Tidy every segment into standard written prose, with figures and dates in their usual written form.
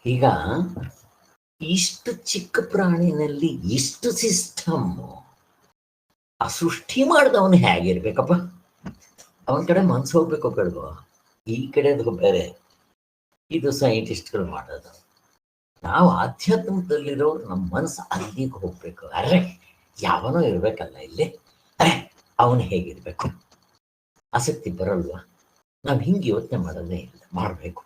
ಈಗ ಇಷ್ಟು ಚಿಕ್ಕ ಪ್ರಾಣಿನಲ್ಲಿ ಇಷ್ಟು ಸಿಸ್ಟಮ್ಮು, ಆ ಸೃಷ್ಟಿ ಮಾಡಿದವನು ಹೇಗಿರ್ಬೇಕಪ್ಪ? ಅವನ ಕಡೆ ಮನ್ಸು ಹೋಗ್ಬೇಕು ಬೇಡವಾ? ಈ ಕಡೆದು ಬೇರೆ, ಇದು ಸೈಂಟಿಸ್ಟ್ಗಳು ಮಾಡೋದು. ನಾವು ಆಧ್ಯಾತ್ಮದಲ್ಲಿರೋ ನಮ್ಮ ಮನಸ್ಸು ಅಲ್ಲಿಗೆ ಹೋಗ್ಬೇಕು. ಅರೆ ಯಾವನೋ ಇರ್ಬೇಕಲ್ಲ ಇಲ್ಲಿ, ಅರೆ ಅವನು ಹೇಗಿರ್ಬೇಕು? ಆಸಕ್ತಿ ಬರಲ್ವಾ? ನಾವು ಹಿಂಗೆ ಯೋಚನೆ ಮಾಡೋದೇ ಇಲ್ಲ, ಮಾಡಬೇಕು.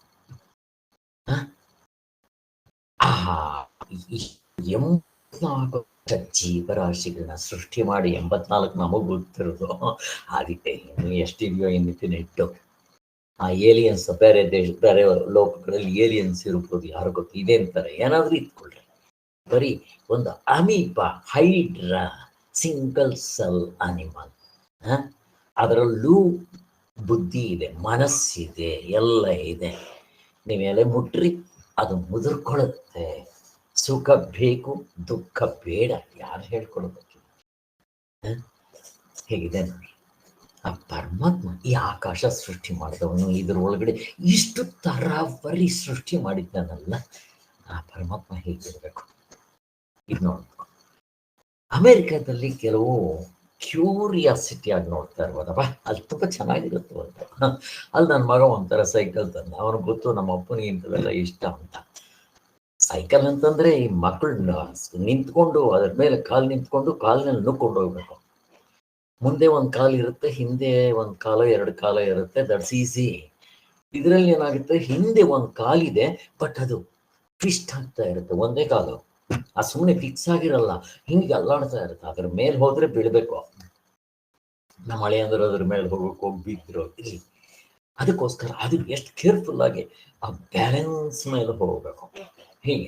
ಎಂಬತ್ನಾಲ್ಕು ಜೀವರಾಶಿಗಳನ್ನ ಸೃಷ್ಟಿ ಮಾಡಿ 84 ನಮಗ್ ಗೊತ್ತಿರೋದು. ಅದಕ್ಕೆ ಇನ್ನು ಎಷ್ಟಿದೆಯೋ ಇನ್ನಿತಿ ನೆಟ್ಟು. ಆ ಏಲಿಯನ್ಸ್ ಬೇರೆ ಬೇರೆ ಲೋಕಗಳಲ್ಲಿ ಏಲಿಯನ್ಸ್ ಇರ್ಬೋದು, ಯಾರು ಗೊತ್ತು. ಇದೆ ಅಂತಾರೆ, ಏನಾದ್ರೂ ಇಟ್ಕೊಳ್ರಿ. ಬರೀ ಒಂದು amoeba, hydra, single cell animal. ಅದರಲ್ಲೂ ಬುದ್ಧಿ ಇದೆ, ಮನಸ್ಸಿದೆ, ಎಲ್ಲ ಇದೆ. ನೀವೆಲ್ಲ ಮುಟ್ರಿ ಅದು ಮುದುರ್ಕೊಳ್ಳುತ್ತೆ. ಸುಖ ಬೇಕು, ದುಃಖ ಬೇಡ, ಯಾರು ಹೇಳ್ಕೊಡ್ಬೇಕು? ಹೇಗಿದೆ ನೋಡಿ ಆ ಪರಮಾತ್ಮ. ಈ ಆಕಾಶ ಸೃಷ್ಟಿ ಮಾಡಿದವನು, ಇದ್ರ ಒಳಗಡೆ ಇಷ್ಟು ತರಾವರಿ ಸೃಷ್ಟಿ ಮಾಡಿದ್ದಾನಲ್ಲ, ಆ ಪರಮಾತ್ಮ ಹೇಗಿರ್ಬೇಕು? ಇದು ನೋಡ್ಬೇಕು. ಅಮೆರಿಕದಲ್ಲಿ ಕೆಲವು ಕ್ಯೂರಿಯಾಸಿಟಿ ಆಗಿ ನೋಡ್ತಾ ಇರ್ಬೋದಪ್ಪ, ಅಲ್ಲಿ ತುಂಬ ಚೆನ್ನಾಗಿರುತ್ತೆ ಅಂತ. ಅಲ್ಲಿ ನನ್ನ ಮಗ ಒಂಥರ ಸೈಕಲ್ ತಂದ, ಅವನಿಗೆ ಗೊತ್ತು ನಮ್ಮ ಅಪ್ಪನಿಗೆ ಇಂಥವೆಲ್ಲ ಇಷ್ಟ ಅಂತ. ಸೈಕಲ್ ಅಂತಂದ್ರೆ ಈ ಮಕ್ಕಳನ್ನ ನಿಂತ್ಕೊಂಡು ಅದ್ರ ಮೇಲೆ ಕಾಲು ನಿಂತ್ಕೊಂಡು ಕಾಲಿನಲ್ಲಿ ನುಕ್ಕೊಂಡು ಹೋಗ್ಬೇಕು. ಮುಂದೆ ಒಂದು ಕಾಲು ಇರುತ್ತೆ, ಹಿಂದೆ ಒಂದು ಕಾಲು, 2 ಕಾಲು ಇರುತ್ತೆ. That's easy. ಇದರಲ್ಲಿ ಏನಾಗುತ್ತೆ, ಹಿಂದೆ ಒಂದು ಕಾಲಿದೆ, ಬಟ್ ಅದು ಟ್ವಿಸ್ಟ್ ಆಗ್ತಾ ಇರುತ್ತೆ. ಒಂದೇ ಕಾಲು ಆ ಸುಮ್ಮನೆ ಫಿಕ್ಸ್ ಆಗಿರಲ್ಲ, ಹಿಂಗೆ ಅಲ್ಲಾಡ್ತಾ ಇರುತ್ತೆ. ಅದ್ರ ಮೇಲೆ ಹೋದ್ರೆ ಬೀಳ್ಬೇಕು. ನಮ್ಮ ಹಳೆ ಅಂದ್ರೆ ಅದ್ರ ಮೇಲೆ ಹೋಗಿ ಬಿದ್ರು ಇಲ್ಲಿ. ಅದಕ್ಕೋಸ್ಕರ ಅದು ಎಷ್ಟು ಕೇರ್ಫುಲ್ ಆಗಿ ಆ ಬ್ಯಾಲೆನ್ಸ್ ಮೇಲೆ ಹೋಗ್ಬೇಕು. ಹೀಗೆ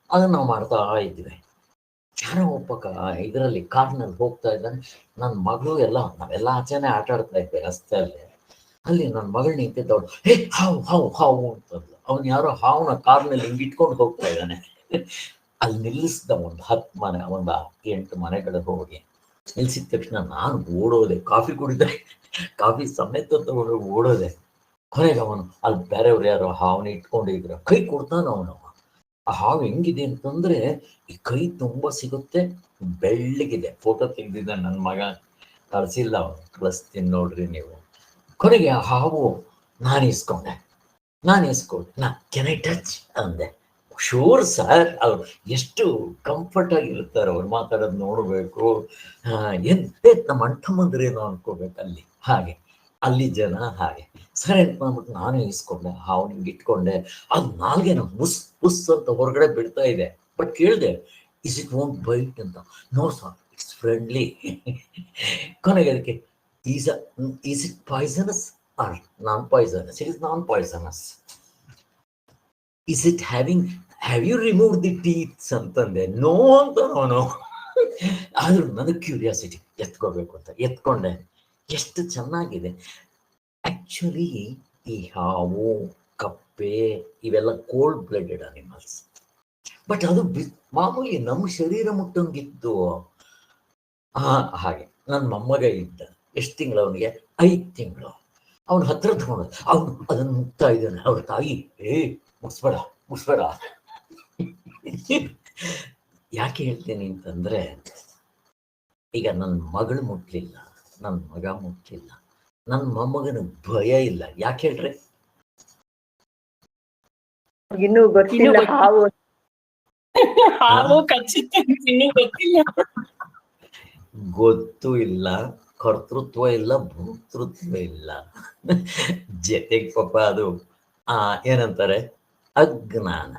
ಅದನ್ನ ನಾವು ಮಾಡ್ತಾ ಇದ್ವಿ. ಯಾರೋ ಒಬ್ಬ ಇದರಲ್ಲಿ ಕಾರ್ನಲ್ಲಿ ಹೋಗ್ತಾ ಇದ್ದಾನೆ. ನನ್ನ ಮಗಳು ನಾವೆಲ್ಲ ಆಚೆನೆ ಆಟ ಆಡ್ತಾ ಇದ್ವಿ ರಸ್ತೆಯಲ್ಲಿ. ಅಲ್ಲಿ ನನ್ನ ಮಗಳು ನಿಂತಿದ್ದವಳು, ಹೇ ಹಾವು ಅಂತಂದ್ಲು. ಅವ್ನು ಯಾರೋ ಹಾವನ್ನ ಕಾರ್ನಲ್ಲಿ ಹಿಂಗೆ ಇಟ್ಕೊಂಡು ಹೋಗ್ತಾ ಇದ್ದಾನೆ. ಅಲ್ಲಿ ನಿಲ್ಲಿಸಿದ ಒಂದು 10 ಮನೆ, ಒಂದು 8 ಮನೆಗಳು ಹೋಗಿ ನಿಲ್ಸಿದ ತಕ್ಷಣ ನಾನು ಓಡೋದೆ. ಕಾಫಿ ಕುಡಿದೆ, ಕಾಫಿ ಸಮೇತ ತಗೊಂಡು ಓಡೋದೆ. ಕೊನೆಗೆ ಅವನು ಅಲ್ಲಿ ಬೇರೆಯವ್ರು ಯಾರೋ ಹಾವನ್ನ ಇಟ್ಕೊಂಡಿದ್ರು, ಕೈ ಕೊಡ್ತಾನ ಅವನು. ಆ ಹಾವು ಹೆಂಗಿದೆ ಅಂತಂದ್ರೆ ಈ ಕೈ ತುಂಬಾ ಸಿಗುತ್ತೆ, ಬೆಳ್ಳಗಿದೆ. ಫೋಟೋ ತೆಗೆದಿದ್ದ ನನ್ನ ಮಗ, ಕಳಿಸಿಲ್ಲ ಅವನು, ಕಳಿಸ್ತೀನಿ ನೋಡ್ರಿ ನೀವು. ಕೊನೆಗೆ ಆ ಹಾವು ನಾನು ಇಸ್ಕೊಂಡೆ. ಕೆನ್ ಐ ಟಚ್ ಅಂದೆ. Sure sir. ಅವ್ರು ಎಷ್ಟು ಕಂಫರ್ಟ್ ಆಗಿರ್ತಾರೆ, ಅವ್ರು ಮಾತಾಡೋದು ನೋಡ್ಬೇಕು. ಎಂತೆ ನಮ್ಮ ಅಣ್ತಮ್ಮಂದ್ರೇನೋ ಅನ್ಕೋಬೇಕು ಅಲ್ಲಿ. ಹಾಗೆ ಅಲ್ಲಿ ಜನ ಹಾಗೆ ಸರಿ ಅಂತ ಅಂದ್ಬಿಟ್ಟು ನಾನು ಇಸ್ಕೊಂಡೆ. ಹಾವು ನಿಂಗೆ ಇಟ್ಕೊಂಡೆ. ಅದು ನಾಲ್ಗೆನ ಬುಸ್ ಅಂತ ಹೊರಗಡೆ ಬಿಡ್ತಾ ಇದೆ. ಬಟ್ ಕೇಳಿದೆ, ಇಸ್ ಇಟ್ ವೋಂಟ್ ಬೈಟ್ ಅಂತ. No sir, it's friendly. ಕೊನೆಗೆ ಅದಕ್ಕೆ is it poisonous or non poisonous? It is non poisonous. Is it have you remove the teeths ಅಂತಂದೆ. ನೋ ಅಂತ ಅವನು. ಆದ್ರೂ ನನಗೆ ಕ್ಯೂರಿಯಾಸಿಟಿ, ಎತ್ಕೋಬೇಕು ಅಂತ ಎತ್ಕೊಂಡೆ. ಎಷ್ಟು ಚೆನ್ನಾಗಿದೆ. ಆಕ್ಚುಲಿ ಈ ಹಾವು, ಕಪ್ಪೆ ಇವೆಲ್ಲ ಕೋಲ್ಡ್ ಬ್ಲಡೆಡ್ ಅನಿಮಲ್ಸ್. ಬಟ್ ಅದು ಮಾಮೂಲಿ ನಮ್ಮ ಶರೀರ ಮುಟ್ಟಂಗಿತ್ತು. ಹಾಗೆ ನನ್ನ ಮೊಮ್ಮಗ ಇದ್ದ. ಎಷ್ಟು ತಿಂಗಳು ಅವನಿಗೆ? 5 ತಿಂಗಳು. ಅವನ ಹತ್ರ ತಗೊಂಡು ಅವನು ಅದನ್ನು ಮುಟ್ತಾ ಇದ್ದಾನೆ. ಅವ್ರ ತಾಯಿ, ಮುಗಿಸ್ಬೇಡ. ಯಾಕೆ ಹೇಳ್ತೀನಿ ಅಂತಂದ್ರೆ, ಈಗ ನನ್ನ ಮಗಳು ಮುಟ್ಲಿಲ್ಲ, ನನ್ನ ಮಗ ಮುಟ್ಲಿಲ್ಲ, ನನ್ನ ಮೊಮ್ಮಗನ ಭಯ ಇಲ್ಲ. ಯಾಕೆ ಹೇಳ್ರಿ? ಇನ್ನೂ ಗೊತ್ತಿಲ್ಲ ಹಾವು ಗೊತ್ತೂ ಇಲ್ಲ, ಕರ್ತೃತ್ವ ಇಲ್ಲ, ಭೋಕ್ತೃತ್ವ ಇಲ್ಲ. ಜೊತೆಗೆ ಪಾಪ ಅದು ಏನಂತಾರೆ, ಅಜ್ಞಾನ,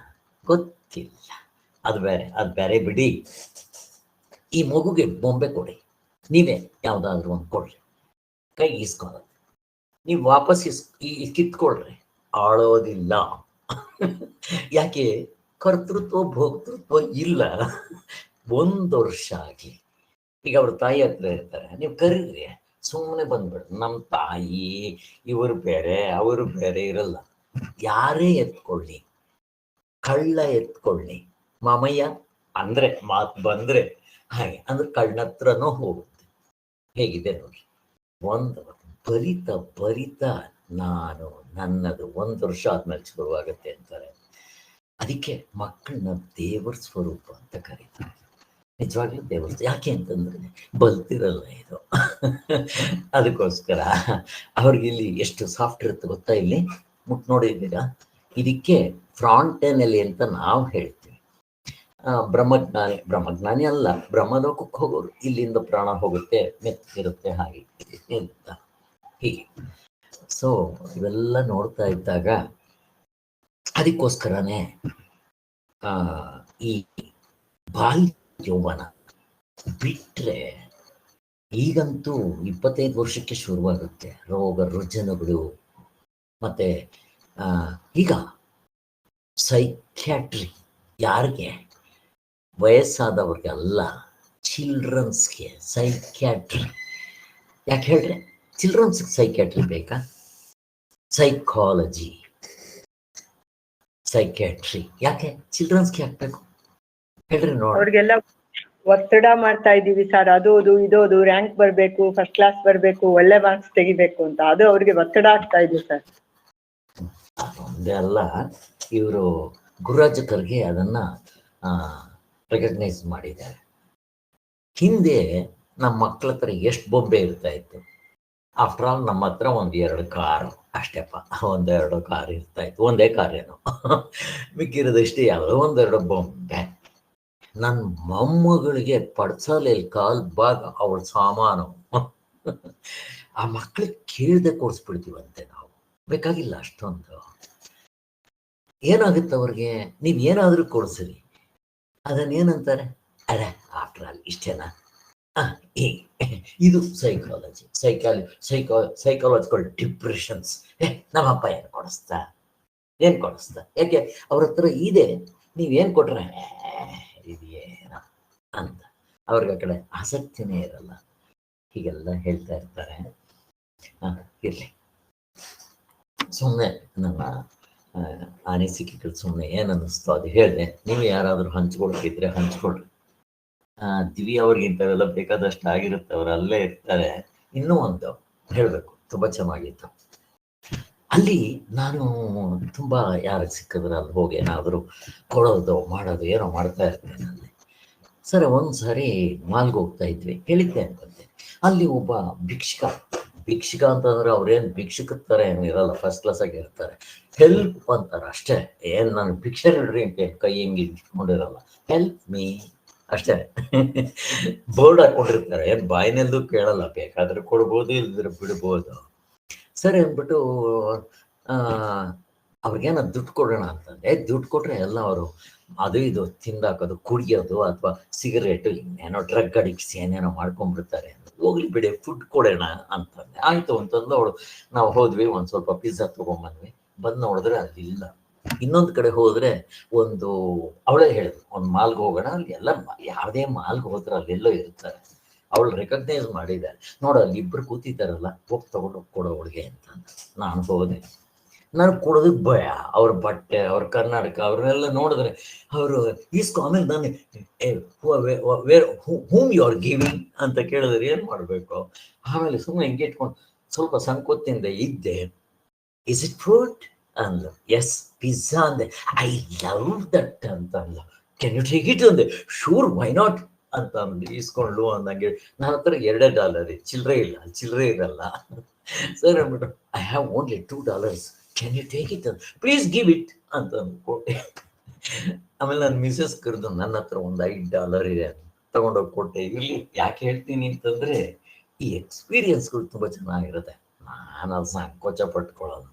ಗೊತ್ತಿಲ್ಲ. ಅದು ಬೇರೆ ಬಿಡಿ. ಈ ಮಗುಗೆ ಬೊಂಬೆ ಕೊಡಿ, ನೀವೇ ಯಾವ್ದಾದ್ರು ಒಂದು ಕೊಡ್ರಿ, ಕೈ ಇಸ್ಕೊಳ್ಳೋದು. ನೀವು ವಾಪಸ್ ಕಿತ್ಕೊಳ್ರಿ, ಆಳೋದಿಲ್ಲ. ಯಾಕೆ? ಕರ್ತೃತ್ವ ಭೋಕ್ತೃತ್ವ ಇಲ್ಲ. 1 ವರ್ಷ ಆಗ್ಲಿ. ಈಗ ಅವ್ರ ತಾಯಿ ಹತ್ರ ಇರ್ತಾರೆ, ನೀವು ಕರೀರಿ, ಸುಮ್ಮನೆ ಬಂದ್ಬಿಡು. ನಮ್ಮ ತಾಯಿ ಇವರು ಬೇರೆ ಅವರು ಬೇರೆ ಇರಲ್ಲ. ಯಾರೇ ಎತ್ಕೊಳ್ಳಿ, ಕಳ್ಳ ಎತ್ಕೊಳ್ಳಿ, ಮಾಮಯ್ಯ ಅಂದ್ರೆ ಮಾತು ಬಂದ್ರೆ ಹಾಗೆ ಅಂದ್ರೆ ಕಳ್ಳನ ಹತ್ರನೂ ಹೋಗುತ್ತೆ. ಹೇಗಿದೆ ನೋಡಿ. ಬರಿತಾ ನಾನು ನನ್ನದು 1 ವರ್ಷ ಆದ್ಮೇಲೆ ಶುರುವಾಗತ್ತೆ ಅಂತಾರೆ. ಅದಕ್ಕೆ ಮಕ್ಕಳನ್ನ ದೇವರ ಸ್ವರೂಪ ಅಂತ ಕರೀತಾರೆ. ನಿಜವಾಗ್ಲೂ ದೇವರ ಯಾಕೆ ಅಂತಂದ್ರೆ ಬಲ್ತಿರಲ್ಲ ಇದು. ಅದಕ್ಕೋಸ್ಕರ ಅವ್ರಿಗೆ ಇಲ್ಲಿ ಎಷ್ಟು ಸಾಫ್ಟ್ ಇರುತ್ತೆ ಗೊತ್ತಾ, ಇಲ್ಲಿ ಮುಟ್ ನೋಡಿದ್ದೀರಾ, ಇದಕ್ಕೆ ಫ್ರಾಂಟೆನಲ್ಲಿ ಅಂತ ನಾವು ಹೇಳ್ತೀವಿ. ಬ್ರಹ್ಮಜ್ಞಾನಿ ಅಲ್ಲ, ಬ್ರಹ್ಮಲೋಕಕ್ಕೆ ಹೋಗೋರು, ಇಲ್ಲಿಂದ ಪ್ರಾಣ ಹೋಗುತ್ತೆ, ಮೆತ್ತಿರುತ್ತೆ, ಹಾಗೆ ಅಂತ ಹೀಗೆ. ಸೊ ಇವೆಲ್ಲ ನೋಡ್ತಾ ಇದ್ದಾಗ ಅದಕ್ಕೋಸ್ಕರನೇ ಈ ಬಾಲ್ಯ ಯೌವನ ಬಿಟ್ರೆ ಈಗಂತೂ 25 ವರ್ಷಕ್ಕೆ ಶುರುವಾಗುತ್ತೆ ರೋಗ ರುಜಿನಗಳು. ಮತ್ತೆ ಈಗ ಸೈಕ್ಯಾಟ್ರಿ ಯಾರಿಗೆ, ವಯಸ್ಸಾದವ್ರಿಗೆ ಅಲ್ಲ, ಚಿಲ್ಡ್ರನ್ಸ್ಗೆ ಸೈಕ್ಯಾಟ್ರಿ. ಯಾಕೆ ಹೇಳ್ರಿ, ಚಿಲ್ಡ್ರನ್ಸ್ಗೆ ಸೈಕ್ಯಾಟ್ರಿ ಬೇಕಾ? ಸೈಕಾಲಜಿ, ಸೈಕ್ಯಾಟ್ರಿ ಯಾಕೆ ಚಿಲ್ಡ್ರನ್ಸ್ಗೆ ಹಾಕ್ಬೇಕು ಹೇಳ್ರಿ ನೋಡಿ. ಅವ್ರಿಗೆಲ್ಲ ಒತ್ತಡ ಮಾಡ್ತಾ ಇದೀವಿ ಸರ್, ಅದೋದು ಇದೋದು ರ್ಯಾಂಕ್ ಬರ್ಬೇಕು, ಫಸ್ಟ್ ಕ್ಲಾಸ್ ಬರ್ಬೇಕು, ಒಳ್ಳೆ ಮಾರ್ಕ್ಸ್ ತೆಗಿಬೇಕು ಅಂತ, ಅದು ಅವ್ರಿಗೆ ಒತ್ತಡ ಆಗ್ತಾ ಇದೆ ಸರ್. ಅದೊಂದೇ ಅಲ್ಲ, ಇವರು ಗುರುರಾಜಕರ್ಗೆ ಅದನ್ನ ರೆಕಗ್ನೈಸ್ ಮಾಡಿದ್ದಾರೆ. ಹಿಂದೆ ನಮ್ಮ ಮಕ್ಕಳ ಹತ್ರ ಎಷ್ಟು ಬೊಂಬೆ ಇರ್ತಾ ಇತ್ತು. ಆಫ್ಟರ್ ಆಲ್ ನಮ್ಮ ಹತ್ರ 1-2 ಕಾರು ಅಷ್ಟೇಪ್ಪ, 1-2 ಕಾರ್ ಇರ್ತಾ ಇತ್ತು, ಒಂದೇ ಕಾರೇನು ಮಿಕ್ಕಿರೋದಷ್ಟೇ, ಯಾವುದೋ 1-2 ಬೊಂಬೆ. ನನ್ನ ಮೊಮ್ಮಗಳಿಗೆ ಪಡ್ಸಲೆಯಲ್ಲಿ ಕಾಲ್ ಭಾಗ ಅವಳ ಸಾಮಾನು. ಆ ಮಕ್ಳಿಗೆ ಕೇಳ್ದೆ ಕೊಡಿಸ್ಬಿಡ್ತೀವಂತೆ ನಾವು, ಬೇಕಾಗಿಲ್ಲ ಅಷ್ಟೊಂದು. ಏನಾಗುತ್ತೆ ಅವ್ರಿಗೆ, ನೀವು ಏನಾದರೂ ಕೊಡಿಸ್ರಿ, ಅದನ್ನೇನಂತಾರೆ, ಅರೆ ಆಫ್ಟರ್ ಆಲ್ ಇಷ್ಟೇನಾ. ಇದು ಸೈಕಾಲಜಿಕಲ್ ಡಿಪ್ರೆಷನ್ಸ್. ನಮ್ಮಪ್ಪ ಏನು ಕೊಡಿಸ್ತಾ, ಯಾಕೆ ಅವ್ರ ಹತ್ರ ಇದೆ, ನೀವೇನು ಕೊಟ್ರೆ ಇದೇನ ಅಂತ ಅವ್ರಿಗೆ ಆ ಕಡೆ ಆಸಕ್ತಿನೇ ಇರಲ್ಲ. ಹೀಗೆಲ್ಲ ಹೇಳ್ತಾ ಇರ್ತಾರೆ. ಇರ್ಲಿ, ಸುಮ್ಮನೆ ನನ್ನ ಅನಿಸಿಕೆಗಳು ಸುಮ್ಮನೆ ಏನನ್ನಿಸ್ತೋ ಅದು ಹೇಳಿದೆ. ನೀವು ಯಾರಾದರೂ ಹಂಚ್ಕೊಳ್ತಿದ್ರೆ ಹಂಚ್ಕೊಳ್ರಿ. ದಿವ್ಯ ಅವ್ರಿಗೆ ಇಂಥವೆಲ್ಲ ಬೇಕಾದಷ್ಟು ಆಗಿರುತ್ತೆ, ಅವ್ರು ಅಲ್ಲೇ ಇರ್ತಾರೆ. ಇನ್ನೂ ಒಂದು ಹೇಳಬೇಕು, ತುಂಬ ಚೆನ್ನಾಗಿತ್ತು. ಅಲ್ಲಿ ನಾನು ತುಂಬ ಯಾರಿಗೆ ಸಿಕ್ಕಿದ್ರೆ ಅಲ್ಲಿ ಹೋಗಿ ಏನಾದರೂ ಕೊಡೋದು ಮಾಡೋದು ಏನೋ ಮಾಡ್ತಾ ಇರ್ತೇನೆ ಅಲ್ಲಿ. ಸರಿ, ಒಂದು ಸಾರಿ ಮಾಲ್ಗೆ ಹೋಗ್ತಾ ಇದ್ವಿ, ಹೇಳಿದ್ದೆ ಅನ್ಕೊಂತೆ. ಅಲ್ಲಿ ಒಬ್ಬ ಭಿಕ್ಷುಕ ಅಂತಂದ್ರೆ ಅವ್ರೇನು ಭಿಕ್ಷುಕರ ಥರ ಏನು ಇರಲ್ಲ, ಫಸ್ಟ್ ಕ್ಲಾಸ್ ಆಗಿ ಇರ್ತಾರೆ. ಹೆಲ್ಪ್ ಅಂತಾರೆ ಅಷ್ಟೇ, ಏನು ನಾನು ಭಿಕ್ಷೆ ನೀಡ್ರಿ ಅಂತ ಕೈ ಹಿಂಗೆ ಇಟ್ಕೊಂಡಿರಲ್ಲ, ಹೆಲ್ಪ್ ಮೀ ಅಷ್ಟೇ. ಬೋರ್ಡ್ ಹಾಕೊಂಡಿರ್ತಾರೆ, ಏನು ಬಾಯಿನೆಲ್ಲೂ ಕೇಳಲ್ಲ, ಬೇಕಾದ್ರೆ ಕೊಡ್ಬೋದು, ಇಲ್ದಿದ್ರೆ ಬಿಡ್ಬೋದು. ಸರಿ ಅಂದ್ಬಿಟ್ಟು ಅವ್ರಿಗೇನೋ ದುಡ್ಡು ಕೊಡೋಣ ಅಂತಂದ್ರೆ, ದುಡ್ಡು ಕೊಟ್ರೆ ಎಲ್ಲ ಅವರು ಅದು ಇದು ತಿಂದಾಕೋದು, ಕುಡಿಯೋದು, ಅಥವಾ ಸಿಗರೇಟು, ಇನ್ನೇನೋ ಡ್ರಗ್ ಅಡಿಕ್ಟ್ಸ್ ಏನೇನೋ ಮಾಡ್ಕೊಂಡ್ಬಿಡ್ತಾರೆ. ಹೋಗ್ಲಿ ಬಿಡಿ, ಫುಡ್ ಕೊಡೋಣ ಅಂತಂದೆ. ಆಯ್ತು ಅಂತಂದು ಅವಳು, ನಾವು ಹೋದ್ವಿ, ಒಂದು ಸ್ವಲ್ಪ ಪಿಜ್ಜಾ ತೊಗೊಂಬಂದ್ವಿ. ಬಂದು ನೋಡಿದ್ರೆ ಅಲ್ಲಿಲ್ಲ. ಇನ್ನೊಂದು ಕಡೆ ಹೋದ್ರೆ ಅವಳೇ ಹೇಳಿದ್ರು, ಒಂದು ಮಾಲ್ಗೆ ಹೋಗೋಣ, ಅಲ್ಲಿ ಎಲ್ಲ ಯಾವುದೇ ಮಾಲ್ಗೆ ಹೋದ್ರೆ ಅಲ್ಲೆಲ್ಲೋ ಇರ್ತಾರೆ. ಅವಳು ರೆಕಗ್ನೈಸ್ ಮಾಡಿದ್ದಾರೆ, ನೋಡು ಅಲ್ಲಿ ಇಬ್ರು ಕೂತಿದ್ದಾರಲ್ಲ, ಹೋಗಿ ತಗೊಂಡು ಕೊಡೋವಳಿಗೆ ಅಂತ. ನಾನು ಹೋದೆ, ನಾನು ಕೊಡೋದಕ್ಕೆ ಭಯ. ಅವ್ರ ಬಟ್ಟೆ, ಅವ್ರ ಕರ್ನಾಟಕ, ಅವ್ರನ್ನೆಲ್ಲ ನೋಡಿದ್ರೆ ಅವರು ಆಮೇಲೆ ನಾನು ಹೂಮ್ ಯು ಆರ್ ಗಿವಿಂಗ್ ಅಂತ ಕೇಳಿದ್ರೆ ಏನು ಮಾಡಬೇಕು. ಆಮೇಲೆ ಸುಮ್ಮನೆ ಹಿಂಗೆ ಇಟ್ಕೊಂಡು ಸ್ವಲ್ಪ ಸಂಕೋಚದಿಂದ ಇದ್ದೆ. ಇಸ್ ಇಟ್ ಫುಡ್ ಅಂದ್ಲು. ಎಸ್, ಪಿಜ್ಜಾ ಅಂದೆ. ಐ ಲವ್ ದಟ್ ಅಂತ ಅಂದ್ಲು. ಕ್ಯಾನ್ ಯು ಟೇಕ್ ಇಟ್ ಅಂದೆ. ಶೂರ್, ವೈ ನಾಟ್ ಅಂತ ಅಂದು ಇಸ್ಕೊಂಡ್ಲು ಅಂದಂಗೆ. ನನ್ನ ಹತ್ರ $2 ಚಿಲ್ಲರೆ ಇರಲ್ಲ. ಸರ್ ಅಂದ್ಬಿಟ್ಟು, I have only $2, can you take it, please give it ಅಂತ ಅಂದ್ಕೊಟ್ಟೆ. ಆಮೇಲೆ ನನ್ನ ಮಿಸಸ್ ಕರೆದು, ನನ್ನ ಹತ್ರ ಒಂದು $5 ಇದೆ, ತಗೊಂಡೋಗಿ ಕೊಟ್ಟೆ. ಇಲ್ಲಿ ಯಾಕೆ ಹೇಳ್ತೀನಿ ಅಂತಂದ್ರೆ, ಈ ಎಕ್ಸ್ಪೀರಿಯನ್ಸ್ಗಳು ತುಂಬ ಚೆನ್ನಾಗಿರುತ್ತೆ. ನಾನು ಅದು ಸಂಕೋಚ ಪಟ್ಕೊಳ್ಳೋದು.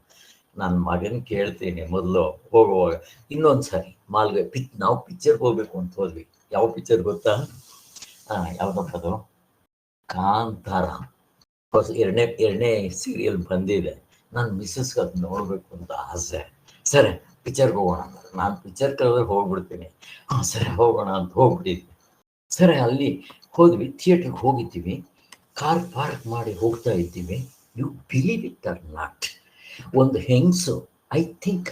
ನನ್ನ ಮಗನ ಕೇಳ್ತೀನಿ ಮೊದಲು ಹೋಗುವಾಗ. ಇನ್ನೊಂದು ಸಾರಿ ಮಾಲ್ಗೆ ನಾವು ಪಿಕ್ಚರ್ಗೆ ಹೋಗ್ಬೇಕು ಅಂತ ಹೋದ್ವಿ. ಯಾವ ಪಿಕ್ಚರ್ ಗೊತ್ತಾ? ಯಾವುದಪ್ಪದು, ಕಾಂತಾರ ಹೊಸ ಎರಡನೇ ಸೀರಿಯಲ್ ಬಂದಿದೆ. ನಾನು ಮಿಸ್ಸಸ್ಗೆ ಅದು ನೋಡಬೇಕು ಅಂತ ಆಸೆ. ಸರಿ ಪಿಕ್ಚರ್ಗೆ ಹೋಗೋಣ. ನಾನು ಪಿಕ್ಚರ್ ಕರೆದ್ರೆ ಹೋಗ್ಬಿಡ್ತೀನಿ. ಸರಿ ಹೋಗೋಣ ಅಂತ ಹೋಗ್ಬಿಟ್ಟಿದ್ವಿ. ಸರಿ ಅಲ್ಲಿ ಹೋದ್ವಿ, ಥಿಯೇಟ್ರಿಗೆ ಹೋಗಿದ್ದೀವಿ. ಕಾರ್ ಪಾರ್ಕ್ ಮಾಡಿ ಹೋಗ್ತಾ ಇದ್ದೀವಿ. You believe it or not, ಒಂದು ಹೆಂಗಸು, ಐ ಥಿಂಕ್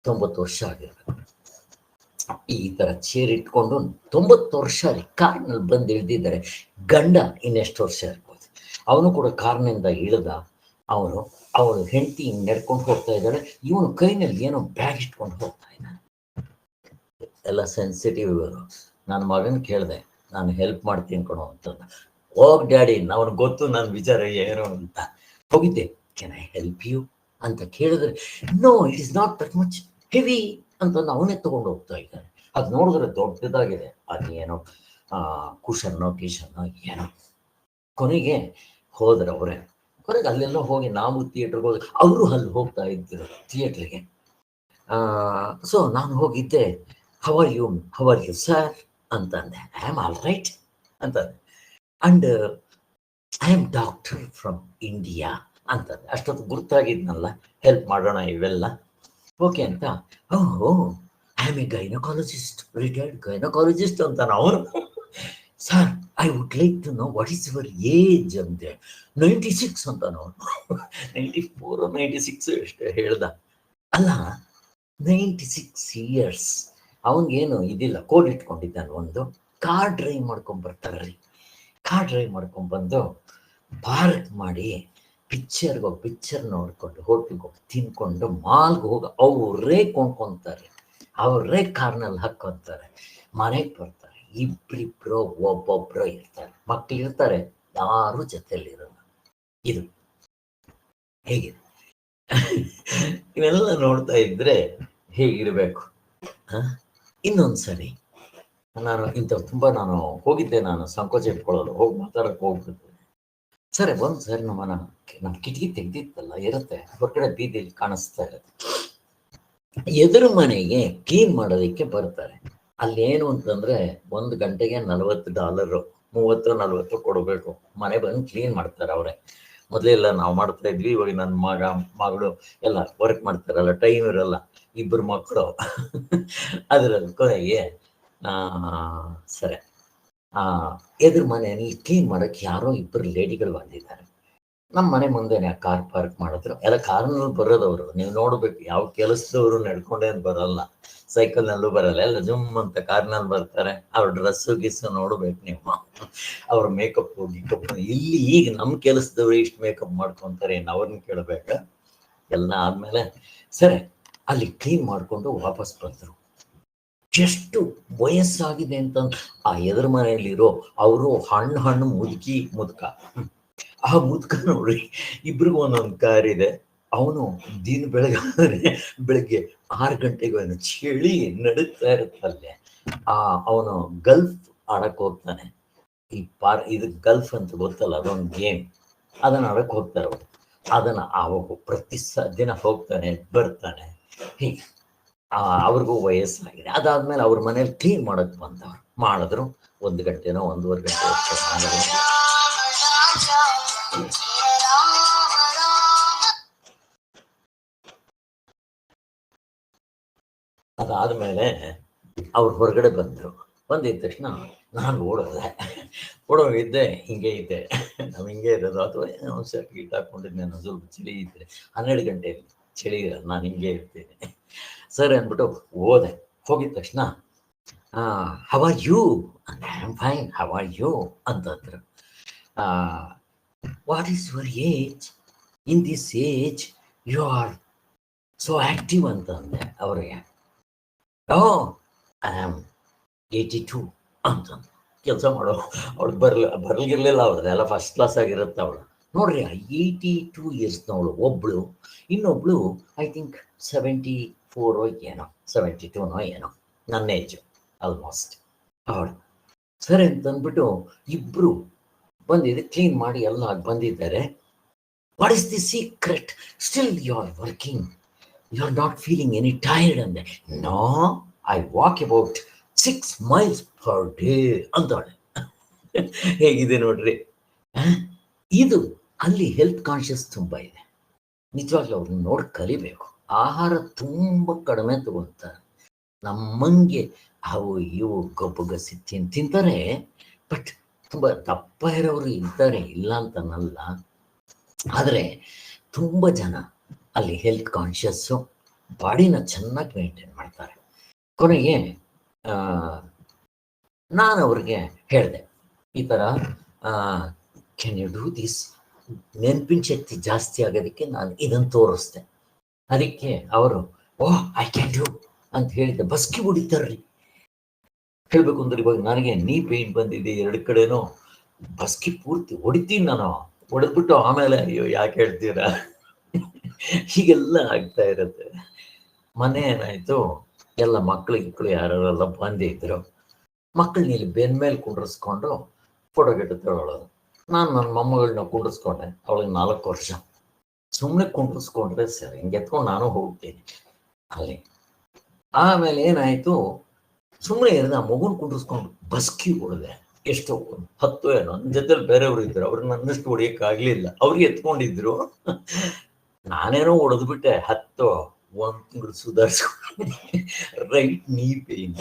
90 ವರ್ಷ ಆಗಿರ್ಬೇಕು, ಈ ಥರ ಚೇರ್ ಇಟ್ಕೊಂಡು 90 ವರ್ಷ ರೀ, ಕಾರ್ನಲ್ಲಿ ಬಂದು ಇಳಿದಿದ್ದಾರೆ. ಗಂಡ ಇನ್ನೆಷ್ಟು ವರ್ಷ ಇರ್ಬೋದು. ಅವನು ಕೂಡ ಕಾರ್ನಿಂದ ಇಳಿದ. ಅವಳು ಹೆಂಡತಿ ನಡ್ಕೊಂಡು ಹೋಗ್ತಾ ಇದ್ದಾಳೆ. ಇವನು ಕೈನಲ್ಲಿ ಏನೋ ಬ್ಯಾಗ್ ಇಟ್ಕೊಂಡು ಹೋಗ್ತಾ ಇದ್ದಾನೆ. ಎಲ್ಲ ಸೆನ್ಸಿಟಿವ್ ಇವರು. ನನ್ನ ಮಗನ ಕೇಳಿದೆ, ನಾನು ಹೆಲ್ಪ್ ಮಾಡ್ತೀನಿ ಕೊಡೋ ಅಂತಂದ. ಹೋಗ್ ಡ್ಯಾಡಿ, ಅವ್ನಿಗೆ ಗೊತ್ತು ನನ್ನ ವಿಚಾರ ಏನು ಅಂತ. ಹೋಗಿದ್ದೆ, ಕ್ಯಾನ್ ಐ ಹೆಲ್ಪ್ ಯು ಅಂತ ಕೇಳಿದ್ರೆ, no it is not that much heavy ಅಂತ ಅವನೇ ತಗೊಂಡು ಹೋಗ್ತಾ ಇದ್ದಾನೆ. ಅದು ನೋಡಿದ್ರೆ ದೊಡ್ಡದಾಗಿದೆ, ಅದೇನೋ ಕುಷನ್ನೋ ಕಿಶನ್ನೋ ಏನೋ. ಕೊನೆಗೆ ಹೋದ್ರೆ ಅವರೇ, ಕೊನೆಗೆ ಅಲ್ಲೆಲ್ಲ ಹೋಗಿ ನಾವು ಥಿಯೇಟ್ರಿಗೆ ಹೋಗಿ ಅವರು ಅಲ್ಲಿ ಹೋಗ್ತಾ ಇದ್ರು ಥಿಯೇಟ್ರಿಗೆ. ಸೊ ನಾನು ಹೋಗಿದ್ದೆ, ಹೌ ಆರ್ ಯು ಸರ್ ಅಂತಂದೆ. ಐ ಆಮ್ ಆಲ್ ರೈಟ್ ಅಂತಂದೆ. And I am doctor from India ಅಂತಂದೆ. ಅಷ್ಟೊತ್ತು ಗುರ್ತಾಗಿದ್ನಲ್ಲ, ಹೆಲ್ಪ್ ಮಾಡೋಣ ಇವೆಲ್ಲ ಓಕೆ ಅಂತ. ಓಹೋ, I am a gynaecologist, retired gynaecologist ಅಂತ ನಾವು. Sir, I would like to know what is your age ಅಂದೆ. 96 ಅಂತ ನಾವು. 94 96 ಅಷ್ಟೇ ಹೇಳ್ದ. ಅಲ್ಲ, 96 ಇಯರ್ಸ್. ಅವನಿಗೇನು ಇದಿಲ್ಲ, ಕೋಡ್ ಇಟ್ಕೊಂಡಿದ್ದಾನೆ. ಒಂದು ಕಾರ್ ಡ್ರೈವ್ ಮಾಡ್ಕೊಂಡ್ ಬರ್ತಾರ್ರಿ. ಕಾರ್ ಡ್ರೈವ್ ಮಾಡ್ಕೊಂಡ್ಬಂದು ಪಾರ್ಕ್ ಮಾಡಿ ಪಿಕ್ಚರ್ ನೋಡ್ಕೊಂಡು ಹೋಟ್ಲಿಗೆ ಹೋಗಿ ತಿನ್ಕೊಂಡು ಮಾಲ್ಗೆ ಹೋಗಿ ಅವರೇ ಕೊಂಡ್ಕೊಂತಾರೆ, ಅವರೇ ಕಾರ್ನಲ್ಲಿ ಹಾಕ್ಕೊಂತಾರೆ, ಮನೆಗೆ ಬರ್ತಾರೆ. ಇಬ್ರಿಬ್ರು ಒಬ್ಬೊಬ್ರು ಇರ್ತಾರೆ, ಮಕ್ಳು ಇರ್ತಾರೆ, ಯಾರು ಜೊತೆಯಲ್ಲಿರೋಲ್ಲ. ಇದು ಹೇಗಿದೆ? ಇವೆಲ್ಲ ನೋಡ್ತಾ ಇದ್ರೆ ಹೇಗಿರ್ಬೇಕು? ಇನ್ನೊಂದ್ಸರಿ ನಾನು ತುಂಬಾ ನಾನು ಹೋಗಿದ್ದೆ, ನಾನು ಸಂಕೋಚ ಇಟ್ಕೊಳ್ಳೋದು, ಹೋಗಿ ಮಾತಾಡಕ್ಕೆ ಹೋಗ್ಬಿಡ್ತೇನೆ. ಸರಿ, ಒಂದ್ಸರಿ ನಮ್ಮ ಕಿಟಕಿ ತೆಗ್ದಿತ್ತಲ್ಲ ಇರುತ್ತೆ, ಹೊರಗಡೆ ಬೀದಿಯಲ್ಲಿ ಕಾಣಿಸ್ತಾ ಇರುತ್ತೆ. ಎದುರು ಮನೆಗೆ ಕ್ಲೀನ್ ಮಾಡೋದಕ್ಕೆ ಬರ್ತಾರೆ. ಅಲ್ಲೇನು ಅಂತಂದ್ರೆ 1 ಗಂಟೆಗೆ $40, 30-40 ಕೊಡಬೇಕು. ಮನೆ ಬಂದು ಕ್ಲೀನ್ ಮಾಡ್ತಾರೆ ಅವರೇ. ಮೊದಲೆಲ್ಲ ನಾವು ಮಾಡ್ತಾ ಇದ್ವಿ, ಇವಾಗ ನನ್ನ ಮಗಳು ಎಲ್ಲ ವರ್ಕ್ ಮಾಡ್ತಾರಲ್ಲ, ಟೈಮ್ ಇರಲ್ಲ, 2 ಮಕ್ಕಳು. ಅದರಲ್ಲಿ ಕೊನೆಗೆ ಸರಿ, ಎದುರು ಮನೆಯಲ್ಲಿ ಕ್ಲೀನ್ ಮಾಡಕ್ಕೆ ಯಾರೋ 2 ಲೇಡಿಗಳು ಬಂದಿದ್ದಾರೆ. ನಮ್ಮ ಮನೆ ಮುಂದೆನೆ ಕಾರ್ ಪಾರ್ಕ್ ಮಾಡಿದ್ರು. ಎಲ್ಲ ಕಾರ್ನಲ್ಲಿ ಬರೋದವರು, ನೀವು ನೋಡ್ಬೇಕು, ಯಾವ ಕೆಲಸದವರು ನಡ್ಕೊಂಡೇನು ಬರಲ್ಲ, ಸೈಕಲ್ನಲ್ಲೂ ಬರಲ್ಲ, ಎಲ್ಲ ಜುಮ್ ಅಂತ ಕಾರ್ನಲ್ಲಿ ಬರ್ತಾರೆ. ಅವ್ರ ಡ್ರೆಸ್ಸು ಗಿಸ್ಸು ನೋಡ್ಬೇಕು ನೀವು, ಅವ್ರ ಮೇಕಪ್ ಗಿಕಪ್. ಇಲ್ಲಿ ಈಗ ನಮ್ಮ ಕೆಲಸದವ್ರು ಇಷ್ಟು ಮೇಕಪ್ ಮಾಡ್ಕೊಂತಾರೆ, ಇನ್ನು ಅವ್ರನ್ನ ಕೇಳ್ಬೇಕ. ಎಲ್ಲ ಆದ್ಮೇಲೆ ಸರಿ, ಅಲ್ಲಿ ಕ್ಲೀನ್ ಮಾಡ್ಕೊಂಡು ವಾಪಸ್ ಬಂದರು. ಎಷ್ಟು ವಯಸ್ಸಾಗಿದೆ ಅಂತ ಆ ಎದುರು ಮನೆಯಲ್ಲಿರೋ ಅವರು ಹಣ್ಣು ಮುದುಕ. ಆ ಮುದುಕ ನೋಡ್ರಿ, 2 ಒಂದೊಂದು ಕಾರ್ ಇದೆ. ಅವನು ಬೆಳಗ್ಗೆ 6 ಗಂಟೆಗೆ ಚಳಿ ನಡುತ್ತಾ ಇರುತ್ತಲ್ಲೇ. ಅವನು ಗಲ್ಫ್ ಆಡಕ್ ಹೋಗ್ತಾನೆ. ಇದು ಗಲ್ಫ್ ಅಂತ ಗೊತ್ತಲ್ಲ, ಅದೊಂದು ಗೇಮ್, ಅದನ್ನ ಆಡಕ್ ಹೋಗ್ತಾರೆ ಅವರು. ಅದನ್ನ ಅವಾಗ ಪ್ರತಿ ದಿನ ಹೋಗ್ತಾನೆ ಬರ್ತಾನೆ. ಹೀಗೆ ಅವ್ರಿಗೂ ವಯಸ್ಸಾಗಿದೆ. ಅದಾದ್ಮೇಲೆ ಅವ್ರ ಮನೇಲಿ ಕ್ಲೀನ್ ಮಾಡಕ್ ಮಾಡಿದ್ರು. 1 ಗಂಟೆನೋ 1.5 ಗಂಟೆ ಮಾಡಿದ್ರು. ಅದಾದ್ಮೇಲೆ ಅವ್ರು ಹೊರಗಡೆ ಬಂದಿದ್ದ ತಕ್ಷಣ ನಾನು ಓಡೋಗಿದ್ದೆ. ಹಿಂಗೆ ಇದ್ದೆ, ನಾವು ಹಿಂಗೆ ಇರೋದು, ಅಥವಾ ಶರ್ಟ್ ಗೀಟ್ ಹಾಕೊಂಡಿದ್ದೆ. ನಾನು ಸ್ವಲ್ಪ ಚಳಿ ಇದ್ದೆ, 12 ಗಂಟೆಯಲ್ಲಿ ಚಳಿ ಇರಲ್ಲ, ನಾನು ಹಿಂಗೆ ಇರ್ತೇನೆ. ಸರಿ ಅಂದ್ಬಿಟ್ಟು ಹೋಗಿದ ತಕ್ಷಣ how are you? I am fine, how are you ಅಂತಂದ್ರು. What is your age? In this age you are so active ಅಂತಂದೆ ಅವ್ರಿಗೆ. ಐ ಆಮ್ 82 ಅಂತಂದು. ಕೆಲಸ ಮಾಡೋ ಅವಳು ಬರ್ಲಿರ್ಲಿಲ್ಲ, ಅವ್ರದ್ದೆಲ್ಲ ಫಸ್ಟ್ ಕ್ಲಾಸ್ ಆಗಿರುತ್ತೆ ಅವಳು. ನೋಡ್ರಿ, 82 ಇಯರ್ಸ್ನವಳು ಒಬ್ಳು, ಇನ್ನೊಬ್ಳು ಐ ಥಿಂಕ್ 74 ಏನೋ 72 ಏನೋ, ನನ್ನ ಏಜು ಆಲ್ಮೋಸ್ಟ್ ಅವಳು. ಸರಿ ಅಂತಂದ್ಬಿಟ್ಟು 2 ಬಂದಿದೆ, ಕ್ಲೀನ್ ಮಾಡಿ ಎಲ್ಲ ಬಂದಿದ್ದಾರೆ. What is the secret? Still you are working, you are not feeling any tired ಅಂದೆ. No, I walk about 6 miles per day ಅಂತಾಳೆ. ಹೇಗಿದೆ ನೋಡ್ರಿ. ಇದು ಅಲ್ಲಿ ಹೆಲ್ತ್ ಕಾನ್ಷಿಯಸ್ ತುಂಬ ಇದೆ. ನಿಜವಾಗ್ಲೂ ಅವ್ರನ್ನ ನೋಡಿ ಕಲಿಬೇಕು. ಆಹಾರ ತುಂಬ ಕಡಿಮೆ ತಗೊಂತಾರೆ. ನಮ್ಮಂಗೆ ಇವು ಗಬ್ಬುಗಸಿ ತಿಂತಾರೆ, ಬಟ್ ತುಂಬ ದಪ್ಪ ಇರೋರು ಇದ್ದಾರೆ, ಇಲ್ಲ ಅಂತನಲ್ಲ. ಆದರೆ ತುಂಬ ಜನ ಅಲ್ಲಿ ಹೆಲ್ತ್ ಕಾನ್ಷಿಯಸ್ಸು, ಬಾಡಿನ ಚೆನ್ನಾಗಿ ಮೇಂಟೈನ್ ಮಾಡ್ತಾರೆ. ಕೊನೆಗೆ ನಾನು ಅವ್ರಿಗೆ ಹೇಳಿದೆ, ಈ ಥರ ಕ್ಯಾನ್ ಯು ಡೂ ದಿಸ್? ನೆನಪಿನ ಶಕ್ತಿ ಜಾಸ್ತಿ ಆಗೋದಕ್ಕೆ ನಾನು ಇದನ್ನು ತೋರಿಸ್ದೆ. ಅದಕ್ಕೆ ಅವರು ಐ ಕ್ಯಾನ್ ಡೂ ಅಂತ ಹೇಳಿದ್ದೆ. ಬಸ್ಕಿ ಹೊಡಿತಾರ್ರಿ, ಹೇಳ್ಬೇಕು ಅಂದ್ರೆ ಇವಾಗ ನನಗೆ ನೀ ಪೇನ್ ಬಂದಿದೆ 2 ಕಡೆನೂ ಬಸ್ಕಿ ಪೂರ್ತಿ ಹೊಡಿತೀನಿ ನಾನು, ಹೊಡೆದ್ಬಿಟ್ಟು ಆಮೇಲೆ ಅಯ್ಯೋ ಯಾಕೆ ಹೇಳ್ತೀರಾ ಹೀಗೆಲ್ಲ ಆಗ್ತಾ ಇರುತ್ತೆ. ಮನೆ ಏನಾಯ್ತು, ಎಲ್ಲ ಮಕ್ಳು ಯಾರೆಲ್ಲ ಬಂದಿದ್ರು, ಮಕ್ಕಳನ್ನ ಇಲ್ಲಿ ಬೆನ್ ಮೇಲೆ ಕುಂಡ್ರಿಸ್ಕೊಂಡು ಫೋಟೋ ಗಿಟ್ಟು ತಗೊಳ್ಳೋದು. ನಾನು ನನ್ನ ಮೊಮ್ಮಗಳನ್ನ ಕುಂಡ್ರಿಸ್ಕೊಂಡೆ, ಅವಳಿಗೆ 4 ವರ್ಷ. ಸುಮ್ಮನೆ ಕುಂಡ್ರಿಸ್ಕೊಂಡ್ರೆ ಸರಿ, ಹಿಂಗೆ ಎತ್ಕೊಂಡು ನಾನು ಹೋಗ್ತೀನಿ ಅಲ್ಲಿ. ಆಮೇಲೆ ಏನಾಯ್ತು, ಸುಮ್ಮನೆ ಇರೋದು ಆ ಮಗುನ ಕುಂಡ್ರಿಸ್ಕೊಂಡು ಬಸ್ಕಿ ಹೊಡೆದೆ. ಎಷ್ಟು 10 ಏನೋ, ನನ್ನ ಜೊತೆಲಿ ಬೇರೆಯವರು ಇದ್ರು, ಅವ್ರಿಗೆ ನನ್ನಷ್ಟು ಹೊಡಿಯಕ್ಕಾಗ್ಲಿಲ್ಲ, ಅವ್ರಿಗೆ ಎತ್ಕೊಂಡಿದ್ರು. ನಾನೇನೋ ಹೊಡೆದ್ಬಿಟ್ಟೆ 10, 1 ತಿಂಗಳು ಸುಧಾರಿಸ್ಕೊಂಡು ರೈಟ್ ನೀ ಪೇನ್,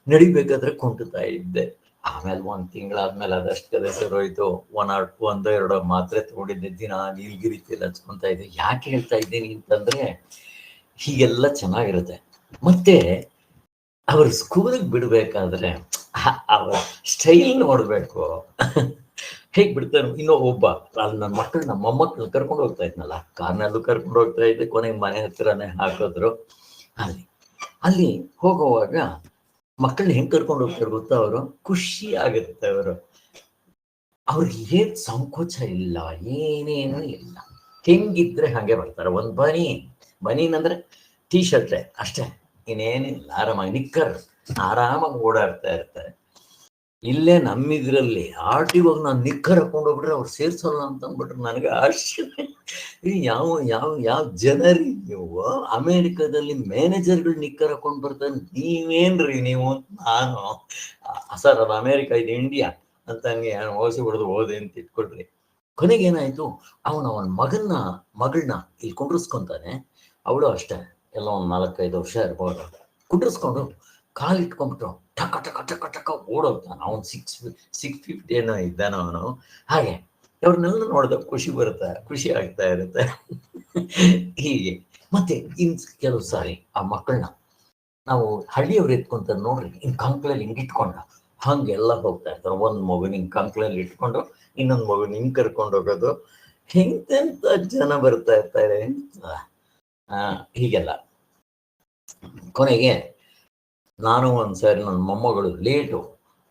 ನಡಿಬೇಕಾದ್ರೆ ಕುಂಟುತ್ತಾ ಇದ್ದೆ. ಆಮೇಲೆ 1 ತಿಂಗಳಾದ್ಮೇಲೆ ಅದಷ್ಟೇ ಸರೋಯ್ತು. 1 or 2 ಮಾತ್ರೆ ತಗೊಂಡಿದ್ದೆ, ದಿನ ನೀಲ್ಗಿರಿತಿಲ್ಲ ಹಚ್ಕೊಂತ ಇದ್ದೆ. ಯಾಕೆ ಹೇಳ್ತಾ ಇದ್ದೀನಿ ಅಂತಂದ್ರೆ ಹೀಗೆಲ್ಲ ಚೆನ್ನಾಗಿರುತ್ತೆ. ಮತ್ತೆ ಅವ್ರ ಸ್ಕೂಲಿಗೆ ಬಿಡ್ಬೇಕಾದ್ರೆ ಅವ್ರ ಸ್ಟೈಲ್ ನೋಡ್ಬೇಕು, ಹೇಗ್ ಬಿಡ್ತಾರೆ. ಇನ್ನೂ ಒಬ್ಬ ಅಲ್ಲಿ ನನ್ನ ಮೊಮ್ಮಕ್ಕಳು ಕರ್ಕೊಂಡು ಹೋಗ್ತಾ ಇದ್ನಲ್ಲ, ಕಾರ್ನಲ್ಲೂ ಕರ್ಕೊಂಡು ಹೋಗ್ತಾ ಇದ್ದೆ, ಕೊನೆಗೆ ಮನೆ ಹತ್ರನೇ ಹಾಕಿದ್ರು. ಅಲ್ಲಿ ಹೋಗುವಾಗ ಮಕ್ಕಳನ್ನ ಹೆಂಗ್ ಕರ್ಕೊಂಡು ಹೋಗ್ತಾರೆ ಗೊತ್ತಾ, ಅವರು ಖುಷಿ ಆಗುತ್ತೆ. ಅವ್ರಿಗೆ ಏನ್ ಸಂಕೋಚ ಇಲ್ಲ, ಏನೇನು ಇಲ್ಲ, ಹೆಂಗಿದ್ರೆ ಹಂಗೆ ಬರ್ತಾರೆ. ಒಂದು ಬನೀನ್ ಅಂದ್ರೆ ಟೀ ಶರ್ಟ್ ಅಷ್ಟೇ, ಇನ್ನೇನಿಲ್ಲ. ಆರಾಮಾಗಿ ನಿಕ್ಕರ್ ಆರಾಮಾಗಿ ಓಡಾಡ್ತಾ ಇರ್ತಾರೆ. ಇಲ್ಲೇ ನಮ್ಮಿದ್ರಲ್ಲಿ ಆರ್ಟಿಗೋಗಿ ನಾನು ನಿಕ್ಕರ್ ಹಾಕೊಂಡು ಹೋಗ್ಬಿಟ್ರೆ ಅವ್ರು ಸೇರ್ಸೋಲ್ಲ ಅಂತ ಅಂದ್ಬಿಟ್ರೆ ನನಗೆ ಆಶ್ಚರ್ಯ. ಯಾವ ಜನರಿ ನೀವು, ಅಮೇರಿಕಾದಲ್ಲಿ ಮ್ಯಾನೇಜರ್ಗಳು ನಿಕ್ಕರ್ ಹಾಕೊಂಡು ಬರ್ತಾರೆ, ನೀವೇನ್ರಿ ನೀವು? ನಾನು ಸರ್ ಅದು ಅಮೇರಿಕಾ, ಇದು ಇಂಡಿಯಾ ಅಂತ ಹಂಗೆ ಓಸಿ ಹೊಡೆದು ಹೋದೆ ಅಂತ ಇಟ್ಕೊಳ್ರಿ. ಕೊನೆಗೆ ಏನಾಯ್ತು, ಅವನ ಮಗಳನ್ನ ಇಲ್ಲಿ ಕುಂಡ್ರಿಸ್ಕೊಂತಾನೆ. ಅವಳು ಅಷ್ಟೇ, ಎಲ್ಲ ಒಂದು 4-5 ವರ್ಷ ಇರ್ಬೋದು. ಕುಂಡ್ರಿಸ್ಕೊಂಡು ಕಾಲಿಟ್ಕೊಂಡ್ಬಿಟ್ಟು ಟಕ ಟಕ ಟಕ ಟಕ ಓಡೋಗ್ತಾನೆ. ಅವನು 650 ಏನೋ ಇದ್ದಾನ ಅವನು. ಹಾಗೆ ಅವ್ರನ್ನೆಲ್ಲ ನೋಡಿದಾಗ ಖುಷಿ ಆಗ್ತಾ ಇರುತ್ತೆ. ಹೀಗೆ ಮತ್ತೆ ಕೆಲವು ಸಾರಿ ಆ ಮಕ್ಕಳನ್ನ ನಾವು ಹಳ್ಳಿಯವ್ರು ಎತ್ಕೊಂತಾರೆ ನೋಡ್ರಿ, ಹಿಂಗ್ ಕಂಕ್ಳಲ್ಲಿ ಹಿಂಗ್ ಇಟ್ಕೊಂಡು ಹಂಗೆಲ್ಲ ಹೋಗ್ತಾ ಇರ್ತಾರೆ. ಒಂದು ಮಗುನ ಹಿಂಗ್ ಕಂಕ್ಳಲ್ಲಿ ಇಟ್ಕೊಂಡು ಇನ್ನೊಂದು ಮಗುನ ಹಿಂಗ್ ಕರ್ಕೊಂಡು ಹೋಗೋದು. ಎಂತೆಂತ ಜನ ಬರ್ತಾ ಇರ್ತಾರೆ ಹೀಗೆಲ್ಲ. ಕೊನೆಗೆ ನಾನು ಒಂದ್ಸಾರಿ ನನ್ನ ಮೊಮ್ಮಗಳು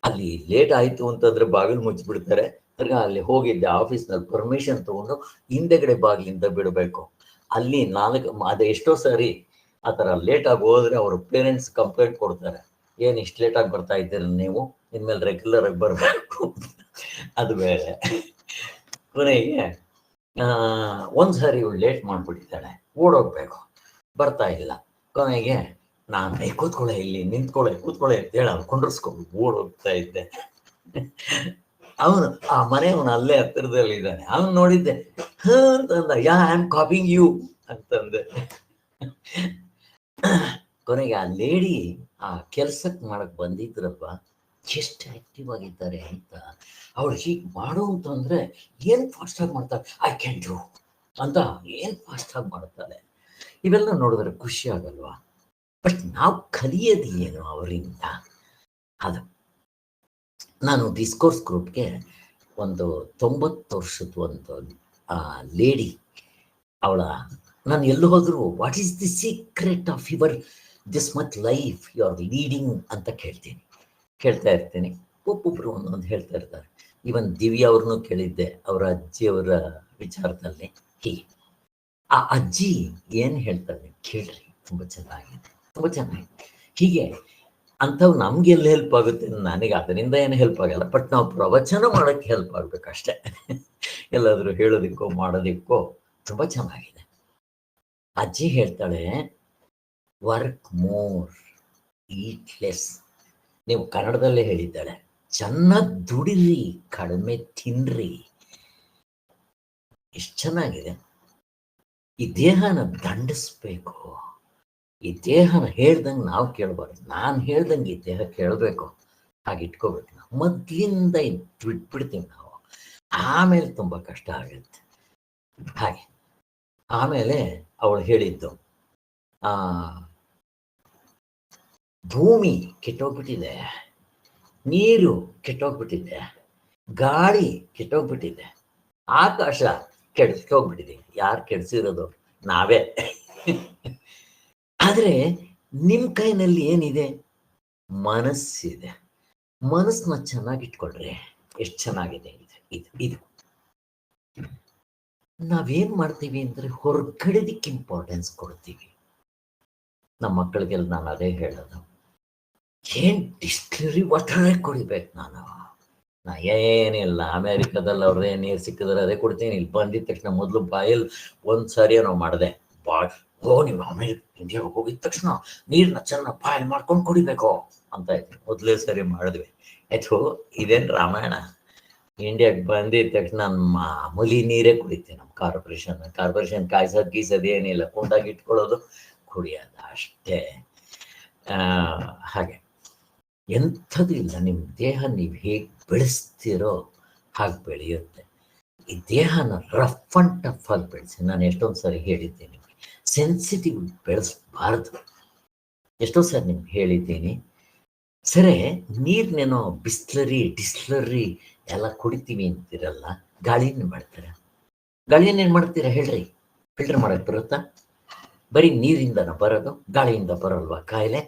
ಅಲ್ಲಿ ಲೇಟ್ ಆಯ್ತು ಅಂತಂದ್ರೆ ಬಾಗಿಲು ಮುಚ್ಚಿಬಿಡ್ತಾರೆ. ಅಲ್ಲಿ ಹೋಗಿದ್ದೆ, ಆಫೀಸ್ನಲ್ಲಿ ಪರ್ಮಿಷನ್ ತಗೊಂಡು ಹಿಂದೆಗಡೆ ಬಾಗಿಲಿಂದ ಬಿಡಬೇಕು. ಅಲ್ಲಿ ಅದು ಎಷ್ಟೋ ಸಾರಿ ಆ ಥರ ಲೇಟಾಗಿ ಹೋದ್ರೆ ಅವ್ರ ಪೇರೆಂಟ್ಸ್ ಕಂಪ್ಲೇಂಟ್ ಕೊಡ್ತಾರೆ, ಏನು ಇಷ್ಟು ಲೇಟಾಗಿ ಬರ್ತಾ ಇದ್ದೀರ ನೀವು, ಇನ್ಮೇಲೆ ರೆಗ್ಯುಲರ್ ಆಗಿ ಬರಬೇಕು. ಅದು ಬೇರೆ. ಕೊನೆಗೆ ಒಂದ್ಸಾರಿ ಇವಳು ಲೇಟ್ ಮಾಡ್ಬಿಟ್ಟಿದ್ದಾಳೆ, ಓಡೋಗ್ಬೇಕು, ಬರ್ತಾ ಇಲ್ಲ. ಕೊನೆಗೆ ನಾನು ಕೂತ್ಕೊಳ್ಳೆ, ಇಲ್ಲಿ ಕೂತ್ಕೊಳ್ಳೆ ಅಂತ ಹೇಳಿ ಅವ್ನು ಕುಂಡ್ರಿಸ್ಕೊಂಡು ಓಡೋಗ್ತಾ ಇದ್ದೆ. ಅವನು ಆ ಮನೆಯವನು ಅಲ್ಲೇ ಹತ್ತಿರದಲ್ಲಿ ಇದ್ದಾನೆ. ಅವನು ನೋಡಿದ್ದೆ, ಅಂತಂದ, ಐ ಆಮ್ ಕಾಪಿಂಗ್ ಯು ಅಂತಂದೆ. ಕೊನೆಗೆ ಆ ಲೇಡಿ ಆ ಕೆಲ್ಸಕ್ಕೆ ಮಾಡಕ್ ಬಂದಿದ್ರಲ್ವಾ, ಎಷ್ಟು ಆಕ್ಟಿವ್ ಆಗಿದ್ದಾರೆ ಅಂತ. ಅವ್ರು ಹೀಗೆ ಮಾಡು ಅಂತಂದ್ರೆ ಏನ್ ಫಾಸ್ಟ್ ಆಗಿ ಮಾಡ್ತಾರೆ, ಐ ಕ್ಯಾನ್ ಡೂ ಅಂತ ಏನ್ ಫಾಸ್ಟ್ ಆಗಿ ಮಾಡ್ತಾರೆ. ಇವೆಲ್ಲ ನೋಡಿದ್ರೆ ಖುಷಿ ಆಗಲ್ವಾ? ಬಟ್ ನಾವು ಕಲಿಯೋದು ಏನು ಅವರಿಂದ? ಅದು ನಾನು ಡಿಸ್ಕೋರ್ಸ್ ಗ್ರೂಪ್ಗೆ ಒಂದು 90 ವರ್ಷದ ಒಂದು ಲೇಡಿ, ನಾನು ಎಲ್ಲಿ ಹೋದ್ರು what is the secret of your this much life you are leading ಅಂತ ಕೇಳ್ತಾ ಇರ್ತೀನಿ. ಒಬ್ಬೊಬ್ರು ಒಂದೊಂದು ಹೇಳ್ತಾ ಇರ್ತಾರೆ. ಇವನ್ ದಿವ್ಯಾ ಅವ್ರನ್ನೂ ಕೇಳಿದ್ದೆ, ಅವರ ಅಜ್ಜಿಯವರ ವಿಚಾರದಲ್ಲಿ. ಹೀಗೆ ಆ ಅಜ್ಜಿ ಏನ್ ಹೇಳ್ತಾರೆ ಕೇಳ್ರಿ, ತುಂಬಾ ಚೆನ್ನಾಗಿದೆ. ಹೀಗೆ ಅಂಥವು ನಮ್ಗೆ ಎಲ್ಲಿ ಹೆಲ್ಪ್ ಆಗುತ್ತೆ? ನನಗೆ ಅದರಿಂದ ಏನು ಹೆಲ್ಪ್ ಆಗಲ್ಲ, ಬಟ್ ನಾವು ಪ್ರವಚನ ಮಾಡೋಕ್ಕೆ ಹೆಲ್ಪ್ ಆಗ್ಬೇಕಷ್ಟೆ. ಎಲ್ಲಾದ್ರೂ ಹೇಳೋದಿಕ್ಕೋ ಮಾಡೋದಿಕ್ಕೋ ತುಂಬಾ ಚೆನ್ನಾಗಿದೆ. ಅಜ್ಜಿ ಹೇಳ್ತಾಳೆ, ವರ್ಕ್ ಮೋರ್, ಈಟ್ ಲೆಸ್. ನೀವು ಕನ್ನಡದಲ್ಲೇ ಹೇಳಿದ್ದಾಳೆ, ಚೆನ್ನಾಗಿ ದುಡಿರಿ, ಕಡಿಮೆ ತಿನ್ರಿ. ಎಷ್ಟು ಚೆನ್ನಾಗಿದೆ. ಈ ದೇಹನ ದಂಡಿಸ್ಬೇಕು. ಈ ದೇಹನ ಹೇಳ್ದಂಗೆ ನಾವು ಕೇಳಬಾರ್ದು, ನಾನು ಹೇಳ್ದಂಗೆ ಈ ದೇಹ ಕೇಳಬೇಕು. ಹಾಗೆ ಇಟ್ಕೋಬೇಕು. ನಾವು ಮೊದಲಿಂದ ಬಿಟ್ಬಿಡ್ತೀವಿ ನಾವು, ಆಮೇಲೆ ತುಂಬ ಕಷ್ಟ ಆಗುತ್ತೆ. ಹಾಗೆ ಆಮೇಲೆ ಅವಳು ಹೇಳಿದ್ದು, ಭೂಮಿ ಕೆಟ್ಟೋಗ್ಬಿಟ್ಟಿದೆ, ನೀರು ಕೆಟ್ಟೋಗ್ಬಿಟ್ಟಿದೆ, ಗಾಳಿ ಕೆಟ್ಟೋಗ್ಬಿಟ್ಟಿದೆ, ಆಕಾಶ ಕೆಡಿಸ್ಕೋಗ್ಬಿಟ್ಟಿದೆ. ಯಾರು ಕೆಡಿಸಿರೋದು? ನಾವೇ. ಆದ್ರೆ ನಿಮ್ ಕೈನಲ್ಲಿ ಏನಿದೆ? ಮನಸ್ಸಿದೆ. ಮನಸ್ಸನ್ನ ಚೆನ್ನಾಗಿಟ್ಕೊಳ್ರಿ. ಎಷ್ಟು ಚೆನ್ನಾಗಿದೆ ಇದು ಇದು ಇದು ನಾವೇನ್ ಮಾಡ್ತೀವಿ ಅಂದ್ರೆ ಹೊರಗಡೆದಕ್ಕೆ ಇಂಪಾರ್ಟೆನ್ಸ್ ಕೊಡ್ತೀವಿ. ನಮ್ಮ ಮಕ್ಕಳಿಗೆಲ್ಲ ನಾನು ಅದೇ ಹೇಳೋದು, ಏನ್ ಡಿಸ್ಟಿಲರಿ ವಾಟರೇ ಕುಡಿಬೇಕು ನಾನು. ನಾ ಏನಿಲ್ಲ, ಅಮೇರಿಕಾದಲ್ಲಿ ಅವ್ರದೇ ನೀರು ಸಿಕ್ಕಿದ್ರೆ ಅದೇ ಕೊಡ್ತೀನಿ. ಇಲ್ಲಿ ಬಂದಿದ ತಕ್ಷಣ ಮೊದಲು ಬಾಯಲ್ಲಿ ಒಂದ್ಸಾರಿ ನಾವು ಮಾಡಿದೆ, ನೀವು ಇಂಡಿಯಾಗೆ ಹೋಗಿದ ತಕ್ಷಣ ನೀರನ್ನ ಚೆನ್ನಾಗಿ ಬಾಯಲ್ಲಿ ಮಾಡ್ಕೊಂಡು ಕುಡಿಬೇಕು ಅಂತ ಇದ್ವಿ. ಮೊದಲೇ ಸರಿ ಮಾಡಿದ್ವಿ. ಆಯ್ತು, ಇದೇನು ರಾಮಾಯಣ. ಇಂಡಿಯಾಗೆ ಬಂದಿದ ತಕ್ಷಣ ನಾನು ಮಾಮೂಲಿ ನೀರೇ ಕುಡಿತೀನಿ. ನಮ್ಮ ಕಾರ್ಪೊರೇಷನ್ ಕಾಯಿಸೋದು ಏನಿಲ್ಲ, ಕುಂಡಾಗಿ ಇಟ್ಕೊಳ್ಳೋದು, ಕುಡಿಯೋದು ಅಷ್ಟೇ. ಹಾಗೆ ಎಂಥದ್ದು ಇಲ್ಲ. ನಿಮ್ಮ ದೇಹ ನೀವು ಹೇಗೆ ಬೆಳೆಸ್ತೀರೋ ಹಾಗೆ ಬೆಳೆಯುತ್ತೆ. ಈ ದೇಹನ ರಫ್ ಅಂಡ್ ಟಫ್ ಆಗಿ ಬೆಳೆಸಿ. ನಾನು ಎಷ್ಟೊಂದು ಸಾರಿ ಹೇಳಿದ್ದೀನಿ, ಸೆನ್ಸಿಟಿವ್ ಬೆಳೆಸಬಾರ್ದು. ಎಷ್ಟೋ ಸಾರಿ ನಿಮ್ಗೆ ಹೇಳಿದ್ದೀನಿ. ಸರಿ, ನೀರ್ನೇನೋ ಡಿಸ್ಲರಿ ಎಲ್ಲ ಕುಡಿತೀವಿ ಅಂತೀರಲ್ಲ, ಗಾಳಿನ ಮಾಡ್ತೀರ. ಗಾಳಿಯನ್ನು ಏನು ಮಾಡ್ತೀರಾ ಹೇಳ್ರಿ? ಫಿಲ್ಟರ್ ಮಾಡಕ್ಕೆ ಬರುತ್ತಾ? ಬರೀ ನೀರಿಂದನ ಬರೋದು, ಗಾಳಿಯಿಂದ ಬರಲ್ವಾ ಕಾಯಿಲೆ?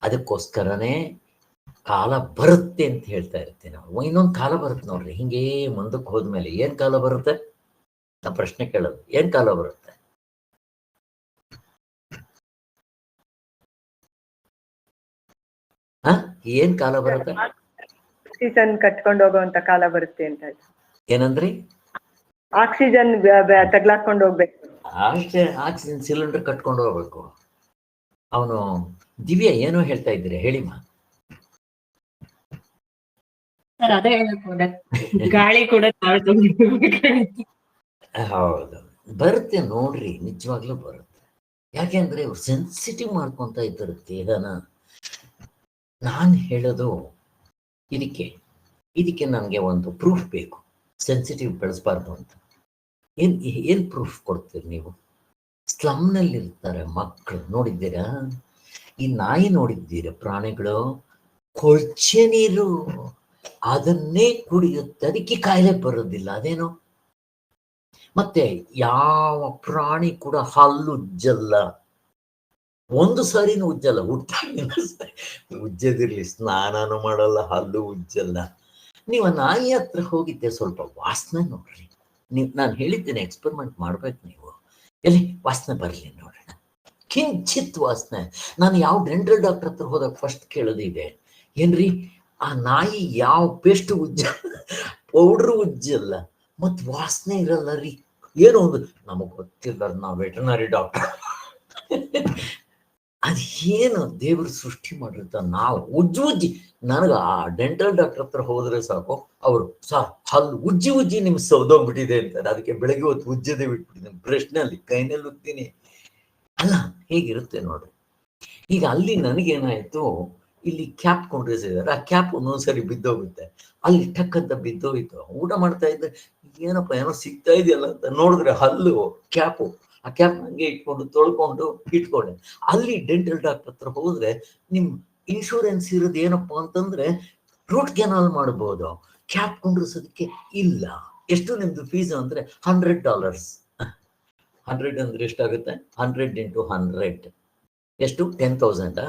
ಅದಕ್ಕೋಸ್ಕರನೇ ಕಾಲ ಬರುತ್ತೆ ಅಂತ ಹೇಳ್ತಾ ಇರ್ತೀವಿ ನಾವು. ಇನ್ನೊಂದು ಕಾಲ ಬರುತ್ತೆ ನೋಡ್ರಿ, ಹಿಂಗೇ ಮುಂದಕ್ಕೆ ಹೋದ್ಮೇಲೆ ಏನ್ ಕಾಲ ಬರುತ್ತೆ? ನಾ ಪ್ರಶ್ನೆ ಕೇಳೋದು, ಏನ್ ಕಾಲ ಬರುತ್ತೆ? ಏನ್ ಕಾಲ ಬರುತ್ತೆ? ಆಕ್ಸಿಜನ್ ಕಟ್ಕೊಂಡು ಹೋಗುವಂತ ಕಾಲ ಬರುತ್ತೆ ಅಂತ. ಏನಂದ್ರಿ? ಆಕ್ಸಿಜನ್ ತಗ್ಲಾಕೊಂಡು ಹೋಗ್ಬೇಕು. ಅಷ್ಟೇ, ಆಕ್ಸಿಜನ್ ಸಿಲಿಂಡರ್ ಕಟ್ಕೊಂಡು ಹೋಗ್ಬೇಕು. ಅವನು ದಿವ್ಯ ಏನೋ ಹೇಳ್ತಾ ಇದ್ದೀರಿ, ಹೇಳಿಮ್ಮ. ಅದೇ ಗಾಳಿ ಕೂಡ ಹೌದು, ಬರುತ್ತೆ ನೋಡ್ರಿ, ನಿಜವಾಗ್ಲೂ ಬರುತ್ತೆ. ಯಾಕೆಂದ್ರೆ ಅವ್ರು ಸೆನ್ಸಿಟಿವ್ ಮಾಡ್ಕೊಂತ ಇದ್ದಾರೆ ದೇಹನ. ನಾನು ಹೇಳೋದು ಇದಕ್ಕೆ ನನಗೆ ಒಂದು ಪ್ರೂಫ್ ಬೇಕು, ಸೆನ್ಸಿಟಿವ್ ಬೆಳೆಸಬಾರ್ದು ಅಂತ. ಏನ್ ಪ್ರೂಫ್ ಕೊಡ್ತೀರಿ ನೀವು? ಸ್ಲಮ್ನಲ್ಲಿ ಇರ್ತಾರೆ ಮಕ್ಕಳು, ನೋಡಿದ್ದೀರಾ? ಈ ನಾಯಿ ನೋಡಿದ್ದೀರಾ? ಪ್ರಾಣಿಗಳು ಕೊಳಚೆ ನೀರು ಅದನ್ನೇ ಕುಡಿಯುತ್ತೆ, ಅದಕ್ಕೆ ಕಾಯಿಲೆ ಬರೋದಿಲ್ಲ. ಅದೇನೋ. ಮತ್ತೆ ಯಾವ ಪ್ರಾಣಿ ಕೂಡ ಹಲ್ಲು ಉಜ್ಜಲ್ಲ, ಒಂದು ಸಾರಿನೂ ಉಜ್ಜಲ್ಲ. ಉಜ್ಜದಿರ್ಲಿ, ಸ್ನಾನನೂ ಮಾಡಲ್ಲ, ಹಲ್ಲು ಉಜ್ಜಲ್ಲ. ನೀವು ನಾಯಿ ಹತ್ರ ಹೋಗಿದ್ದೆ, ಸ್ವಲ್ಪ ವಾಸನೆ ನೋಡ್ರಿ. ನಾನು ಹೇಳಿದ್ದೇನೆ, ಎಕ್ಸ್ಪೆರಿಮೆಂಟ್ ಮಾಡ್ಬೇಕು ನೀವು. ಎಲ್ಲಿ ವಾಸನೆ ಬರಲಿ ನೋಡೋಣ, ಕಿಂಚಿತ್ ವಾಸನೆ. ನಾನು ಯಾವ ಡೆಂಟಲ್ ಡಾಕ್ಟರ್ ಹತ್ರ ಹೋದಾಗ ಫಸ್ಟ್ ಕೇಳೋದಿದೆ, ಏನ್ರಿ ಆ ನಾಯಿ ಯಾವ ಪೇಸ್ಟ್ ಪೌಡ್ರು ಉಜ್ಜಲ್ಲ, ಮತ್ ವಾಸನೆ ಇರಲ್ಲ ರೀ, ಏನೋ ಒಂದು ನಮಗ್ ಗೊತ್ತಿಲ್ಲ, ನಾವು ವೆಟರ್ನರಿ ಡಾಕ್ಟರ್. ಅದೇನು ದೇವರು ಸೃಷ್ಟಿ ಮಾಡಿರ್ತಾರೆ. ನಾವು ಉಜ್ಜಿ ನನಗೆ ಆ ಡೆಂಟಲ್ ಡಾಕ್ಟರ್ ಹತ್ರ ಹೋದ್ರೆ ಸಾಕು, ಅವರು ಸಾರ್ ಹಲ್ಲು ಉಜ್ಜಿ ನಿಮ್ಗೆ ಸೌದೋಗ್ಬಿಟ್ಟಿದೆ ಅಂತಾರೆ. ಅದಕ್ಕೆ ಬೆಳಗ್ಗೆ ಹೊತ್ತು ಉಜ್ಜದೆ ಬಿಟ್ಬಿಟ್ಟಿದ್ದೀನಿ, ಬ್ರಷ್ನಲ್ಲಿ ಕೈನಲ್ಲಿ ಉಜ್ತೀನಿ. ಅಲ್ಲ, ಹೇಗಿರುತ್ತೆ ನೋಡ್ರಿ. ಈಗ ಅಲ್ಲಿ ನನಗೇನಾಯ್ತು, ಇಲ್ಲಿ ಕ್ಯಾಪ್ ಕೊಂಡಿಸಿದಾರೆ, ಆ ಕ್ಯಾಪ್ ಒಂದೊಂದ್ಸರಿ ಬಿದ್ದೋಗುತ್ತೆ. ಅಲ್ಲಿ ಟಕ್ಕಂತ ಬಿದ್ದೋಯ್ತು. ಊಟ ಮಾಡ್ತಾ ಇದ್ದೆ, ಏನಪ್ಪ ಏನೋ ಸಿಗ್ತಾ ಇದೆಯಲ್ಲ ಅಂತ ನೋಡಿದ್ರೆ ಹಲ್ಲು ಕ್ಯಾಪು. ಆ ಕ್ಯಾಪ್ ನಂಗೆ ಇಟ್ಕೊಂಡು ತೊಳ್ಕೊಂಡು ಇಟ್ಕೊಂಡೆ. ಅಲ್ಲಿ ಡೆಂಟಲ್ ಡಾಕ್ಟರ್ ಹತ್ರ ಹೋದ್ರೆ, ನಿಮ್ ಇನ್ಶೂರೆನ್ಸ್ ಇರೋದು ಏನಪ್ಪಾ ಅಂತಂದ್ರೆ ರೂಟ್ ಕೆನಾಲ್ ಮಾಡ್ಬೋದು, ಕ್ಯಾಪ್ ಕೊಂಡಿಸೋದಕ್ಕೆ ಇಲ್ಲ. ಎಷ್ಟು ನಿಮ್ದು ಫೀಸ್ ಅಂದ್ರೆ $100. 100 ಅಂದ್ರೆ ಎಷ್ಟಾಗುತ್ತೆ? 100 × 100 ಎಷ್ಟು? 10,000.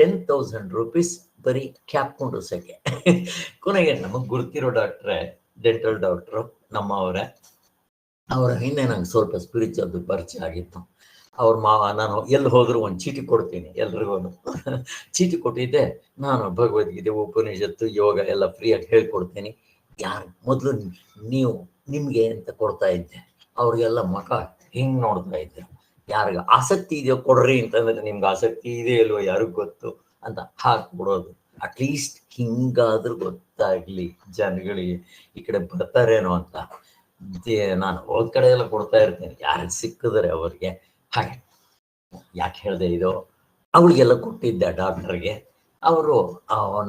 10,000 ರೂಪೀಸ್ ಬರೀ ಕ್ಯಾಪ್ ಕೊಂಡಿಸೋಕೆ. ಕೊನೆಗೆ ನಮಗ್ ಗುರ್ತಿರೋ ಡಾಕ್ಟ್ರೆ, ಡೆಂಟಲ್ ಡಾಕ್ಟ್ರು ನಮ್ಮವರೇ. ಅವರ ಹಿಂದೆ ನಂಗೆ ಸ್ವಲ್ಪ ಸ್ಪಿರಿಚುವಲ್ ಪರಿಚಯ ಆಗಿತ್ತು. ಅವ್ರ ಮಾವ, ನಾನು ಎಲ್ಲಿ ಹೋದ್ರು ಒಂದು ಚೀಟಿ ಕೊಡ್ತೀನಿ ಎಲ್ರಿಗೂ. ಚೀಟಿ ಕೊಟ್ಟಿದ್ದೆ, ನಾನು ಭಗವದ್ಗೀತೆ, ಉಪನಿಷತ್ತು, ಯೋಗ ಎಲ್ಲ ಫ್ರೀಯಾಗಿ ಹೇಳ್ಕೊಡ್ತೀನಿ. ಯಾರು ಮೊದಲು ನಿಮ್ಗೆ ಅಂತ ಕೊಡ್ತಾ ಇದ್ದೆ. ಅವ್ರಿಗೆಲ್ಲ ಮಖ ಹಿಂಗ್ ನೋಡ್ತಾ ಇದ್ದೆ. ಯಾರಿಗ ಆಸಕ್ತಿ ಇದೆಯೋ ಕೊಡ್ರಿ ಅಂತಂದ್ರೆ, ನಿಮ್ಗೆ ಆಸಕ್ತಿ ಇದೆ ಇಲ್ವೋ ಯಾರಿಗ್ ಗೊತ್ತು ಅಂತ ಹಾಕ್ಬಿಡೋದು. ಅಟ್ಲೀಸ್ಟ್ ಹಿಂಗಾದ್ರೂ ಗೊತ್ತಾಗ್ಲಿ ಜನಗಳಿಗೆ, ಈ ಕಡೆ ಬರ್ತಾರೇನೋ ಅಂತ. ನಾನು ಹೋದ ಕಡೆ ಎಲ್ಲ ಕೊಡ್ತಾ ಇರ್ತೇನೆ, ಯಾರಿಗೆ ಸಿಕ್ಕಿದ್ರೆ ಅವ್ರಿಗೆ. ಹಾಗೆ ಯಾಕೆ ಹೇಳಿದೆ ಇದು, ಅವಳಿಗೆಲ್ಲ ಕೊಟ್ಟಿದ್ದೆ ಡಾಕ್ಟರ್ಗೆ. ಅವರು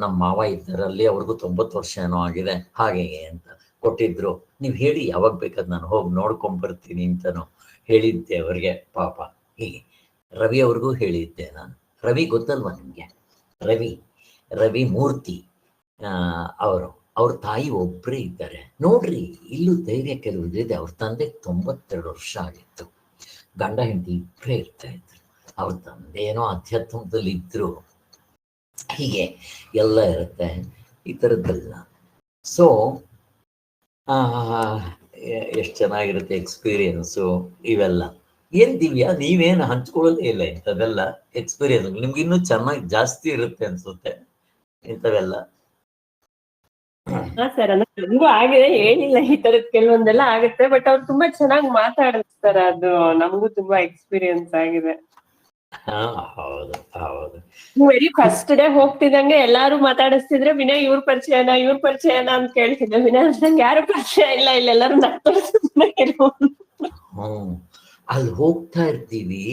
ನಮ್ಮ ಮಾವ ಇದ್ದರಲ್ಲಿ, ಅವ್ರಿಗೂ 90 ವರ್ಷ ಏನೋ ಆಗಿದೆ, ಹಾಗೆ ಅಂತ ಕೊಟ್ಟಿದ್ರು. ನೀವು ಹೇಳಿ ಯಾವಾಗ ಬೇಕಾದ್ ನಾನು ಹೋಗಿ ನೋಡ್ಕೊಂಡ್ ಬರ್ತೀನಿ ಅಂತನೋ ಹೇಳಿದ್ದೆ ಅವ್ರಿಗೆ. ಪಾಪ ಹೀಗೆ ರವಿ ಅವ್ರಿಗೂ ಹೇಳಿದ್ದೆ ನಾನು. ರವಿ ಗೊತ್ತಲ್ವಾ ನಿಮ್ಗೆ? ರವಿ ಮೂರ್ತಿ, ಅವ್ರ ತಾಯಿ ಒಬ್ಬರೇ ಇದ್ದಾರೆ ನೋಡ್ರಿ. ಇಲ್ಲೂ ಧೈರ್ಯ ಕೆಲವುದಿದೆ. ಅವ್ರ ತಂದೆ 92 ವರ್ಷ ಆಗಿತ್ತು. ಗಂಡ ಹೆಂಡತಿ ಇಬ್ಬರೇ ಇರ್ತಾ ಇದ್ರು. ಅವ್ರ ತಂದೆ ಏನೋ ಅಧ್ಯಾತ್ಮದಲ್ಲಿ ಇದ್ರು, ಹೀಗೆ ಎಲ್ಲ ಇರುತ್ತೆ ಈ ಥರದ್ದೆಲ್ಲ. ಸೊ ಎಷ್ಟು ಚೆನ್ನಾಗಿರುತ್ತೆ ಎಕ್ಸ್ಪೀರಿಯನ್ಸು ಇವೆಲ್ಲ. ಏನ್ ದಿವ್ಯಾ, ನೀವೇನು ಹಂಚ್ಕೊಳ್ಳೋದೇ ಇಲ್ಲ ಇಂಥದ್ದೆಲ್ಲ ಎಕ್ಸ್ಪೀರಿಯನ್ಸ್? ನಿಮ್ಗೆ ಇನ್ನೂ ಚೆನ್ನಾಗಿ ಜಾಸ್ತಿ ಇರುತ್ತೆ ಅನ್ಸುತ್ತೆ ಇಂಥವೆಲ್ಲ. ಹಾ ಸರ್, ಅಂದ್ರೆ ನಮಗೂ ಆಗಿದೆ, ಹೇಳಿಲ್ಲ ಈ ತರದ್ ಕೆಲವೊಂದೆಲ್ಲ ಆಗುತ್ತೆ, ಬಟ್ ಅವ್ರು ತುಂಬಾ ಚೆನ್ನಾಗಿ ಮಾತಾಡಿಸ್ತಾರೆ, ಅದು ನಮಗೂ ತುಂಬಾ ಎಕ್ಸ್ಪೀರಿಯನ್ಸ್ ಆಗಿದೆ. ಹಾ ಹೌದು ಹೌದು. ವೆರಿ ಫಸ್ಟ್ ಡೇ ಹೋಗ್ತಿದಂಗೆ ಎಲ್ಲಾರು ಮಾತಾಡಿಸ್ತಿದ್ರೆ ವಿನಯ್ ಇವ್ರ ಪರಿಚಯನ ಅಂತ ಕೇಳ್ತಿದ್ದೆ. ವಿನಯ್ ನಂಗೆ ಯಾರು ಪರಿಚಯ ಇಲ್ಲ, ಇಲ್ಲೆಲ್ಲರೂ ಅಲ್ಲಿ ಹೋಗ್ತಾ ಇರ್ತೀವಿ,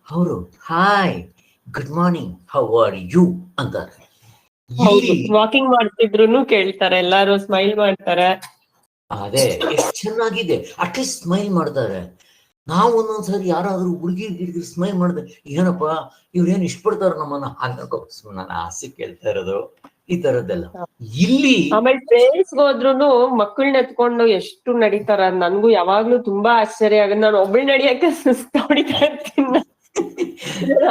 ಅವರು hi good morning how are you ಅಂತಾರೆ. ವಾಕಿಂಗ್ ಮಾಡ್ತಿದ್ರು ಕೇಳ್ತಾರೆ, ಎಲ್ಲಾರು ಸ್ಮೈಲ್ ಮಾಡ್ತಾರೆ. ಅದೇ ಎಷ್ಟು ಚೆನ್ನಾಗಿದೆ, ಅಟ್ಲೀಸ್ಟ್ ಸ್ಮೈಲ್ ಮಾಡ್ತಾರೆ. ನಾವು ಒಂದೊಂದ್ಸರಿ ಯಾರಾದ್ರೂ ಹುಡುಗಿ ಸ್ಮೈಲ್ ಮಾಡಿದ್ರೆ ಏನಪ್ಪ ಇವ್ರೇನು ಇಷ್ಟಪಡ್ತಾರ ನಮ್ಮನ್ನ ಹಾಕೋ, ನನ್ನ ಆಸೆ ಕೇಳ್ತಾ ಇರೋದು ಈ ತರದ್ದೆಲ್ಲ. ಇಲ್ಲಿ ಆಮೇಲೆ ಟ್ರೈನ್ಸ್ ಹೋದ್ರುನು ಮಕ್ಕಳನ್ನ ಎತ್ಕೊಂಡು ಎಷ್ಟು ನಡೀತಾರ, ನನ್ಗೂ ಯಾವಾಗ್ಲೂ ತುಂಬಾ ಆಶ್ಚರ್ಯ ಆಗ. ನಾನು ಒಬ್ಬಳು ನಡಿಯಕ್ಕೆ ಹೊಡಿತಾ ಇರ್ತೀನಿ.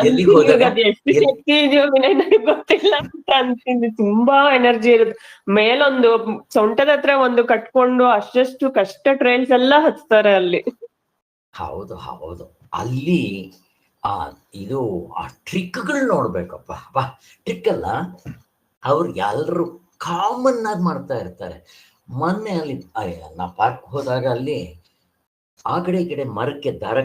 ಎಲ್ಲಿಗೆ ಹೋದಾಗ ಎಷ್ಟು ಶಕ್ತಿ ಇದೆಯೋ ವಿನಯ್ ನನಗೆ ಗೊತ್ತಿಲ್ಲ ಅಂತ ಅಂತೀನಿ. ತುಂಬಾ ಎನರ್ಜಿ ಇರುತ್ತೆ. ಮೇಲೊಂದು ಸೊಂಟದ ಹತ್ರ ಒಂದು ಕಟ್ಕೊಂಡು ಅಷ್ಟು ಕಷ್ಟ ಟ್ರೈನ್ಸ್ ಎಲ್ಲ ಹಚ್ತಾರೆ ಅಲ್ಲಿ. ಹೌದು ಹೌದು. ಅಲ್ಲಿ ಇದು ಆ ಟ್ರಿಕ್ಗಳು ನೋಡ್ಬೇಕಪ್ಪ. ಬಾ ಟ್ರಿಕ್ ಅಲ್ಲ, ಅವ್ರು ಎಲ್ಲರೂ ಕಾಮನ್ ಆಗಿ ಮಾಡ್ತಾ ಇರ್ತಾರೆ. ಮೊನ್ನೆ ಅಲ್ಲಿ ನಾ ಪಾರ್ಕ್ ಹೋದಾಗ ಅಲ್ಲಿ ಆ ಕಡೆ ಈ ಕಡೆ ಮರಕ್ಕೆ ದಾರ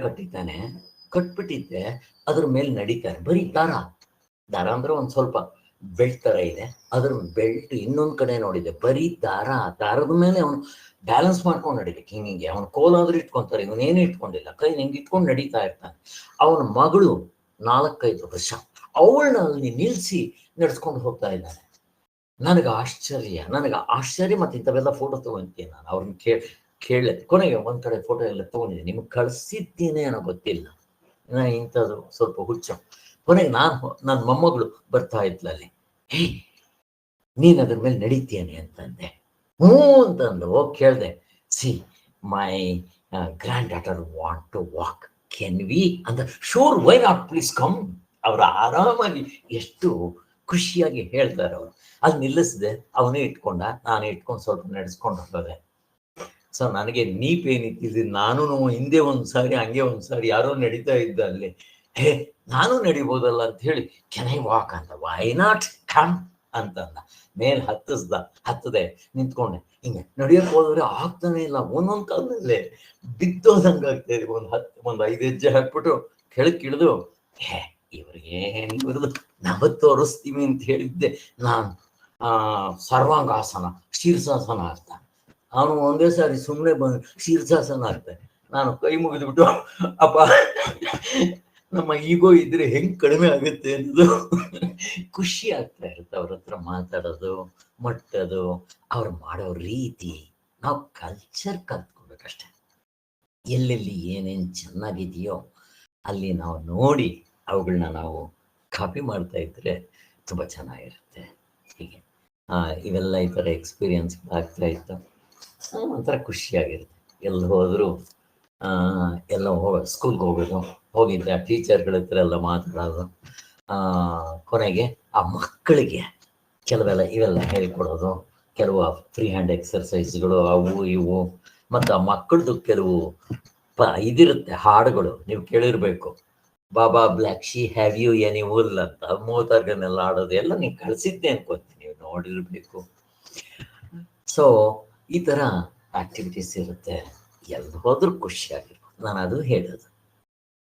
ಕಟ್ಬಿಟ್ಟಿದ್ದೆ, ಅದ್ರ ಮೇಲೆ ನಡೀತಾರೆ. ಬರೀ ದಾರ ಅಂದ್ರೆ ಒಂದ್ ಸ್ವಲ್ಪ ಬೆಲ್ಟ್ ತರ ಇದೆ, ಅದ್ರ ಬೆಲ್ಟ್ ಇನ್ನೊಂದ್ ಕಡೆ ನೋಡಿದೆ ಬರೀ ದಾರದ ಮೇಲೆ ಅವನು ಬ್ಯಾಲೆನ್ಸ್ ಮಾಡ್ಕೊಂಡು ನಡಿಬೇಕು. ಹಿಂಗೆ ಅವನು ಕೋಲಾದ್ರೂ ಇಟ್ಕೊಂತಾರೆ, ಇವನೇನು ಇಟ್ಕೊಂಡಿಲ್ಲ, ಕೈ ಹಿಂಗೆ ಇಟ್ಕೊಂಡು ನಡೀತಾ ಇರ್ತಾನೆ. ಅವನ ಮಗಳು 4-5 ವರ್ಷ, ಅವಳನ್ನ ಅಲ್ಲಿ ನಿಲ್ಸಿ ನಡೆಸ್ಕೊಂಡು ಹೋಗ್ತಾ ಇದ್ದಾನೆ. ನನಗೆ ಆಶ್ಚರ್ಯ. ಮತ್ತೆ ಇಂಥವೆಲ್ಲ ಫೋಟೋ ತಗೊಂತೀನಿ ನಾನು. ಅವ್ರನ್ನ ಕೇಳ ಕೊನೆಗೆ ಒಂದ್ ಕಡೆ ಫೋಟೋ ಎಲ್ಲ ತಗೊಂಡಿದ್ದೀನಿ, ನಿಮ್ಗೆ ಕಳ್ಸಿದ್ದೀನಿ ಅನ್ನೋ ಗೊತ್ತಿಲ್ಲ, ಇಂಥದ್ದು ಸ್ವಲ್ಪ ಹುಚ್ಚ. ಕೊನೆಗೆ ನನ್ನ ಮೊಮ್ಮಗಳು ಬರ್ತಾ ಇದ್ಲಲ್ಲಿ, ಹೇ ನೀನ್ ಅದ್ರ ಮೇಲೆ ನಡೀತೀಯನೆ ಅಂತಂದೆ. ಹ್ಞೂ ಅಂತಂದು ಹೋಗಿ ಕೇಳ್ದೆ, see my granddaughter want to walk, can we ಅಂತ. Sure, why not, please come. ಅವ್ರು ಆರಾಮಾಗಿ ಎಷ್ಟು ಖುಷಿಯಾಗಿ ಹೇಳ್ತಾರೆ ಅವರು. ಅಲ್ಲಿ ನಿಲ್ಲಿಸಿದೆ, ಅವನೇ ಇಟ್ಕೊಂಡ, ನಾನೇ ಇಟ್ಕೊಂಡು ಸ್ವಲ್ಪ ನಡೆಸ್ಕೊಂಡು ಹೋಗೋದೆ. ಸೊ ನನಗೆ ನೀಪೇನಿತ್ತಿದ್ದು, ನಾನು ಹಿಂದೆ ಒಂದ್ಸಾರಿ ಹಂಗೆ ಒಂದ್ಸಾರಿ ಯಾರೋ ನಡೀತಾ ಇದ್ದ ಅಲ್ಲಿ, ಹೇ ನಾನು ನಡಿಬೋದಲ್ಲ ಅಂತ ಹೇಳಿ, ಕೆನ್ ಐ ವಾಕ್ ಅಂತ, ವೈ ನಾಟ್ ಕಮ್ ಅಂತಂದ. ಮೇಲ್ ಹತ್ತದೆ, ನಿಂತ್ಕೊಂಡೆ. ಹಿಂಗೆ ನಡಿಯಕ್ ಹೋದ್ರೆ ಆಗ್ತಾನೆ ಇಲ್ಲ, ಒಂದೊಂದ್ ಕಾಲದಲ್ಲೇ ಬಿದ್ದೋದಂಗಾಗ್ತಾ ಇದೆ. ಒಂದ್ 5 ಹೆಜ್ಜೆ ಹಾಕ್ಬಿಟ್ಟು ಕೆಳಕ್ಕೆ ಇಳಿದು, ಹೇ ಇವ್ರಿಗೆ ಇವ್ರದ್ದು ನಾವು ತೋರಿಸ್ತೀವಿ ಅಂತ ಹೇಳಿದ್ದೆ ನಾನು. ಸರ್ವಾಂಗಾಸನ, ಶೀರ್ಷಾಸನ ಅಂತ. ಅವನು ಒಂದೇ ಸಾರಿ ಸುಮ್ಮನೆ ಬಂದು ಶೀರ್ಷಾಸನ ಆಗ್ತಾನೆ. ನಾನು ಕೈ ಮುಗಿದ್ಬಿಟ್ಟು, ಅಪ್ಪ ನಮ್ಮ ಈಗೋ ಇದ್ರೆ ಹೆಂಗ್ ಕಡಿಮೆ ಆಗುತ್ತೆ ಅನ್ನೋದು ಖುಷಿ ಆಗ್ತಾ ಇರುತ್ತೆ. ಅವ್ರ ಹತ್ರ ಮಾತಾಡೋದು, ಮಟ್ಟೋದು, ಅವ್ರು ಮಾಡೋ ರೀತಿ. ನಾವು ಕಲ್ಚರ್ ಕಲ್ತ್ಕೋಬೇಕಷ್ಟೆ. ಎಲ್ಲೆಲ್ಲಿ ಏನೇನು ಚೆನ್ನಾಗಿದೆಯೋ ಅಲ್ಲಿ ನಾವು ನೋಡಿ ಅವುಗಳನ್ನ ನಾವು ಕಾಪಿ ಮಾಡ್ತಾ ಇದ್ರೆ ತುಂಬ ಚೆನ್ನಾಗಿರುತ್ತೆ. ಹೀಗೆ ಇವೆಲ್ಲ ಈ ಥರ ಎಕ್ಸ್ಪೀರಿಯನ್ಸ್ ಆಗ್ತಾ ಇತ್ತು. ಒಂಥರ ಖುಷಿಯಾಗಿರುತ್ತೆ. ಎಲ್ಲಿ ಹೋದರೂ ಎಲ್ಲ ಸ್ಕೂಲ್ಗೆ ಹೋಗೋದು, ಹೋಗಿದ್ದೆ ಆ ಟೀಚರ್ಗಳ ಹತ್ರ ಎಲ್ಲ ಮಾತಾಡೋದು. ಕೊನೆಗೆ ಆ ಮಕ್ಕಳಿಗೆ ಇವೆಲ್ಲ ಹೇಳ್ಕೊಡೋದು, ಕೆಲವು ಫ್ರೀ ಹ್ಯಾಂಡ್ ಎಕ್ಸರ್ಸೈಸ್ಗಳು, ಅವು ಇವು. ಮತ್ತು ಆ ಮಕ್ಕಳದು ಕೆಲವು ಇದಿರುತ್ತೆ ಹಾಡುಗಳು, ನೀವು ಕೇಳಿರ್ಬೇಕು. Baa baa black sheep have you any wool ಅಂತ ಮೂವತ್ತಾರ್ಗನೆಲ್ಲ ಆಡೋದು ಎಲ್ಲ ನೀವು ಕಳಿಸಿದ್ದೆ ಅನ್ಕೋತೀನಿ, ನೀವು ನೋಡಿರ್ಬೇಕು. ಸೊ ಈ ಥರ ಆಕ್ಟಿವಿಟೀಸ್ ಇರುತ್ತೆ. ಎಲ್ಲಿ ಹೋದ್ರೂ ಖುಷಿಯಾಗಿರ್ಬೋದು. ನಾನು ಅದು ಹೇಳೋದು,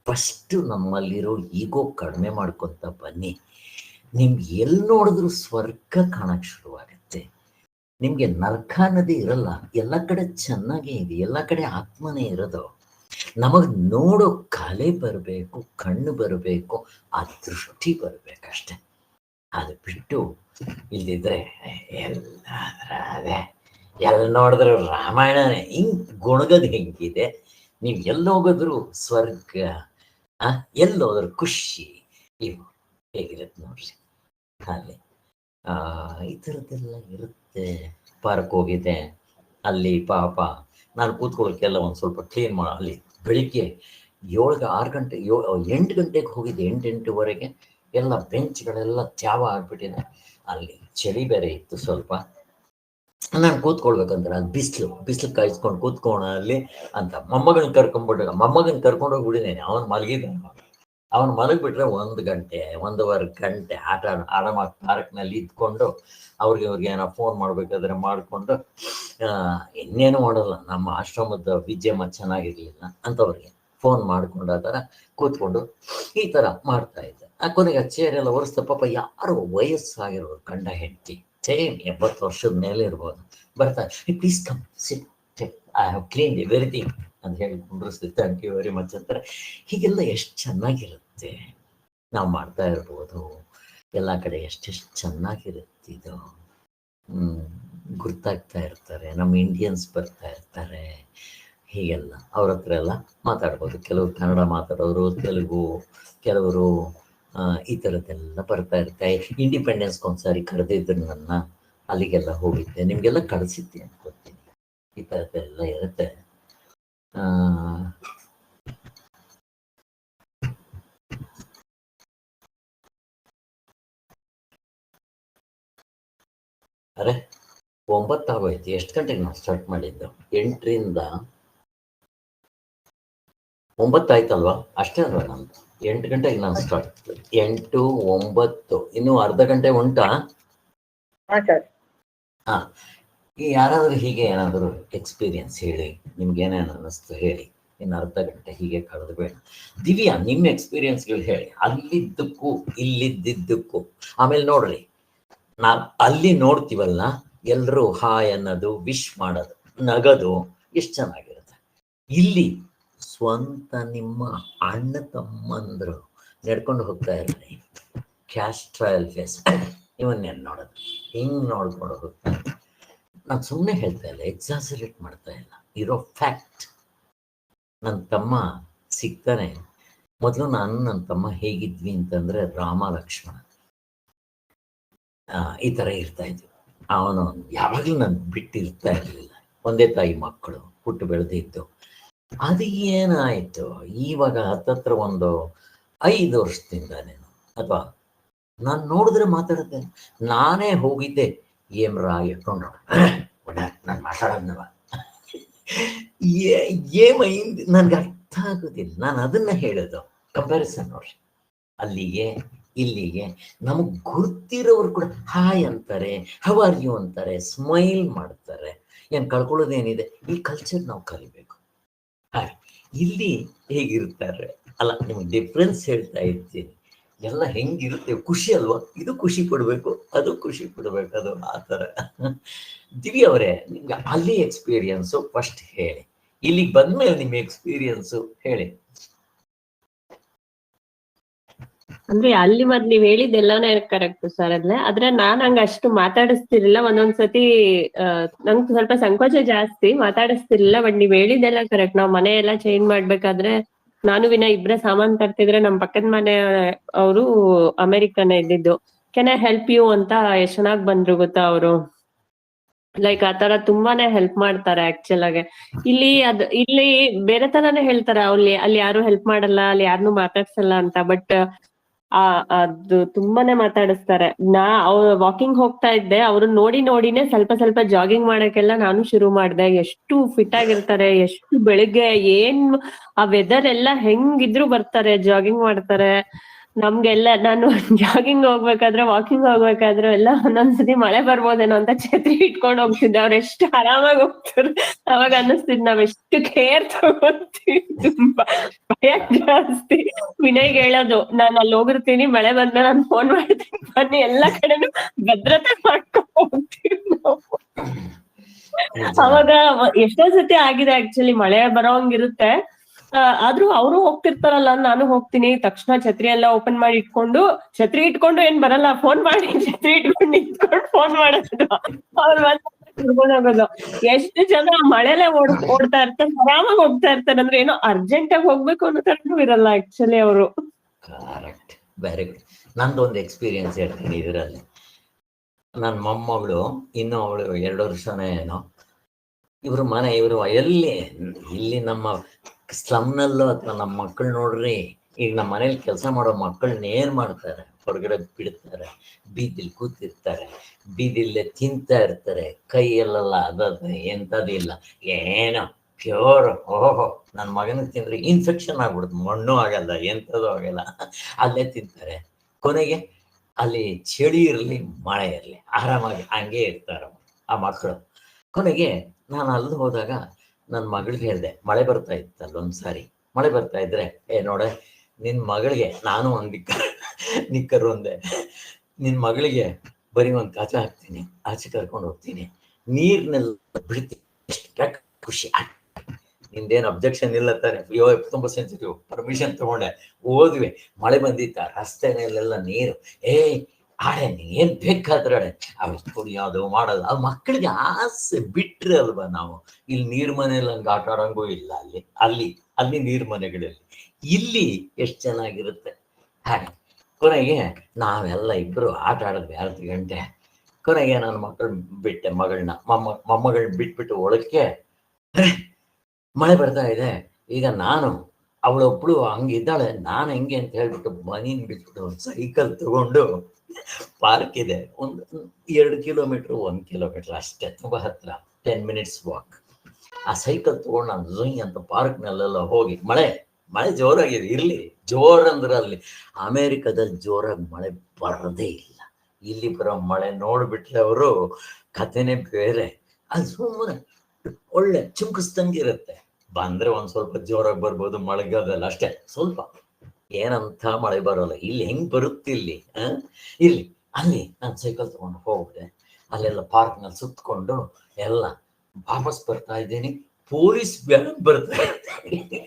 ಫಸ್ಟು ನಮ್ಮಲ್ಲಿರೋ ಈಗೋ ಕಡಿಮೆ ಮಾಡ್ಕೊತ ಬನ್ನಿ. ನಿಮ್ಗೆ ಎಲ್ಲಿ ನೋಡಿದ್ರು ಸ್ವರ್ಗ ಕಾಣಕ್ಕೆ ಶುರುವಾಗುತ್ತೆ. ನಿಮಗೆ ನರಕ ಅನ್ನೋದೇ ಇರಲ್ಲ, ಎಲ್ಲ ಕಡೆ ಚೆನ್ನಾಗೇ ಇದೆ, ಎಲ್ಲ ಕಡೆ ಆತ್ಮನೇ ಇರೋದು. ನಮಗೆ ನೋಡೋ ಕಲೆ ಬರಬೇಕು, ಕಣ್ಣು ಬರಬೇಕು, ಆ ದೃಷ್ಟಿ ಬರಬೇಕಷ್ಟೆ. ಅದು ಬಿಟ್ಟು ಇಲ್ಲಿದ್ರೆ ಅದೇ ಎಲ್ಲಿ ನೋಡಿದ್ರು ರಾಮಾಯಣನೇ ಹಿಂಗ್ ಗುಣಗದ್ ಹೆಂಗಿದೆ. ನೀವು ಎಲ್ಲೋಗಿದ್ರು ಸ್ವರ್ಗ, ಎಲ್ಲೋದ್ರು ಖುಷಿ, ಇವು ಹೇಗಿರುತ್ತೆ ನೋಡ್ರಿ ಅಲ್ಲಿ. ಈ ಥರದ್ದೆಲ್ಲ ಇರುತ್ತೆ. ಪಾರ್ಕ್ ಹೋಗಿದೆ, ಅಲ್ಲಿ ಪಾಪ ನಾನು ಕೂತ್ಕೊಳ್ಳೋಕ್ಕೆಲ್ಲ ಒಂದು ಸ್ವಲ್ಪ ಕ್ಲೀನ್ ಅಲ್ಲಿ ಬೆಳಿಗ್ಗೆ 8 ಗಂಟೆಗೆ ಹೋಗಿದ್ದೆ, 8-8:15 ಎಲ್ಲ ಬೆಂಚ್ಗಳೆಲ್ಲ ತ್ಯಾವ ಆಗ್ಬಿಟ್ಟಿದೆ. ಅಲ್ಲಿ ಚಳಿ ಬೇರೆ ಇತ್ತು ಸ್ವಲ್ಪ. ನಾನು ಕೂತ್ಕೊಳ್ಬೇಕಂದ್ರೆ ಅಲ್ಲಿ ಬಿಸಿಲು ಕಾಯಿಸ್ಕೊಂಡು ಕೂತ್ಕೋಣ ಅಲ್ಲಿ ಅಂತ ಮೊಮ್ಮಗನ ಕರ್ಕೊಂಡು ಹೋಗ್ಬಿಟ್ಟಿದ್ದೇನೆ. ಅವನು ಮಲಗಿದ್ದ. ಅವನು ಮಲಗಿಬಿಟ್ರೆ 1 ಗಂಟೆ 1.5 ಗಂಟೆ ಆರಾಮಾಗಿ ಪಾರ್ಕ್ನಲ್ಲಿ ಇದ್ಕೊಂಡು ಅವ್ರಿಗೆ ಏನೋ ಫೋನ್ ಮಾಡ್ಬೇಕಾದ್ರೆ ಮಾಡಿಕೊಂಡು ಇನ್ನೇನು ಮಾಡೋಲ್ಲ. ನಮ್ಮ ಆಶ್ರಮದ ವಿದ್ಯಮ ಚೆನ್ನಾಗಿರ್ಲಿಲ್ಲ ಅಂತವ್ರಿಗೆ ಫೋನ್ ಮಾಡ್ಕೊಂಡು ಆ ಥರ ಕೂತ್ಕೊಂಡು ಈ ಥರ ಮಾಡ್ತಾ ಇದ್ದೆ. ಕೊನೆಗೆ ಚೇರೆಲ್ಲ ಒರೆಸ್ದ. ಪಾಪ ಯಾರು ವಯಸ್ಸಾಗಿರೋರು ಗಂಡ ಹೆಂಡತಿ ಸೇಮ್ 70 ವರ್ಷದ ಮೇಲೆ ಇರ್ಬೋದು. ಬರ್ತಾರೆ, please come sit, I have clean everything ಅಂತ ಹೇಳಿ ಕುಂಡ್ರಿಸ್ತೀವಿ. ಥ್ಯಾಂಕ್ ಯು ವೆರಿ ಮಚ್ ಅಂತಾರೆ. ಹೀಗೆಲ್ಲ ಎಷ್ಟು ಚೆನ್ನಾಗಿರುತ್ತೆ ನಾವು ಮಾಡ್ತಾ ಇರ್ಬೋದು. ಎಲ್ಲ ಕಡೆ ಎಷ್ಟೆಷ್ಟು ಚೆನ್ನಾಗಿರುತ್ತೆ ಇದು. ಗುರ್ತಾಗ್ತಾ ಇರ್ತಾರೆ. ನಮ್ಮ ಇಂಡಿಯನ್ಸ್ ಬರ್ತಾ ಇರ್ತಾರೆ. ಹೀಗೆಲ್ಲ ಅವ್ರ ಹತ್ರ ಎಲ್ಲ ಮಾತಾಡ್ಬೋದು. ಕೆಲವರು ಕನ್ನಡ ಮಾತಾಡೋರು, ತೆಲುಗು, ಕೆಲವರು ಈ ಥರದ್ದೆಲ್ಲ ಬರ್ತಾ ಇರ್ತಾರೆ. ಇಂಡಿಪೆಂಡೆನ್ಸ್ಗೆ ಒಂದ್ಸಾರಿ ಕರೆದಿದ್ರು ನನ್ನ, ಅಲ್ಲಿಗೆಲ್ಲ ಹೋಗಿದ್ದೆ. ನಿಮಗೆಲ್ಲ ಕಳಿಸಿದ್ದೆ ಅನ್ಕೋತೀನಿ. ಈ ಥರದ್ದೆಲ್ಲ ಇರುತ್ತೆ. ಅರೆ 9 ಆಗೋಯ್ತು. ಎಷ್ಟು ಗಂಟೆಗೆ ನಾವು ಸ್ಟಾರ್ಟ್ ಮಾಡಿದ್ದು? 8ರಿಂದ 9 ಆಯ್ತಲ್ವಾ? ಅಷ್ಟೇ ಅಲ್ವಾ ನಮ್ದು? 8 ಗಂಟೆಗೆ ನಾನು ಸ್ಟಾರ್ಟ್. 8, 9 ಇನ್ನೂ ಅರ್ಧ ಗಂಟೆ ಉಂಟಾ? ಈ ಯಾರಾದರೂ ಹೀಗೆ ಏನಾದರೂ ಎಕ್ಸ್ಪೀರಿಯನ್ಸ್ ಹೇಳಿ, ನಿಮ್ಗೇನೇನು ಅನ್ನಿಸ್ತು ಹೇಳಿ. ಇನ್ನು ಅರ್ಧ ಗಂಟೆ ಹೀಗೆ ಕಳೆದು ಬೇಡ. ದಿವ್ಯಾ, ನಿಮ್ಮ ಎಕ್ಸ್ಪೀರಿಯನ್ಸ್ಗಳು ಹೇಳಿ, ಅಲ್ಲಿದ್ದಕ್ಕೂ ಇಲ್ಲಿದ್ದಕ್ಕೂ. ಆಮೇಲೆ ನೋಡ್ರಿ, ನಾವು ಅಲ್ಲಿ ನೋಡ್ತೀವಲ್ಲ, ಎಲ್ಲರೂ ಹಾಯ್ ಅನ್ನೋದು, ವಿಶ್ ಮಾಡೋದು, ನಗದು ಎಷ್ಟು ಚೆನ್ನಾಗಿರುತ್ತೆ. ಇಲ್ಲಿ ಸ್ವಂತ ನಿಮ್ಮ ಅಣ್ಣ ತಮ್ಮಂದ್ರು ನಡ್ಕೊಂಡು ಹೋಗ್ತಾ ಇರ್ರಿ, ಕ್ಯಾಸ್ಟ್ರಯಲ್ ಫೇಸ್ ಇವನ್ನೇನು ನೋಡೋದು, ಹಿಂಗೆ ನೋಡ್ಕೊಂಡು ಹೋಗ್ತಾರೆ. ನಾನು ಸುಮ್ಮನೆ ಹೇಳ್ತಾ ಇಲ್ಲ, ಎಕ್ಸಾಸರೇಟ್ ಮಾಡ್ತಾ ಇಲ್ಲ, ಇರೋ ಫ್ಯಾಕ್ಟ್. ನನ್ನ ತಮ್ಮ ಸಿಗ್ತಾನೆ. ಮೊದಲು ನನ್ನ ತಮ್ಮ ಹೇಗಿದ್ವಿ ಅಂತಂದ್ರೆ ರಾಮ ಲಕ್ಷ್ಮಣ ಈ ಥರ ಇರ್ತಾ ಇದ್ವಿ. ಅವನು ಯಾವಾಗಲೂ ನಾನು ಬಿಟ್ಟಿರ್ತಾ ಇರಲಿಲ್ಲ. ಒಂದೇ ತಾಯಿ ಮಕ್ಕಳು, ಹುಟ್ಟು ಬೆಳೆದಿದ್ದು. ಅದು ಏನಾಯಿತು ಇವಾಗ ಹತ್ತತ್ರ ಒಂದು 5 ವರ್ಷದಿಂದಾನೇನು, ಅಥವಾ ನಾನು ನೋಡಿದ್ರೆ ಮಾತಾಡುತ್ತೆ. ನಾನೇ ಹೋಗಿದ್ದೆ, ಏಮ್ರಾ ಇಟ್ಕೊಂಡು ನಾನು ಮಾತಾಡೋದವ ಏಮೈಂದು ನನಗೆ ಅರ್ಥ ಆಗೋದಿಲ್ಲ. ನಾನು ಅದನ್ನ ಹೇಳೋದು ಕಂಪ್ಯಾರಿಸನ್ ನೋಡ್ರಿ. ಅಲ್ಲಿಗೆ ಇಲ್ಲಿಗೆ ನಮಗೆ ಗುರ್ತಿರೋರು ಕೂಡ ಹಾಯ್ ಅಂತಾರೆ, ಹೌ ಆರ್ ಯು ಅಂತಾರೆ, ಸ್ಮೈಲ್ ಮಾಡ್ತಾರೆ. ಏನು ಕಳ್ಕೊಳ್ಳೋದೇನಿದೆ? ಈ ಕಲ್ಚರ್ ನಾವು ಕಲಿಬೇಕು. ಹಾಗೆ ಇಲ್ಲಿ ಹೇಗಿರ್ತಾರೆ ಅಲ್ಲ, ನಿಮ್ಗೆ ಡಿಫ್ರೆನ್ಸ್ ಹೇಳ್ತಾ ಇರ್ತೀನಿ. ಎಲ್ಲ ಹೆಂಗಿರುತ್ತೆ, ಖುಷಿ ಅಲ್ವಾ? ಇದು ಖುಷಿ ಪಡ್ಬೇಕು, ಅದು ಖುಷಿ ಪಡ್ಬೇಕು, ಅದು ಆ ಥರ. ದಿವ್ಯ ಅವರೇ, ನಿಮ್ಗೆ ಅಲ್ಲಿ ಎಕ್ಸ್ಪೀರಿಯನ್ಸು ಫಸ್ಟ್ ಹೇಳಿ, ಇಲ್ಲಿಗೆ ಬಂದ್ಮೇಲೆ ನಿಮ್ಮ ಎಕ್ಸ್ಪೀರಿಯನ್ಸು ಹೇಳಿ. ಅಂದ್ರೆ ಅಲ್ಲಿ ಮತ್ ನೀವ್ ಹೇಳಿದ್ದೆಲ್ಲಾನೇ ಕರೆಕ್ಟ್ ಸರ್. ಆದ್ರೆ ನಾನ್ ಹಂಗ ಅಷ್ಟು ಮಾತಾಡಿಸ್ತಿರ್ಲಿಲ್ಲ. ಒಂದೊಂದ್ಸತಿ ನಂಗೆ ಸ್ವಲ್ಪ ಸಂಕೋಚ ಜಾಸ್ತಿ, ಮಾತಾಡಿಸ್ತಿರ್ಲಿಲ್ಲ. ಬಟ್ ನೀವ್ ಹೇಳಿದ್ದೆಲ್ಲ ಕರೆಕ್ಟ್. ನಾವ್ ಮನೆ ಎಲ್ಲ ಚೇಂಜ್ ಮಾಡ್ಬೇಕಾದ್ರೆ ನಾನು ವಿನಯ್ ಇಬ್ರೇ ಸಾಮಾನ್ ತರ್ತಿದ್ರೆ ನಮ್ ಪಕ್ಕದ ಮನೆ ಅವರು ಅಮೆರಿಕನೇ ಇದ್ದಿದ್ದು. ಕೆನ್ ಐ ಹೆಲ್ಪ್ ಯು ಅಂತ ಎಷ್ಟ್ ಚೆನ್ನಾಗ್ ಬಂದ್ರು ಗೊತ್ತಾ ಅವರು. ಲೈಕ್ ಆತರ ತುಂಬಾನೇ ಹೆಲ್ಪ್ ಮಾಡ್ತಾರೆ ಆಕ್ಚುಲ್ ಆಗಿ. ಇಲ್ಲಿ ಬೇರೆ ತರಾನೇ ಹೇಳ್ತಾರೆ, ಅಲ್ಲಿ ಯಾರು ಹೆಲ್ಪ್ ಮಾಡಲ್ಲ, ಅಲ್ಲಿ ಯಾರನ್ನೂ ಮಾತಾಡ್ಸಲ್ಲ ಅಂತ. ಬಟ್ ಅದು ತುಂಬಾನೇ ಮಾತಾಡಿಸ್ತಾರೆ. ವಾಕಿಂಗ್ ಹೋಗ್ತಾ ಇದ್ದೆ, ಅವ್ರು ನೋಡಿನೇ ಸ್ವಲ್ಪ ಜಾಗಿಂಗ್ ಮಾಡಕ್ಕೆಲ್ಲ ನಾನು ಶುರು ಮಾಡ್ದೆ. ಎಷ್ಟು ಫಿಟ್ ಆಗಿರ್ತಾರೆ, ಎಷ್ಟು ಬೆಳಿಗ್ಗೆ ಆ ವೆದರ್ ಎಲ್ಲ ಹೆಂಗಿದ್ರು ಬರ್ತಾರೆ, ಜಾಗಿಂಗ್ ಮಾಡ್ತಾರೆ. ನಮ್ಗೆಲ್ಲ ನಾನು ಜಾಗಿಂಗ್ ಹೋಗ್ಬೇಕಾದ್ರೆ, ವಾಕಿಂಗ್ ಹೋಗ್ಬೇಕಾದ್ರೆ ಎಲ್ಲ ಒಂದೊಂದ್ಸತಿ ಮಳೆ ಬರ್ಬೋದೇನೋ ಅಂತ ಛತ್ರಿ ಇಟ್ಕೊಂಡು ಹೋಗ್ತಿದ್ದೆ. ಅವ್ರು ಎಷ್ಟು ಆರಾಮಾಗಿ ಹೋಗ್ತಾರೆ. ಅವಾಗ ಅನ್ನಿಸ್ತಿದ್ ನಾವ್ ಎಷ್ಟು ಕೇರ್ ತಗೋತೀವಿ. ತುಂಬಾ ಭಯ ಜಾಸ್ತಿ. ವಿನಯ್ಗೆ ಹೇಳೋದು, ನಾನು ಅಲ್ಲಿ ಹೋಗಿರ್ತೀನಿ, ಮಳೆ ಬಂದ್ಮೇಲೆ ನಾನು ಫೋನ್ ಮಾಡ್ತೀನಿ, ಬನ್ನಿ, ಎಲ್ಲಾ ಕಡೆನೂ ಭದ್ರತೆ ಮಾಡ್ಕೊಂಡು ಹೋಗ್ತೀವಿ ನಾವು. ಅವಾಗ ಎಷ್ಟೋ ಸತಿ ಆಗಿದೆ ಆಕ್ಚುಲಿ, ಮಳೆ ಬರೋಂಗಿರುತ್ತೆ. ಆದ್ರೂ ಅವರು ಹೋಗ್ತಿರ್ತಾರಲ್ಲ, ನಾನು ಹೋಗ್ತೀನಿ. ತಕ್ಷಣ ಛತ್ರಿ ಎಲ್ಲ ಓಪನ್ ಮಾಡಿ ಛತ್ರಿ ಇಟ್ಕೊಂಡು ಏನ್ ಬರಲ್ಲ, ಫೋನ್ ಮಾಡಿ ಛತ್ರಿ ಇಟ್ಕೊಂಡು ನಿಂತ್ಕೊಂಡು ಫೋನ್ ಮಾಡೋದು, ಅವ್ರು ಕರ್ಕೊಂಡು ಹೋಗೋದು. ಎಷ್ಟು ಜನ ಮಳೆಲೆ ಓಡ್ತಾ ಇರ್ತಾರೆ, ಆರಾಮಾಗಿ ಹೋಗ್ತಾ ಇರ್ತಾರೆ. ಅಂದ್ರೆ ಏನೋ ಅರ್ಜೆಂಟ್ ಆಗಿ ಹೋಗ್ಬೇಕು ಅನ್ನೋ ತರನೂ ಇರಲ್ಲ ಆಕ್ಚುಲಿ ಅವರು. Correct, very good. ನಂದೊಂದು ಎಕ್ಸ್ಪೀರಿಯನ್ಸ್ ಹೇಳ್ತೀನಿ ಇದರಲ್ಲಿ. ನನ್ನ ಮೊಮ್ಮಗಳು, ಇನ್ನೂ ಅವಳು 2 ವರ್ಷನೇ ಏನೋ, ಇವರು ಇಲ್ಲಿ ನಮ್ಮ ಸ್ಲಮ್ನಲ್ಲೂ ಅಥವಾ ನಮ್ಮ ಮಕ್ಕಳು ನೋಡ್ರಿ, ಈಗ ನಮ್ಮ ಮನೇಲಿ ಕೆಲಸ ಮಾಡೋ ಮಕ್ಕಳನ್ನ ಏನ್ ಮಾಡ್ತಾರೆ, ಹೊರಗಡೆ ಬಿಡ್ತಾರೆ, ಬೀದಿಲಿ ಕೂತಿರ್ತಾರೆ, ಬೀದಿಲ್ಲೇ ತಿಂತಾ ಇರ್ತಾರೆ, ಕೈಯಲ್ಲೆಲ್ಲ ಎಂಥದಿಲ್ಲ, ಏನೋ ಪ್ಯೂರ್. ಓಹೋ, ನನ್ನ ಮಗನಿಗೆ ತಿಂದ್ರೆ ಇನ್ಫೆಕ್ಷನ್ ಆಗ್ಬಿಡುತ್ತೆ, ಮಣ್ಣು ಆಗಲ್ಲ, ಎಂಥದ್ದು ಆಗಲ್ಲ, ಅಲ್ಲೇ ತಿಂತಾರೆ. ಕೊನೆಗೆ ಅಲ್ಲಿ ಚಳಿ ಇರಲಿ ಮಳೆ ಇರಲಿ ಆರಾಮಾಗಿ ಹಂಗೆ ಇರ್ತಾರೆ ಆ ಮಕ್ಕಳು. ಕೊನೆಗೆ ನಾನು ಅಲ್ಲಿ ಹೋದಾಗ ನನ್ನ ಮಗಳಿಗೆ ಹೇಳಿದೆ, ಮಳೆ ಬರ್ತಾ ಇತ್ತಲ್ಲ ಒಂದ್ಸಾರಿ, ಮಳೆ ಬರ್ತಾ ಇದ್ರೆ ನೋಡ ನಿನ್ನ ಮಗಳಿಗೆ ನಾನು ಒಂದು ನಿಕ್ಕರು ಒಂದೆ, ನಿನ್ನ ಮಗಳಿಗೆ ಬರೀ ಒಂದು ಕಾಚ ಹಾಕ್ತೀನಿ, ಆಚೆ ಕರ್ಕೊಂಡು ಹೋಗ್ತೀನಿ, ನೀರ್ನೆಲ್ಲ ಬಿಡ್ತೀನಿ, ಎಷ್ಟು ಖುಷಿ. ನಿಂದೇನು ಅಬ್ಜೆಕ್ಷನ್ ಇಲ್ಲ ತಾನೆ? ತುಂಬ ಸೆನ್ಸಿಟಿವ್. ಪರ್ಮಿಷನ್ ತಗೊಂಡೆ, ಹೋದ್ವಿ, ಮಳೆ ಬಂದಿತ್ತ, ರಸ್ತೆನಲ್ಲೆಲ್ಲ ನೀರು, ಆಡೆ ನೀ ಏನ್ ಬೇಕಾದ್ರೆ ಆಡೆ, ಅವ್ರು ಕುಡಿಯೋದು ಮಾಡೋದು, ಆ ಮಕ್ಕಳಿಗೆ ಆಸೆ ಬಿಟ್ರೆ ಅಲ್ವಾ ನಾವು. ಇಲ್ಲಿ ನೀರ್ ಮನೆಯಲ್ಲಿ ಹಂಗೆ ಆಟ ಆಡಂಗೂ ಇಲ್ಲ, ಅಲ್ಲಿ ನೀರ್ ಮನೆಗಳಲ್ಲಿ. ಇಲ್ಲಿ ಎಷ್ಟು ಚೆನ್ನಾಗಿರುತ್ತೆ. ಹಾಗೆ ಕೊನೆಗೆ ನಾವೆಲ್ಲ ಇಬ್ರು ಆಟ ಆಡಿದ್ವಿ 2 ಗಂಟೆ. ಕೊನೆಗೆ ನನ್ನ ಮಕ್ಕಳು ಬಿಟ್ಟೆ, ಮಗಳನ್ನ ಮೊಮ್ಮಗಳನ್ನ ಬಿಟ್ಬಿಟ್ಟು ಒಳಕ್ಕೆ, ಮಳೆ ಬರ್ತಾ ಇದೆ, ಈಗ ನಾನು ಅವಳೊಬ್ಳು ಹಂಗಿದ್ದಾಳೆ, ನಾನು ಹೆಂಗೆ ಅಂತ ಹೇಳ್ಬಿಟ್ಟು ಮನೇನ್ ಬಿಟ್ಬಿಟ್ಟು ಒಂದು ಸೈಕಲ್ ತಗೊಂಡು, ಪಾರ್ಕ್ ಇದೆ ಒಂದು 2 ಕಿಲೋಮೀಟರ್ 1 ಕಿಲೋಮೀಟರ್ ಅಷ್ಟೇ, ತುಂಬ ಹತ್ರ, 10 minutes ವಾಕ್. ಆ ಸೈಕಲ್ ತಗೊಂಡು ನಾನು ಝುಯ್ ಅಂತ ಪಾರ್ಕ್ನಲ್ಲೆಲ್ಲ ಹೋಗಿ, ಮಳೆ ಜೋರಾಗಿದೆ, ಇರ್ಲಿ, ಜೋರಂದ್ರೆ ಅಲ್ಲಿ ಅಮೇರಿಕಾದಲ್ಲಿ ಜೋರಾಗಿ ಮಳೆ ಬರೋದೇ ಇಲ್ಲ. ಇಲ್ಲಿ ಬರೋ ಮಳೆ ನೋಡ್ಬಿಟ್ರೆ ಅವರು ಕಥೆನೇ ಬೇರೆ. ಅದು ಸುಮ್ಮನೆ ಒಳ್ಳೆ ಚುಂಕಿಸ್ದಂಗೆ ಇರುತ್ತೆ. ಬಂದ್ರೆ ಒಂದ್ ಸ್ವಲ್ಪ ಜೋರಾಗಿ ಬರ್ಬೋದು, ಮಳೆಗಾಲದಲ್ಲಿ ಅಷ್ಟೇ, ಸ್ವಲ್ಪ ಏನಂತ ಮಳೆ ಬರೋಲ್ಲ. ಇಲ್ಲಿ ಹೆಂಗ್ ಬರುತ್ತೆ ಇಲ್ಲಿ ಅಲ್ಲಿ ನಾನು ಸೈಕಲ್ ತಗೊಂಡು ಹೋಗ್ದೆ, ಅಲ್ಲೆಲ್ಲ ಪಾರ್ಕ್ನಲ್ಲಿ ಸುತ್ಕೊಂಡು ಎಲ್ಲ ವಾಪಸ್ ಬರ್ತಾ ಇದ್ದೀನಿ. ಪೊಲೀಸ್ ವ್ಯಾನ್ ಬರ್ತಾ ಇದ್ದೀನಿ.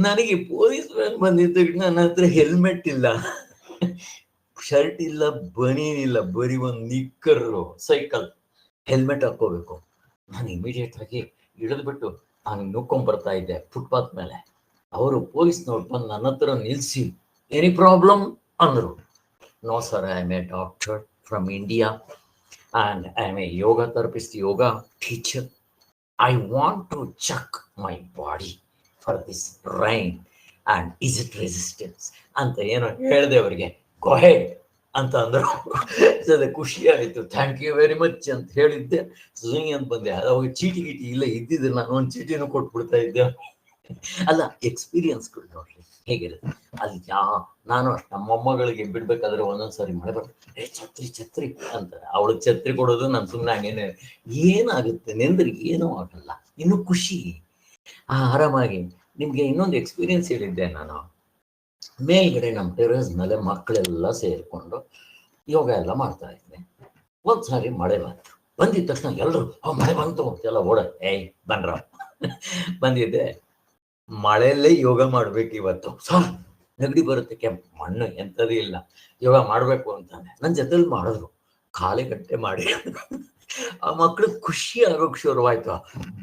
ನನಗೆ ಪೊಲೀಸ್ ವ್ಯಾನ್ ಬಂದಿದ್ದ ನನ್ನ ಹತ್ರ ಹೆಲ್ಮೆಟ್ ಇಲ್ಲ, ಶರ್ಟ್ ಇಲ್ಲ, ಬನೀನ್ ಇಲ್ಲ, ಬರೀ ಒಂದು ನಿಕ್ಕರು, ಸೈಕಲ್, ಹೆಲ್ಮೆಟ್ ಹಾಕೋಬೇಕು. ನಾನು ಇಮಿಡಿಯೇಟ್ ಆಗಿ ಇಳಿದ್ಬಿಟ್ಟು ಹಂಗೆ ನುಕ್ಕೊಂಡ್ ಬರ್ತಾ ಇದ್ದೆ ಫುಟ್ಪಾತ್ ಮೇಲೆ. ಅವರು ಪೊಲೀಸ್ನವ್ರು ಬಂದು ನನ್ನ ಹತ್ರ ನಿಲ್ಸಿ, ಎನಿ ಪ್ರಾಬ್ಲಮ್ ಅಂದರು. No sir, I am a doctor from India and I am a yoga therapist, yoga teacher. I want to check my body for this rain and is it resistance ಅಂತ ಏನೋ ಹೇಳಿದೆ ಅವರಿಗೆ. ಗೋ head ಅಂತ ಅಂದರು. ಅದೇ ಖುಷಿ ಆಯಿತು. ಥ್ಯಾಂಕ್ ಯು ವೆರಿ ಮಚ್ ಅಂತ ಹೇಳಿದ್ದೆ, ಸುಂಗ್ ಅಂತ ಬಂದೆ. ಅವಾಗ ಚೀಟಿ ಇಲ್ಲ ಇದ್ದಿದ್ರೆ ನಾನು ಒಂದು ಚೀಟಿನೂ ಕೊಟ್ಬಿಡ್ತಾ ಇದ್ದೆ. ಅಲ್ಲ, ಎಕ್ಸ್ಪೀರಿಯನ್ಸ್ಗಳು ನೋಡ್ರಿ ಹೇಗಿರುತ್ತೆ ಅಲ್ಲಿ. ನಾನು ನಮ್ಮ ಮೊಮ್ಮಗಳಿಗೆ ಬಿಡ್ಬೇಕಾದ್ರೆ ಒಂದೊಂದ್ಸರಿ ಮಳೆ ಬರ್ತದೆ, ಛತ್ರಿ ಅಂತಾರೆ. ಅವಳಿಗೆ ಛತ್ರಿ ಕೊಡೋದು, ನಾನು ಸುಮ್ಮನೆ ಹಂಗೇನೆ, ಏನಾಗುತ್ತೆ ನೆಂದ್ರೆ ಏನೂ ಆಗಲ್ಲ, ಇನ್ನು ಖುಷಿ. ಆರಾಮಾಗಿ. ನಿಮ್ಗೆ ಇನ್ನೊಂದು ಎಕ್ಸ್ಪೀರಿಯನ್ಸ್ ಹೇಳಿದ್ದೆ ನಾನು. ಮೇಲ್ಗಡೆ ನಮ್ಮ ಟೆರೇಸ್ ಮೇಲೆ ಮಕ್ಕಳೆಲ್ಲ ಸೇರ್ಕೊಂಡು ಯೋಗ ಎಲ್ಲ ಮಾಡ್ತಾ ಇದ್ದೆ. ಒಂದ್ಸಾರಿ ಮಳೆ ಬಂದಿದ್ದ ತಕ್ಷಣ ಎಲ್ಲರೂ ಮಳೆ ಬಂತು ಎಲ್ಲ ಓಡ, ಬನ್ರ ಬಂದಿದ್ದೆ. ಮಳೆಯಲ್ಲೇ ಯೋಗ ಮಾಡ್ಬೇಕು ಇವತ್ತು, ಸರ್ ನೆಗಡಿ ಬರುತ್ತೆ, ಮಣ್ಣು ಎಂಥದ್ದು ಇಲ್ಲ, ಯೋಗ ಮಾಡ್ಬೇಕು ಅಂತಾನೆ ನನ್ನ ಜೊತೆಲಿ ಮಾಡಿದ್ರು. ಕಾಲಿಗಟ್ಟೆ ಮಾಡಿ ಆ ಮಕ್ಳು ಖುಷಿ ಆಗೋಕ್ ಶುರುವಾಯ್ತು.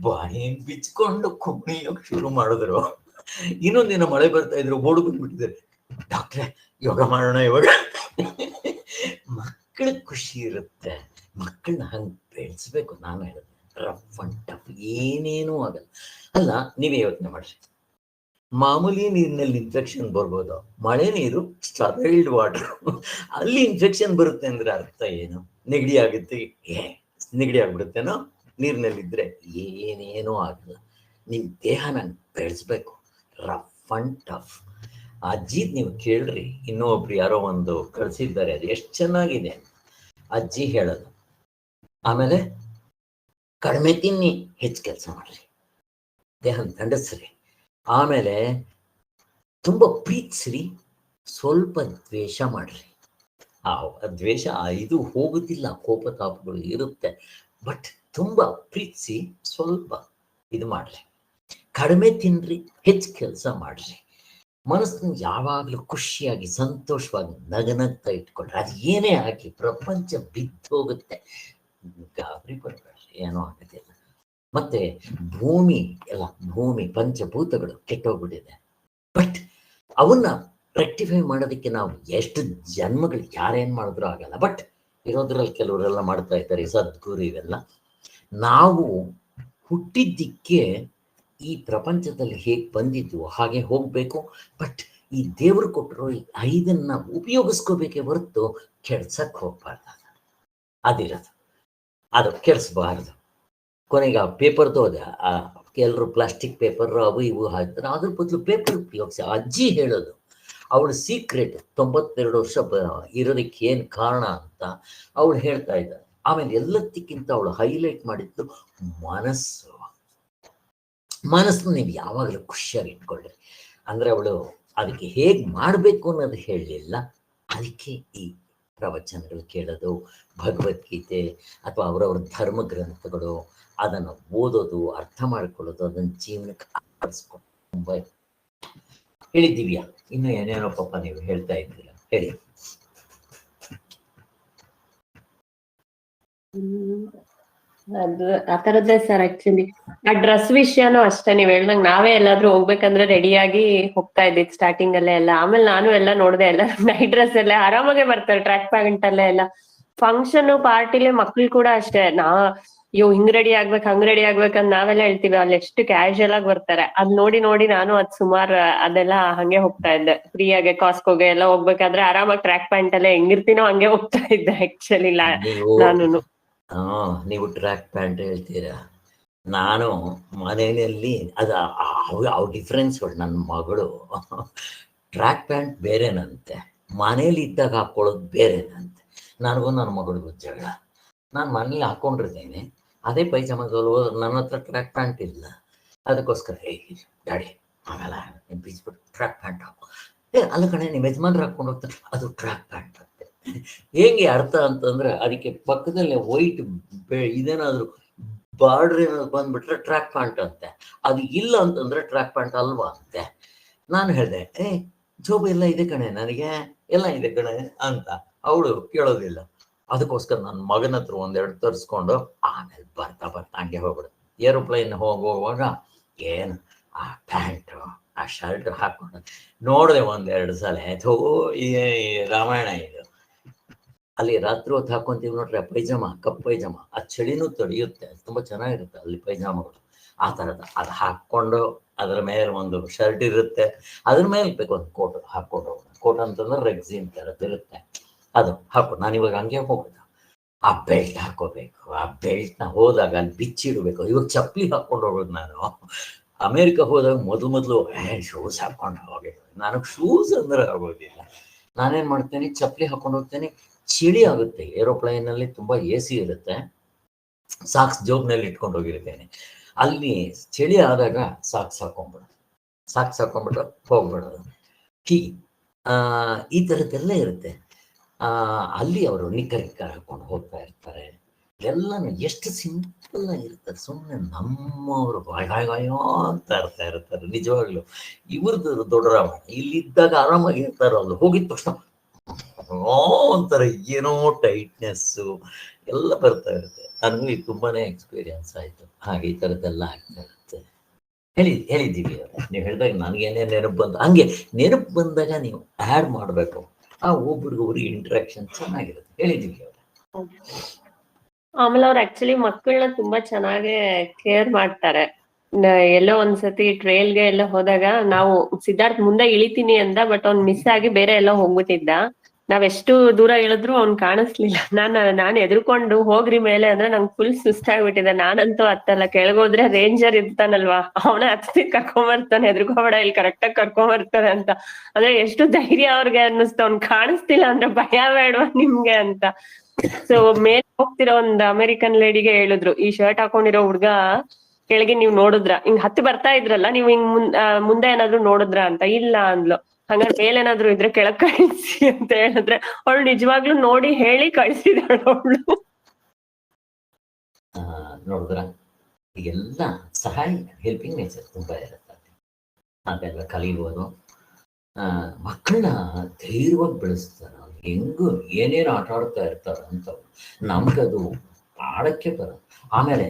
ಬಾಯಿನ್ ಬಿಚ್ಕೊಂಡು ಕುಣಿಯೋಕ್ ಶುರು ಮಾಡಿದ್ರು. ಇನ್ನೊಂದಿನ ಮಳೆ ಬರ್ತಾ ಇದ್ರು, ಓಡ್ ಬಂದ್ಬಿಟ್ಟಿದ್ದಾರೆ, ಡಾಕ್ಟ್ರೆ ಯೋಗ ಮಾಡೋಣ ಇವಾಗ. ಮಕ್ಕಳಿಗೆ ಖುಷಿ ಇರುತ್ತೆ, ಮಕ್ಕಳನ್ನ ಹಂಗೆ ಬೆಳೆಸ್ಬೇಕು. ನಾನು ಹೇಳಿದೆ, ರಫ್ ಅಂಡ್ ಟಫ್ ಏನೇನೂ ಆಗಲ್ಲ. ಅಲ್ಲ, ನೀವೇ ಯೋಚನೆ ಮಾಡ್ರಿ, ಮಾಮೂಲಿ ನೀರಿನಲ್ಲಿ ಇನ್ಫೆಕ್ಷನ್ ಬರ್ಬೋದು, ಮಳೆ ನೀರು ಸ್ಟರೈಲ್ಡ್ ವಾಟರ್, ಅಲ್ಲಿ ಇನ್ಫೆಕ್ಷನ್ ಬರುತ್ತೆ ಅಂದ್ರೆ ಅರ್ಥ ಏನು? ನೆಗಡಿ ಆಗುತ್ತೆ, ನೆಗಡಿ ಆಗ್ಬಿಡುತ್ತೇನೋ ನೀರಿನಲ್ಲಿದ್ರೆ? ಏನೇನೂ ಆಗಲ್ಲ. ನಿಮ್ಮ ದೇಹನ ಬೆಳೆಸ್ಬೇಕು, ರಫ್ ಅಂಡ್ ಟಫ್. ಅಜ್ಜಿದ್ ನೀವು ಕೇಳ್ರಿ, ಇನ್ನೂ ಒಬ್ರು ಯಾರೋ ಒಂದು ಕಳಿಸಿದ್ದಾರೆ, ಅದು ಎಷ್ಟು ಚೆನ್ನಾಗಿದೆ. ಅಜ್ಜಿ ಹೇಳೋದು, ಆಮೇಲೆ ಕಡಿಮೆ ತಿನ್ನಿ, ಹೆಚ್ಚು ಕೆಲಸ ಮಾಡ್ರಿ, ದೇಹನ ದಂಡಿಸ್ರಿ, ಆಮೇಲೆ ತುಂಬ ಪ್ರೀತಿಸ್ರಿ, ಸ್ವಲ್ಪ ದ್ವೇಷ ಮಾಡ್ರಿ. ಆ ದ್ವೇಷ ಇದು ಹೋಗುತ್ತಿಲ್ಲ, ಕೋಪ ತಾಪಗಳು ಇರುತ್ತೆ, ಬಟ್ ತುಂಬ ಪ್ರೀತಿಸಿ ಸ್ವಲ್ಪ ಇದು ಮಾಡ್ರಿ. ಕಡಿಮೆ ತಿನ್ರಿ, ಹೆಚ್ಚು ಕೆಲಸ ಮಾಡ್ರಿ. ಮನಸ್ಸನ್ನು ಯಾವಾಗಲೂ ಖುಷಿಯಾಗಿ ಸಂತೋಷವಾಗಿ ನಗನಗ್ತಾ ಇಟ್ಕೊಳ್ರಿ. ಅದು ಏನೇ ಆಗಿ ಪ್ರಪಂಚ ಬಿದ್ದೋಗುತ್ತೆ, ಗಾಬರಿ ಪಡ್ಬೇಡ್ರಿ, ಏನೂ ಆಗೋದಿಲ್ಲ. ಮತ್ತೆ ಭೂಮಿ ಪಂಚಭೂತಗಳು ಕೆಟ್ಟೋಗ್ಬಿಟ್ಟಿದೆ, ಬಟ್ ಅವನ್ನ ರೆಕ್ಟಿಫೈ ಮಾಡೋದಕ್ಕೆ ನಾವು ಎಷ್ಟು ಜನ್ಮಗಳು ಯಾರೇನ್ ಮಾಡಿದ್ರು ಆಗಲ್ಲ. ಬಟ್ ಇರೋದ್ರಲ್ಲಿ ಕೆಲವರೆಲ್ಲ ಮಾಡ್ತಾ ಇದ್ದಾರೆ, ಸದ್ಗುರು ಇವೆಲ್ಲ. ನಾವು ಹುಟ್ಟಿದ್ದಕ್ಕೆ ಈ ಪ್ರಪಂಚದಲ್ಲಿ ಹೇಗೆ ಬಂದಿದ್ವು ಹಾಗೆ ಹೋಗ್ಬೇಕು, ಬಟ್ ಈ ದೇವರು ಕೊಟ್ಟರು ಈ 5 ಉಪಯೋಗಿಸ್ಕೋಬೇಕೇ ಹೊರತು ಕೆಡ್ಸಕ್ಕೆ ಹೋಗ್ಬಾರ್ದು. ಅದಿರೋದು, ಅದು ಕೆಡಿಸ್ಬಾರ್ದು. ಕೊನೆಗೆ ಆ ಪೇಪರ್ ತೋದೆ, ಎಲ್ಲರೂ ಪ್ಲಾಸ್ಟಿಕ್ ಪೇಪರ್ ಅವು ಇವು ಹಾಕ್ತಾರೆ, ಅದ್ರ ಬದಲು ಪೇಪರ್ ಉಪಯೋಗಿಸಿ. ಅಜ್ಜಿ ಹೇಳೋದು ಅವಳ ಸೀಕ್ರೆಟ್ 92 ವರ್ಷ ಇರೋದಕ್ಕೆ ಏನು ಕಾರಣ ಅಂತ ಅವಳು ಹೇಳ್ತಾ ಇದ್ದಾಳೆ. ಆಮೇಲೆ ಎಲ್ಲದಕ್ಕಿಂತ ಅವಳು ಹೈಲೈಟ್ ಮಾಡಿದ್ದು ಮನಸ್ಸು ನೀವು ಯಾವಾಗಲೂ ಖುಷಿಯಾಗಿ ಇಟ್ಕೊಳ್ಳಿ. ಅಂದ್ರೆ ಅವಳು ಅದಕ್ಕೆ ಹೇಗೆ ಮಾಡಬೇಕು ಅನ್ನೋದು ಹೇಳಲಿಲ್ಲ. ಅದಕ್ಕೆ ಈ ಪ್ರವಚನಗಳು ಕೇಳೋದು, ಭಗವದ್ಗೀತೆ ಅಥವಾ ಅವರವ್ರ ಧರ್ಮ ಗ್ರಂಥಗಳು, ಅದನ್ನು ಓದೋದು, ಅರ್ಥ ಮಾಡ್ಕೊಳ್ಳೋದು, ಅದನ್ನ ಜೀವನಕ್ಕೆ ಅಳವಡಿಸ್ಕೊಂಡು ತುಂಬ ಹೇಳಿದ್ದೀವ್ಯಾ. ಇನ್ನು ಏನೇನೋ ಪಾಪ ನೀವು ಹೇಳ್ತಾ ಇದ್ದೀರ, ಹೇಳಿ. ಅದು ಆ ತರದ್ದೇ ಸರ್. ಆಕ್ಚುಲಿ ಆ ಡ್ರೆಸ್ ವಿಷಯನೂ ಅಷ್ಟೇ, ನೀವ್ ಹೇಳ್ದಂಗ್ ನಾವೇ ಎಲ್ಲಾದ್ರೂ ಹೋಗ್ಬೇಕಂದ್ರೆ ರೆಡಿಯಾಗಿ ಹೋಗ್ತಾ ಇದ್ದಿದ್ ಸ್ಟಾರ್ಟಿಂಗ್ ಅಲ್ಲೇ ಎಲ್ಲ. ಆಮೇಲೆ ನಾನು ಎಲ್ಲ ನೋಡ್ದೆ, ಎಲ್ಲ ನೈಟ್ ಡ್ರೆಸ್ ಅಲ್ಲೇ ಆರಾಮಾಗೆ ಬರ್ತಾರೆ, ಟ್ರ್ಯಾಕ್ ಪ್ಯಾಂಟ್ ಅಲ್ಲೇ ಎಲ್ಲ. ಫಂಕ್ಷನ್ ಪಾರ್ಟಿಲಿ ಮಕ್ಳು ಕೂಡ ಅಷ್ಟೇ, ಹಿಂಗ್ ರೆಡಿ ಆಗ್ಬೇಕು ಹಂಗ್ ರೆಡಿ ಆಗ್ಬೇಕಂತ ನಾವೆಲ್ಲ ಹೇಳ್ತೀವಿ, ಅಲ್ಲಿ ಎಷ್ಟು ಕ್ಯಾಶುಯಲ್ ಆಗಿ ಬರ್ತಾರೆ. ಅದ್ ನೋಡಿ ನಾನು ಅದ್ ಸುಮಾರು ಅದೆಲ್ಲ ಹಂಗೆ ಹೋಗ್ತಾ ಇದ್ದೆ. ಫ್ರೀಯಾಗೆ ಕಾಸ್ಕೋಗೆ ಎಲ್ಲ ಹೋಗ್ಬೇಕಾದ್ರೆ ಆರಾಮಾಗಿ ಟ್ರ್ಯಾಕ್ ಪ್ಯಾಂಟ್ ಅಲ್ಲೇ ಹೆಂಗಿರ್ತೀನೋ ಹಂಗೆ ಹೋಗ್ತಾ ಇದ್ದೆ ಆಕ್ಚುಲಿ ನಾನು. ನೀವು ಟ್ರ್ಯಾಕ್ ಪ್ಯಾಂಟ್ ಹೇಳ್ತೀರಾ, ನಾನು ಮನೆಯಲ್ಲಿ ಅವು ಡಿಫ್ರೆನ್ಸ್ಗಳು. ನನ್ನ ಮಗಳು ಟ್ರ್ಯಾಕ್ ಪ್ಯಾಂಟ್ ಬೇರೆನಂತೆ, ಮನೇಲಿ ಇದ್ದಾಗ ಹಾಕೊಳ್ಳೋದು ಬೇರೆನಂತೆ. ನನಗೂ ನನ್ನ ಮಗಳಿಗೂ ಜಗಳ. ನಾನು ಮನೇಲಿ ಹಾಕೊಂಡಿರ್ತೇನೆ ಅದೇ ಪೈಜಾಮಗಳು, ನನ್ನ ಹತ್ರ ಟ್ರ್ಯಾಕ್ ಪ್ಯಾಂಟ್ ಇಲ್ಲ. ಅದಕ್ಕೋಸ್ಕರ ಡ್ಯಾಡಿ ಆಮೇಲೆ ಬೀಚ್ಬಿಟ್ಟು ಟ್ರ್ಯಾಕ್ ಪ್ಯಾಂಟ್ ಹಾಕೋ. ಅಲ್ಲ ಕಣೆ, ನಿಮ್ಮ ಯಜಮಾನ್ರು ಹಾಕೊಂಡು ಹೋಗ್ತಾರೆ, ಅದು ಟ್ರ್ಯಾಕ್ ಪ್ಯಾಂಟ್ ಅಂತೆ. ಹೇಗೆ ಅರ್ಥ ಅಂತಂದ್ರೆ ಅದಕ್ಕೆ ಪಕ್ಕದಲ್ಲಿ ವೈಟ್ ಇದೇನಾದ್ರು ಬಾರ್ಡರ್ ಏನಾದ್ರು ಬಂದ್ಬಿಟ್ರೆ ಟ್ರ್ಯಾಕ್ ಪ್ಯಾಂಟ್ ಅಂತೆ, ಅದು ಇಲ್ಲ ಅಂತಂದ್ರೆ ಟ್ರ್ಯಾಕ್ ಪ್ಯಾಂಟ್ ಅಲ್ವಾ ಅಂತೆ. ನಾನು ಹೇಳಿದೆ, ಜೋಬು ಎಲ್ಲ ಇದೆ ಕಣೆ, ನನಗೆ ಎಲ್ಲ ಇದೆ ಕಣೆ ಅಂತ. ಅವಳು ಕೇಳೋದಿಲ್ಲ. ಅದಕ್ಕೋಸ್ಕರ ನನ್ನ ಮಗನ ಹತ್ರ 1-2 ತರಿಸ್ಕೊಂಡು ಆಮೇಲೆ ಬರ್ತಾ ಹಂಗೆ ಹೋಗ್ಬಿಡು. ಏರೋಪ್ಲೇನ್ ಹೋಗುವಾಗ ಏನು ಆ ಪ್ಯಾಂಟು ಆ ಶರ್ಟ್ ಹಾಕೊಂಡು ನೋಡಿದೆ 1-2 ಸಲ. ಈ ರಾಮಾಯಣ ಇದು. ಅಲ್ಲಿ ರಾತ್ರಿ ಹೊತ್ತು ಹಾಕೊಂತೀವಿ ನೋಡ್ರಿ, ಪೈಜಾಮ, ಕಪ್ ಪೈಜಾಮ, ಆ ಚಳಿನೂ ತಡೆಯುತ್ತೆ, ತುಂಬ ಚೆನ್ನಾಗಿರುತ್ತೆ ಅಲ್ಲಿ ಪೈಜಾಮಗಳು. ಆ ಥರದ ಅದು ಹಾಕ್ಕೊಂಡು ಅದರ ಮೇಲೆ ಒಂದು ಶರ್ಟ್ ಇರುತ್ತೆ, ಅದ್ರ ಮೇಲೆ ಬೇಕು ಒಂದು ಕೋಟ್ ಹಾಕ್ಕೊಂಡು ಹೋಗೋಣ. ಕೋಟ್ ಅಂತಂದ್ರೆ ರೆಗ್ಸಿನ್ ಥರದ್ದಿರುತ್ತೆ, ಅದು ಹಾಕೊಂಡು ನಾನು ಇವಾಗ ಹಂಗೆ ಹೋಗೋದು. ಆ ಬೆಲ್ಟ್ ಹಾಕೋಬೇಕು, ಆ ಬೆಲ್ಟ್ನ ಹೋದಾಗ ಅಲ್ಲಿ ಬಿಚ್ಚಿಡಬೇಕು. ಇವಾಗ ಚಪ್ಪಲಿ ಹಾಕ್ಕೊಂಡು ಹೋಗೋದು. ನಾನು ಅಮೇರಿಕ ಹೋದಾಗ ಮೊದಲು ಶೂಸ್ ಹಾಕ್ಕೊಂಡು ಹೋಗಿದ್ದು. ನನಗೆ ಶೂಸ್ ಅಂದ್ರೆ ಆಗೋದಿಲ್ಲ. ನಾನೇನು ಮಾಡ್ತೇನೆ, ಚಪ್ಪಲಿ ಹಾಕೊಂಡು ಹೋಗ್ತೇನೆ. ಚಳಿ ಆಗುತ್ತೆ ಏರೋಪ್ಲೇನಲ್ಲಿ, ತುಂಬ AC ಇರುತ್ತೆ. ಸಾಕ್ಸ್ ಜೋಬ್ನಲ್ಲಿ ಇಟ್ಕೊಂಡು ಹೋಗಿರ್ತೇನೆ. ಅಲ್ಲಿ ಚಳಿ ಆದಾಗ ಸಾಕ್ಸ್ ಹಾಕೊಂಡ್ಬಿಟ್ಟು ಹೋಗ್ಬಿಡೋದು. ಹೀಗೆ ಈ ಥರದ್ದೆಲ್ಲ ಇರುತ್ತೆ. ಅಲ್ಲಿ ಅವರು ನಿಕ್ಕರ್ ಹಾಕೊಂಡು ಹೋಗ್ತಾ ಇರ್ತಾರೆ. ಎಲ್ಲನೂ ಎಷ್ಟು ಸಿಂಪಲ್ ಆಗಿರ್ತಾರೆ. ಸುಮ್ಮನೆ ನಮ್ಮವರು ಗಾಯೋ ಅಂತ ಇರ್ತಾರೆ. ನಿಜವಾಗ್ಲು ಇವ್ರದ್ದು ದೊಡ್ಡ ರಾಮಾಯಣ. ಇಲ್ಲಿದ್ದಾಗ ಆರಾಮಾಗಿರ್ತಾರೋ, ಅಲ್ಲಿ ಹೋಗಿದ ತಕ್ಷಣ ಒಂಥರ ಏನೋ ಟೈಟ್ನೆಸ್ಸು ಎಲ್ಲ ಬರ್ತಾ ಇರುತ್ತೆ. ನನಗೂ ಇದು ತುಂಬಾನೇ ಎಕ್ಸ್ಪೀರಿಯನ್ಸ್ ಆಯ್ತು. ಹಾಗೆ ಈ ಥರದ್ದೆಲ್ಲ ಆಗ್ತಾ ಇರುತ್ತೆ. ಹೇಳಿದ್ದೀವಿ ಅವರೇ, ನೀವು ಹೇಳಿದಾಗ ನನಗೇನೇ ನೆನಪು ಬಂದು, ಹಂಗೆ ನೆನಪು ಬಂದಾಗ ನೀವು ಆ್ಯಡ್ ಮಾಡಬೇಕು. ಆ ಒಬ್ರಿಗೊಬ್ರಿಗೆ ಇಂಟ್ರಾಕ್ಷನ್ ಚೆನ್ನಾಗಿರುತ್ತೆ. ಹೇಳಿದ್ದೀವಿ ಅವರೇ. ಆಮೇಲೆ ಅವ್ರು ಆಕ್ಚುಲಿ ಮಕ್ಕಳನ್ನ ತುಂಬಾ ಚೆನ್ನಾಗಿ ಕೇರ್ ಮಾಡ್ತಾರೆ. ಎಲ್ಲೋ ಒಂದ್ಸತಿ ಟ್ರೈಲ್ಗೆ ಎಲ್ಲ ಹೋದಾಗ ನಾವು ಸಿದ್ಧಾರ್ಥ್ ಮುಂದೆ ಇಳಿತೀನಿ ಅಂದ, ಬಟ್ ಅವ್ನ್ ಮಿಸ್ ಆಗಿ ಬೇರೆ ಎಲ್ಲೋ ಹೋಗ್ಬಿಟ್ಟಿದ್ದ. ನಾವೆಷ್ಟು ದೂರ ಇಳಿದ್ರು ಅವ್ನ್ ಕಾಣಿಸ್ಲಿಲ್ಲ. ನಾನ್ ಎದ್ರುಕೊಂಡು ಹೋಗ್ರಿ ಮೇಲೆ ಅಂದ್ರೆ ನಂಗೆ ಫುಲ್ ಸುಸ್ತಾಗ್ಬಿಟ್ಟಿದೆ. ನಾನಂತೂ ಹತ್ತಲ್ಲ, ಕೆಳಗೋದ್ರೆ ರೇಂಜರ್ ಇರ್ತಾನಲ್ವಾ, ಅವನ ಹತ್ತಿ ಕರ್ಕೊಂಬರ್ತಾನೆ, ಎದ್ರುಕೋಬೇಡ ಇಲ್ಲಿ ಕರೆಕ್ಟಾಗಿ ಕರ್ಕೊಂಬರ್ತಾರೆ ಅಂತ. ಅಂದ್ರೆ ಎಷ್ಟು ಧೈರ್ಯ ಅವ್ರಿಗೆ ಅನ್ನಿಸ್ತು. ಅವ್ನ್ ಕಾಣಿಸ್ತಿಲ್ಲ ಅಂದ್ರೆ ಭಯ ಬೇಡವಾ ನಿಮ್ಗೆ ಅಂತ. ಸೊ ಮೇಲೆ ಹೋಗ್ತಿರೋ ಒಂದ್ ಅಮೆರಿಕನ್ ಲೇಡಿಗೆ ಹೇಳಿದ್ರು, ಈ ಶರ್ಟ್ ಹಾಕೊಂಡಿರೋ ಹುಡ್ಗ ಕೆಳಗೆ ನೀವ್ ನೋಡಿದ್ರ, ಹಿಂಗ್ ಹತ್ತಿ ಬರ್ತಾ ಇದ್ರಲ್ಲ, ನೀವ್ ಹಿಂಗ್ ಮುಂದೆ ಏನಾದ್ರು ನೋಡಿದ್ರ ಅಂತ. ಇಲ್ಲ ಅಂದ್ಲು. ಹಂಗಾರೆ ಮೇಲೇನಾದ್ರು ಇದ್ರೆ ಕೆಳಗ್ ಕಳಿಸಿ ಅಂತ ಹೇಳಿದ್ರೆ ಅವಳು ನಿಜವಾಗ್ಲೂ ನೋಡಿ ಹೇಳಿ ಕಳ್ಸಿದಾಳು ಅವಳು. ನೋಡಿದ್ರ ಈಗೆಲ್ಲ ಸಹಾಯ, ಹೆಲ್ಪಿಂಗ್ ನೇಚರ್ ತುಂಬಾ ಇರುತ್ತೆ. ಅದೆಲ್ಲ ಕಲಿಬೋದು. ಮಕ್ಕಳನ್ನ ಧೈರ್ಯವಾಗಿ ಬೆಳೆಸ್ತಾರೆ. ಹೆಂಗು ಏನೇನು ಆಟ ಆಡ್ತಾ ಇರ್ತಾರೆ ಅಂತ ನಮ್ಗದು ಆಡಕ್ಕೆ ಬರೋದು. ಆಮೇಲೆ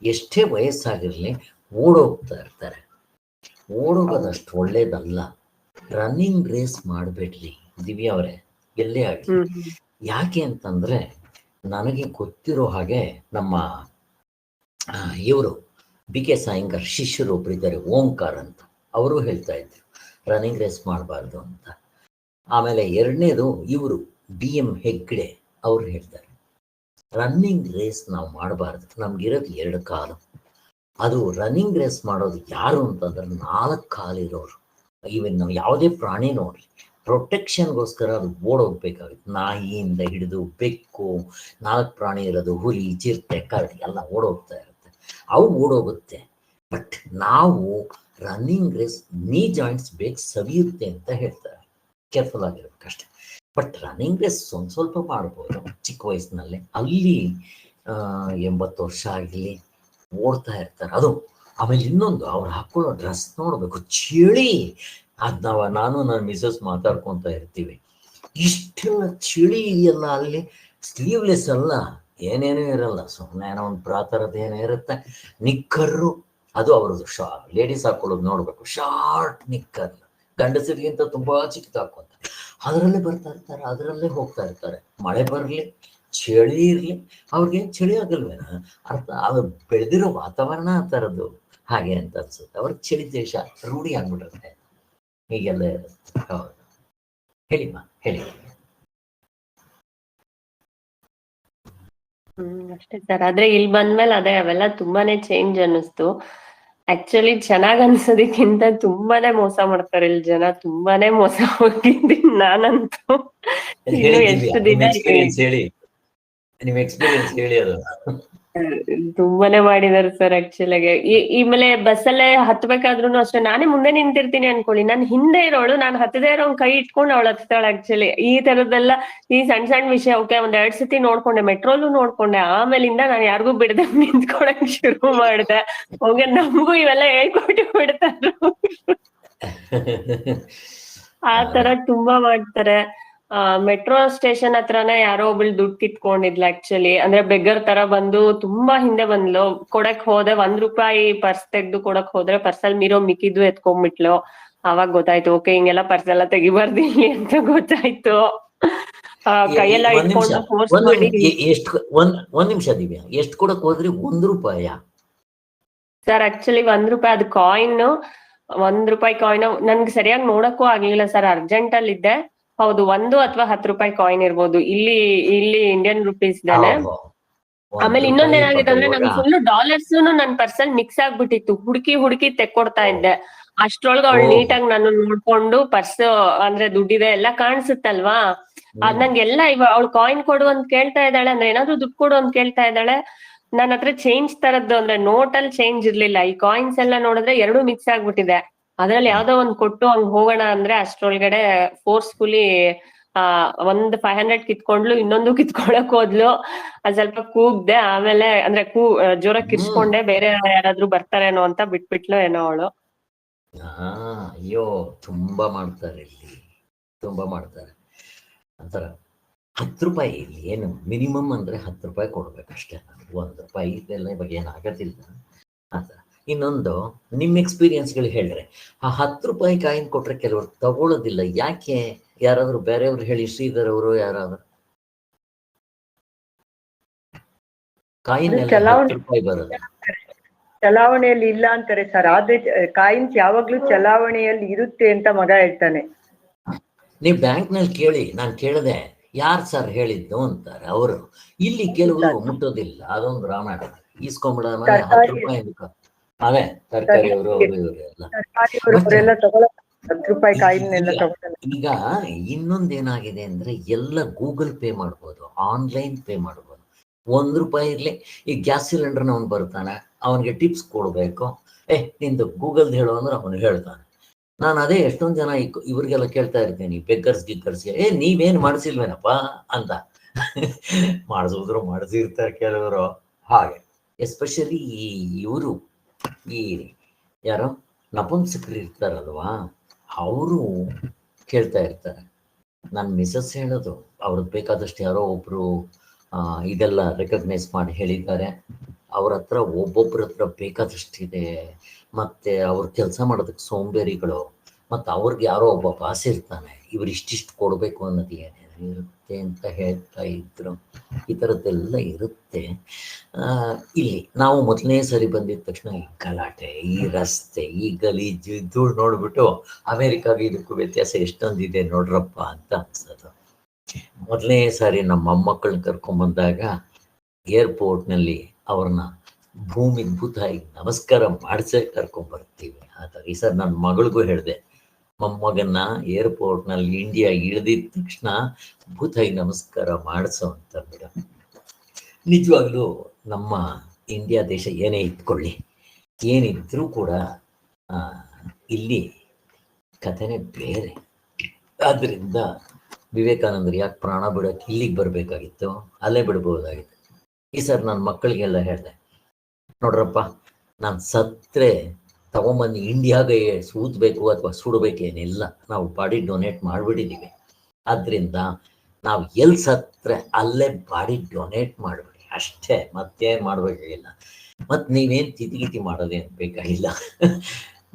ಎಷ್ಟೇ ವಯಸ್ಸಾಗಿರ್ಲಿ ಓಡೋಗ್ತಾ ಇರ್ತಾರೆ. ಓಡೋಗೋದಷ್ಟು ಒಳ್ಳೇದಲ್ಲ. ರನ್ನಿಂಗ್ ರೇಸ್ ಮಾಡಬೇಡ್ರಿ ದಿವ್ಯಾ ಅವರೇ, ಎಲ್ಲೇ ಆಗಲಿ. ಯಾಕೆ ಅಂತಂದ್ರೆ ನನಗೆ ಗೊತ್ತಿರೋ ಹಾಗೆ ನಮ್ಮ ಇವರು BK ಸಾಯಿಂಗರ್ ಶಿಷ್ಯರು ಒಬ್ರು ಇದ್ದಾರೆ, ಓಂಕಾರ್ ಅಂತ. ಅವರು ಹೇಳ್ತಾ ಇದ್ರು, ರನ್ನಿಂಗ್ ರೇಸ್ ಮಾಡಬಾರ್ದು ಅಂತ. ಆಮೇಲೆ ಎರಡನೇದು ಇವರು DM ಹೆಗ್ಡೆ ಅವ್ರು ಹೇಳ್ತಾರೆ, ರನ್ನಿಂಗ್ ರೇಸ್ ನಾವು ಮಾಡಬಾರ್ದು, ನಮ್ಗಿರೋದು 2 ಕಾಲು. ಅದು ರನ್ನಿಂಗ್ ರೇಸ್ ಮಾಡೋದು ಯಾರು ಅಂತಂದ್ರೆ 4 ಕಾಲಿರೋರು. ಈವನ್ ನಾವು ಯಾವುದೇ ಪ್ರಾಣಿ ನೋಡ್ರಿ, ಪ್ರೊಟೆಕ್ಷನ್ಗೋಸ್ಕರ ಅದು ಓಡೋಗ್ಬೇಕಾಗುತ್ತೆ. ನಾಯಿಯಿಂದ ಹಿಡಿದು ಬೆಕ್ಕು, 4 ಪ್ರಾಣಿ ಇರೋದು, ಹುಲಿ, ಚಿರತೆ, ಕರಡಿ ಎಲ್ಲ ಓಡೋಗ್ತಾ ಇರುತ್ತೆ. ಅವು ಓಡೋಗುತ್ತೆ. ಬಟ್ ನಾವು ರನ್ನಿಂಗ್ ರೇಸ್ ನೀ ಜಾಯಿಂಟ್ಸ್ ಬೇಗ ಸವಿಯುತ್ತೆ ಅಂತ ಹೇಳ್ತಾರೆ. ಕೇರ್ಫುಲ್ ಆಗಿರ್ಬೇಕಷ್ಟೆ. ಬಟ್ ರನ್ನಿಂಗ್ ರೇಸ್ ಸ್ವಲ್ಪ ಮಾಡ್ಬೋದು ಚಿಕ್ಕ ವಯಸ್ಸಿನಲ್ಲಿ. ಅಲ್ಲಿ 80 ವರ್ಷ ಆಗಲಿ ಓಡ್ತಾ ಇರ್ತಾರೆ. ಅದು ಆಮೇಲೆ ಇನ್ನೊಂದು ಅವ್ರು ಹಾಕೊಳ್ಳೋ ಡ್ರೆಸ್ ನೋಡ್ಬೇಕು, ಚಳಿ. ಅದ್ ನಾನು ನನ್ನ ಮಿಸಸ್ ಮಾತಾಡ್ಕೊತ ಇರ್ತೀವಿ, ಇಷ್ಟೆಲ್ಲ ಚಳಿ ಇದೆಯಲ್ಲ ಅಲ್ಲಿ. ಸ್ಲೀವ್ಲೆಸ್ ಅಲ್ಲ, ಏನೇನೂ ಇರಲ್ಲ, ಸುಮ್ಮನೆ ಏನೋ ಒಂದು ಪ್ರಾತರದ ಏನೋ ಇರುತ್ತೆ. ನಿಕ್ಕರ್ರು, ಅದು ಅವ್ರದ್ದು ಲೇಡೀಸ್ ಹಾಕೊಳ್ಳೋದು ನೋಡ್ಬೇಕು, ಶಾರ್ಟ್ ನಿಕ್ಕರ್, ಗಂಡಸರಿಗಿಂತ ತುಂಬಾ ಚಿಕ್ಕದು ಹಾಕೊಂತ ಅದರಲ್ಲೇ ಬರ್ತಾ ಇರ್ತಾರೆ, ಅದರಲ್ಲೇ ಹೋಗ್ತಾ ಇರ್ತಾರೆ. ಮಳೆ ಬರಲಿ ಚಳಿ ಇರಲಿ ಅವ್ರಿಗೇನು ಚಳಿ ಆಗಲ್ವೇನ, ಅರ್ಥ ಅದು ಬೆಳೆದಿರೋ ವಾತಾವರಣ ಆ ಥರದ್ದು ಹಾಗೆ ಅಂತ ಅನ್ಸುತ್ತೆ. ಅವ್ರಿಗೆ ಚಳಿ ದೇಶ ರೂಢಿ ಆಗ್ಬಿಟ್ಟಿರುತ್ತೆ, ಹೀಗೆಲ್ಲ ಇರುತ್ತೆ. ಹೌದು, ಹೇಳಿಮ್ಮ ಹೇಳಿ. ಅಷ್ಟೇ ಸರ್. ಆದ್ರೆ ಇಲ್ಲಿ ಬಂದ್ಮೇಲೆ ಅದೇ ಅವೆಲ್ಲ ತುಂಬಾನೇ ಚೇಂಜ್ ಅನ್ನಿಸ್ತು. ಆಕ್ಚುಲಿ ಚೆನ್ನಾಗ್ ಅನ್ಸೋದಕ್ಕಿಂತ ತುಂಬಾನೇ ಮೋಸ ಮಾಡ್ತಾರೆ ಇಲ್ಲಿ ಜನ, ತುಂಬಾನೇ ಮೋಸ ಹೋಗಿದ್ದೀನಿ ನಾನಂತೂ. ಇನ್ನು ಎಷ್ಟು ದಿನ ಎಕ್ಸ್ಪೀರಿಯನ್ಸ್ ಹೇಳಿ, ನಿಮ್ ಎಕ್ಸ್ಪೀರಿಯನ್ಸ್ ಹೇಳಿ. ಅದು ತುಂಬಾನೇ ಮಾಡಿದಾರೆ ಸರ್ ಆಕ್ಚುಲಿ. ಆಮೇಲೆ ಬಸ್ಸಲ್ಲೇ ಹತ್ಬೇಕಾದ್ರೂ ಅಷ್ಟೇ, ನಾನೇ ಮುಂದೆ ನಿಂತಿರ್ತೀನಿ ಅನ್ಕೊಳ್ಳಿ, ನಾನ್ ಹಿಂದೆ ಇರೋಳು, ನಾನು ಹತ್ತದೇ ಇರೋ ಕೈ ಇಟ್ಕೊಂಡು ಅವಳು ಹತ್ತಾಳೆ. ಆಕ್ಚುಲಿ ಈ ತರದ್ದೆಲ್ಲ ಈ ಸಣ್ಣ ಸಣ್ಣ ವಿಷಯ ಓಕೆ ಒಂದ್ 2 ಸತಿ ನೋಡ್ಕೊಂಡೆ, ಮೆಟ್ರೋಲು ನೋಡ್ಕೊಂಡೆ. ಆಮೇಲಿಂದ ನಾನು ಯಾರಿಗೂ ಬಿಡದೆ ನಿಂತ್ಕೊಳಕ್ ಶುರು ಮಾಡ್ದೆ. ಹೋಗಿ ನಮಗೂ ಇವೆಲ್ಲ ಹೇಳ್ಕೊಟ್ಟು ಬಿಡ್ತಾರ. ಆ ತರ ತುಂಬಾ ಮಾಡ್ತಾರೆ. ಮೆಟ್ರೋ ಸ್ಟೇಷನ್ ಹತ್ರನೇ ಯಾರೋ ಒಬ್ಳು ದುಡ್ಡು ಕಿತ್ಕೊಂಡಿದ್ಲು ಆಕ್ಚುಲಿ. ಅಂದ್ರೆ ಬೆಗ್ಗರ್ ತರ ಬಂದು ತುಂಬಾ ಹಿಂದೆ ಬಂದ್ಲು. ಕೊಡಕ್ ಹೋದೆ, ₹1 ಪರ್ಸ್ ತೆಗ್ದು ಕೊಡಕ್ ಹೋದ್ರೆ ಪರ್ಸಲ್ ಮೀರೋ ಮಿಕ್ಕಿದ್ದು ಎತ್ಕೊಂಡ್ಬಿಟ್ಲು. ಅವಾಗ ಗೊತ್ತಾಯ್ತು, ಓಕೆ ಹಿಂಗೆಲ್ಲ ಪರ್ಸ್ ಎಲ್ಲ ತೆಗಿಬಾರ್ದಿಲ್ಲಿ ಅಂತ ಗೊತ್ತಾಯ್ತು. ಕೈಯೆಲ್ಲ ಇಟ್ಕೊಂಡು ಫೋರ್ಸ್ ಮಾಡಿ. ಒಂದ್ ನಿಮಿಷ ದಿವ್ಯಾ, ಎಷ್ಟು ಕೊಡಕ್ ಹೋದ್ರಿ? ₹1? ಸರ್ ಆಕ್ಚುಲಿ ₹1 ಅದು ಕಾಯಿನ್, ₹1 ಕಾಯಿನ್ ನನ್ಗೆ ಸರಿಯಾಗಿ ನೋಡಕ್ಕೂ ಆಗ್ಲಿಲ್ಲ ಸರ್, ಅರ್ಜೆಂಟ್ ಅಲ್ಲಿ ಇದ್ದೆ. ಹೌದು, 1 ಅಥವಾ ₹10 ಕಾಯಿನ್ ಇರ್ಬೋದು. ಇಲ್ಲಿ ಇಂಡಿಯನ್ ರುಪೀಸ್ ಇದಾನೆ. ಆಮೇಲೆ ಇನ್ನೊಂದ್ ಏನಾಗಿದೆ ಅಂದ್ರೆ ನನ್ ಫುಲ್ ಡಾಲರ್ಸ್ ನನ್ ಪರ್ಸಲ್ ಮಿಕ್ಸ್ ಆಗ್ಬಿಟ್ಟಿತ್ತು. ಹುಡುಕಿ ತೆಕ್ಕೊಡ್ತಾ ಇದ್ದೆ. ಅಷ್ಟ್ರೊಳಗೆ ಅವಳು ನೀಟಾಗಿ ನಾನು ನೋಡ್ಕೊಂಡು ಪರ್ಸ್ ಅಂದ್ರೆ ದುಡ್ಡಿದೆ ಎಲ್ಲ ಕಾಣಿಸುತ್ತಲ್ವಾ, ಅದ್ ನಂಗೆಲ್ಲ ಅವಳು ಕಾಯಿನ್ ಕೊಡು ಅಂತ ಕೇಳ್ತಾ ಇದ್ದಾಳೆ, ಅಂದ್ರೆ ಏನಾದ್ರು ದುಡ್ಡು ಕೊಡು ಅಂತ ಕೇಳ್ತಾ ಇದ್ದಾಳೆ. ನನ್ನ ಹತ್ರ ಚೇಂಜ್ ತರದ್ದು ಅಂದ್ರೆ ನೋಟ್ ಅಲ್ಲಿ ಚೇಂಜ್ ಇರ್ಲಿಲ್ಲ. ಈ ಕಾಯಿನ್ಸ್ ಎಲ್ಲ ನೋಡಿದ್ರೆ 2 ಮಿಕ್ಸ್ ಆಗ್ಬಿಟ್ಟಿದೆ. ಅದ್ರಲ್ಲಿ ಯಾವ್ದೋ ಒಂದ್ ಕೊಟ್ಟು ಹಂಗ್ ಹೋಗೋಣ ಅಂದ್ರೆ ಅಷ್ಟ್ರೊಳಗಡೆ ಫೋರ್ಸ್ಫುಲಿ ಒಂದ್ 500 ಕಿತ್ಕೊಂಡ್ಲು, ಇನ್ನೊಂದು ಕಿತ್ಕೊಳಕ್ ಹೋದ್ಲು. ಅದ್ ಸ್ವಲ್ಪ ಕೂಗ್ದೆ, ಆಮೇಲೆ ಅಂದ್ರೆ ಜೋರಾಗಿ ಕಿರ್ಚ್ಕೊಂಡೆ, ಬೇರೆ ಯಾರಾದ್ರೂ ಬರ್ತಾರೇನೋ ಅಂತ ಬಿಟ್ಬಿಟ್ಲು ಏನೋ ಅವಳು. ಅಯ್ಯೋ, ತುಂಬಾ ಮಾಡ್ತಾರೆ ಇಲ್ಲಿ, ತುಂಬಾ ಮಾಡ್ತಾರೆ. ಅಂತರ ₹10 ಇಲ್ಲಿ ಏನು ಮಿನಿಮಮ್ ಅಂದ್ರೆ ₹10 ಕೊಡ್ಬೇಕಷ್ಟೇ. ₹1 ಇದೆಲ್ಲ ಇವಾಗ ಏನಾಗೋದಿಲ್ಲ ಅಂತ. ಇನ್ನೊಂದು ನಿಮ್ಮ ಎಕ್ಸ್ಪೀರಿಯನ್ಸ್ಗಳು ಹೇಳ್ರೆ, ಆ ₹10 ಕಾಯಿನ್ ಕೊಟ್ರೆ ಕೆಲವರು ತಗೊಳ್ಳೋದಿಲ್ಲ, ಯಾಕೆ? ಯಾರಾದ್ರೂ ಬೇರೆಯವ್ರು ಹೇಳಿ, ಶ್ರೀಧರ್ ಅವರು ಯಾರಾದ್ರೂ? ಕಾಯಿನ್ ₹10 ಬರೋದು ಚಲಾವಣೆಯಲ್ಲಿ ಇಲ್ಲ ಅಂತಾರೆ ಸರ್. ಆದ್ರೆ ಕಾಯಿನ್ಸ್ ಯಾವಾಗ್ಲೂ ಚಲಾವಣೆಯಲ್ಲಿ ಇರುತ್ತೆ ಅಂತ ಮಗ ಹೇಳ್ತಾನೆ. ನೀವು ಬ್ಯಾಂಕ್ ನಲ್ಲಿ ಕೇಳಿ, ನಾನು ಕೇಳಿದೆ ಯಾರು ಸರ್ ಹೇಳಿದ್ದು ಅಂತಾರೆ ಅವರು. ಇಲ್ಲಿ ಕೆಲವರು ಮುಟ್ಟೋದಿಲ್ಲ, ಅದೊಂದು ರಾಮಾಯಣ. ಈಸ್ಕೊಂಬಿಡ ₹10 ಅದೇ ತರಕಾರಿ ಅವರು ಇವರೆಲ್ಲ ₹10 ಕಾಯಿನ್ ಎಲ್ಲ ತಗೊಳ್ತಾರೆ. ಈಗ ಇನ್ನೊಂದೇನಾಗಿದೆ ಅಂದ್ರೆ ಎಲ್ಲ ಗೂಗಲ್ ಪೇ ಮಾಡ್ಬೋದು, ಆನ್ಲೈನ್ ಪೇ ಮಾಡ್ಬೋದು. ₹1 ಇರ್ಲಿ, ಈ ಗ್ಯಾಸ್ ಸಿಲಿಂಡರ್ನ ಅವ್ನು ಬರ್ತಾನೆ, ಅವನಿಗೆ ಟಿಪ್ಸ್ ಕೊಡ್ಬೇಕು, ನಿಂದು ಗೂಗಲ್ ಹೇಳು ಅಂದ್ರೆ ಅವನು ಹೇಳ್ತಾನೆ. ನಾನು ಅದೇ ಎಷ್ಟೊಂದು ಜನ ಇವ್ರಿಗೆಲ್ಲ ಕೇಳ್ತಾ ಇರ್ತೀನಿ, ಗಿಗ್ಗರ್ಸ್ಗೆ, ನೀವೇನು ಮಾಡಿಸಿಲ್ವೇನಪ್ಪ ಅಂತ. ಮಾಡಿಸಿರ್ತಾರೆ ಕೆಲವರು ಹಾಗೆ. ಎಸ್ಪೆಷಲಿ ಇವರು ಈ ಯಾರೋ ನಪುಂಸಕರು ಇರ್ತಾರಲ್ವಾ, ಅವರು ಕೇಳ್ತಾ ಇರ್ತಾರೆ. ನನ್ನ ಮಿಸಸ್ ಹೇಳೋದು, ಅವ್ರಿಗೆ ಬೇಕಾದಷ್ಟು ಯಾರೋ ಒಬ್ರು ಇದೆಲ್ಲ ರೆಕಗ್ನೈಸ್ ಮಾಡಿ ಹೇಳಿದ್ದಾರೆ. ಅವ್ರ ಹತ್ರ ಒಬ್ಬೊಬ್ರ ಹತ್ರ ಬೇಕಾದಷ್ಟಿದೆ, ಮತ್ತೆ ಅವ್ರ ಕೆಲಸ ಮಾಡೋದಕ್ಕೆ ಸೋಂಬೇರಿಗಳು, ಮತ್ತು ಅವ್ರಿಗೆ ಯಾರೋ ಒಬ್ಬ ಬಾಸ್ ಇರ್ತಾನೆ, ಇವ್ರು ಇಷ್ಟಿಷ್ಟು ಕೊಡಬೇಕು ಅನ್ನೋದು ಏನೇನು ಇರುತ್ತೆ ಅಂತ ಹೇಳ್ತಾ ಇದ್ರು. ಈ ಥರದ್ದೆಲ್ಲ ಇರುತ್ತೆ. ಇಲ್ಲಿ ನಾವು ಮೊದಲನೇ ಸರಿ ಬಂದಿದ ತಕ್ಷಣ ಈ ಗಲಾಟೆ, ಈ ರಸ್ತೆ, ಈ ಗಲೀಜು ಧೂಳು ನೋಡ್ಬಿಟ್ಟು ಅಮೇರಿಕಾಗೆ ಇದಕ್ಕೂ ವ್ಯತ್ಯಾಸ ಎಷ್ಟೊಂದಿದೆ ನೋಡ್ರಪ್ಪ ಅಂತ ಅನ್ಸೋದು. ಮೊದಲನೇ ಸಾರಿ ನಮ್ಮ ಮೊಮ್ಮಕ್ಕಳನ್ನ ಕರ್ಕೊಂಡ್ಬಂದಾಗ ಏರ್ಪೋರ್ಟ್ನಲ್ಲಿ ಅವ್ರನ್ನ ಭೂಮಿ ಭೂತಾಯಿಗೆ ನಮಸ್ಕಾರ ಮಾಡಿಸೇ ಕರ್ಕೊಂಡ್ಬರ್ತೀವಿ. ಆತ ಈ ಸರ್ ನನ್ನ ಮಗಳಿಗೂ ಹೇಳಿದೆ, ಮೊಮ್ಮಗನ್ನ ಏರ್ಪೋರ್ಟ್ನಲ್ಲಿ ಇಂಡಿಯಾ ಇಳಿದಿದ ತಕ್ಷಣ ಭೂತಾಯಿ ನಮಸ್ಕಾರ ಮಾಡಿಸೋ ಅಂತ ಮೇಡಮ್. ನಿಜವಾಗ್ಲೂ ನಮ್ಮ ಇಂಡಿಯಾ ದೇಶ ಏನೇ ಇಟ್ಕೊಳ್ಳಿ, ಏನಿದ್ರೂ ಕೂಡ ಇಲ್ಲಿ ಕಥೆನೇ ಬೇರೆ. ಆದ್ದರಿಂದ ವಿವೇಕಾನಂದರು ಯಾಕೆ ಪ್ರಾಣ ಬಿಡೋಕೆ ಇಲ್ಲಿಗೆ ಬರಬೇಕಾಗಿತ್ತು, ಅಲ್ಲೇ ಬಿಡ್ಬೋದಾಗಿತ್ತು. ಈ ಸರ್ ನನ್ನ ಮಕ್ಕಳಿಗೆಲ್ಲ ಹೇಳಿದೆ, ನೋಡ್ರಪ್ಪ, ನಾನು ಸತ್ತರೆ ತಗೊಂಬಂದು ಇಂಡಿಯಾಗೆ ಸೂತ್ಬೇಕು ಅಥವಾ ಸುಡಬೇಕೇನಿಲ್ಲ, ನಾವು ಬಾಡಿ ಡೊನೇಟ್ ಮಾಡಿಬಿಟ್ಟಿದ್ದೀವಿ. ಆದ್ದರಿಂದ ನಾವು ಎಲ್ಲಿ ಸತ್ತರೆ ಅಲ್ಲೇ ಬಾಡಿ ಡೊನೇಟ್ ಮಾಡಬೇಡಿ ಅಷ್ಟೇ, ಮತ್ತೇನು ಮಾಡಬೇಕಾಗಿಲ್ಲ. ಮತ್ತು ನೀವೇನು ತಿಥಿಗಿತಿ ಮಾಡೋದೇನು ಬೇಕಾಗಿಲ್ಲ.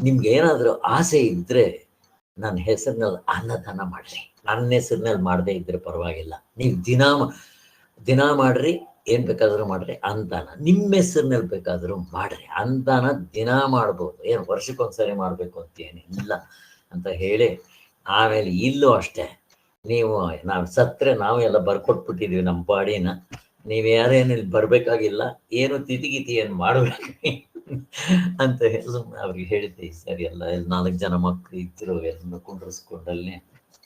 ನಿಮ್ಗೆ ಏನಾದರೂ ಆಸೆ ಇದ್ದರೆ ನನ್ನ ಹೆಸರಿನಲ್ಲಿ ಅನ್ನದಾನ ಮಾಡಿರಿ, ನನ್ನ ಹೆಸರಿನಲ್ಲಿ ಮಾಡದೇ ಇದ್ದರೆ ಪರವಾಗಿಲ್ಲ. ನೀವು ದಿನ ಮಾಡಿರಿ, ಏನು ಬೇಕಾದರೂ ಮಾಡ್ರಿ. ಅನುದಾನ ನಿಮ್ಮ ಹೆಸರಿನಲ್ಲಿ ಬೇಕಾದರೂ ಮಾಡ್ರಿ, ಅನುದಾನ ದಿನ ಮಾಡ್ಬೋದು, ಏನು ವರ್ಷಕ್ಕೊಂದ್ಸರಿ ಮಾಡಬೇಕು ಅಂತ ಏನಿಲ್ಲ ಅಂತ ಹೇಳಿ. ಆಮೇಲೆ ಇಲ್ಲೂ ಅಷ್ಟೇ, ನಾವು ಸತ್ತರೆ ನಾವು ಎಲ್ಲ ಬರ್ಕೊಟ್ಬಿಟ್ಟಿದ್ವಿ ನಮ್ಮ ಬಾಡಿನ, ನೀವು ಯಾರೇನು ಇಲ್ಲಿ ಬರಬೇಕಾಗಿಲ್ಲ, ಏನು ತಿಥಿಗಿತಿ ಏನು ಮಾಡಬೇಕು ಅಂತ ಹೇಳಿ ಅವ್ರಿಗೆ ಹೇಳಿದ್ದೆ. ಸರಿ ಎಲ್ಲ 4 ಜನ ಮಕ್ಕಳು ಇದ್ರು, ಎಲ್ಲ ಕುಂಡ್ರಿಸ್ಕೊಂಡಲ್ಲೇ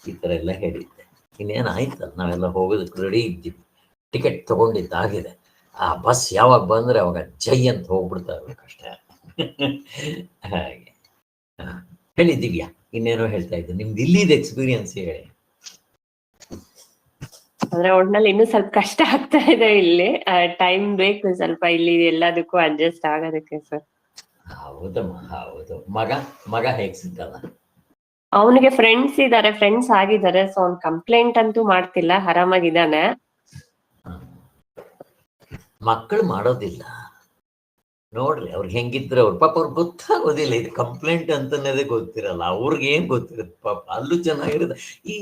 ಈ ಥರ ಎಲ್ಲ ಹೇಳಿದ್ದೆ. ಇನ್ನೇನು ಆಯ್ತಲ್ಲ, ನಾವೆಲ್ಲ ಹೋಗೋದಕ್ಕೆ ರೆಡಿ ಇದ್ದೀವಿ, ಟಿಕೆಟ್ ತಗೊಂಡಿದ್ದಾಗಿದೆ. ಆ ಬಸ್ ಯಾವಾಗ ಬಂದರೆ ಅವಾಗ ಜೈ ಅಂತ ಹೋಗ್ಬಿಡ್ತಾ ಇರ್ಬೇಕಷ್ಟೇ. ಹಾಗೆ ಹೇಳಿದ್ದೀವ್ಯಾ, ಇನ್ನೇನೋ ಹೇಳ್ತಾ ಇದ್ದೆ, ನಿಮ್ದು ಇಲ್ಲಿದ ಎಕ್ಸ್ಪೀರಿಯನ್ಸ್ ಹೇಳಿ. ಅಂದ್ರೆ ಒಟ್ನಲ್ಲಿ ಇನ್ನೂ ಸ್ವಲ್ಪ ಕಷ್ಟ ಆಗ್ತಾ ಇದೆ, ಇಲ್ಲಿ ಟೈಮ್ ಬೇಕು ಸ್ವಲ್ಪ ಇಲ್ಲಿ ಎಲ್ಲದಕ್ಕೂ ಅಡ್ಜಸ್ಟ್ ಆಗೋದಕ್ಕೆ ಸರ್. ಹೌದಮ್ಮ, ಹೌದು. ಮಗ ಹೇಗ್ ಸಿಕ್ಕಲ್ಲ? ಅವನಿಗೆ ಫ್ರೆಂಡ್ಸ್ ಇದಾರೆ, ಫ್ರೆಂಡ್ಸ್ ಆಗಿದ್ದಾರೆ. ಸೊ ಅವ್ನ್ ಕಂಪ್ಲೇಂಟ್ ಅಂತೂ ಮಾಡ್ತಿಲ್ಲ, ಆರಾಮಾಗಿದ್ದಾನೆ. ಮಕ್ಕಳು ಮಾಡೋದಿಲ್ಲ ನೋಡ್ರಿ, ಅವ್ರಿಗೆ ಹೆಂಗಿದ್ರೆ ಅವ್ರು ಪಾಪ ಅವ್ರಿಗೆ ಗೊತ್ತಾಗೋದಿಲ್ಲ, ಇದು ಕಂಪ್ಲೇಂಟ್ ಅಂತನೇ ಗೊತ್ತಿರಲ್ಲ, ಅವ್ರಿಗೆ ಏನ್ ಗೊತ್ತಿರುತ್ತೆ ಪಾಪ. ಅಲ್ಲೂ ಚೆನ್ನಾಗಿರುತ್ತೆ,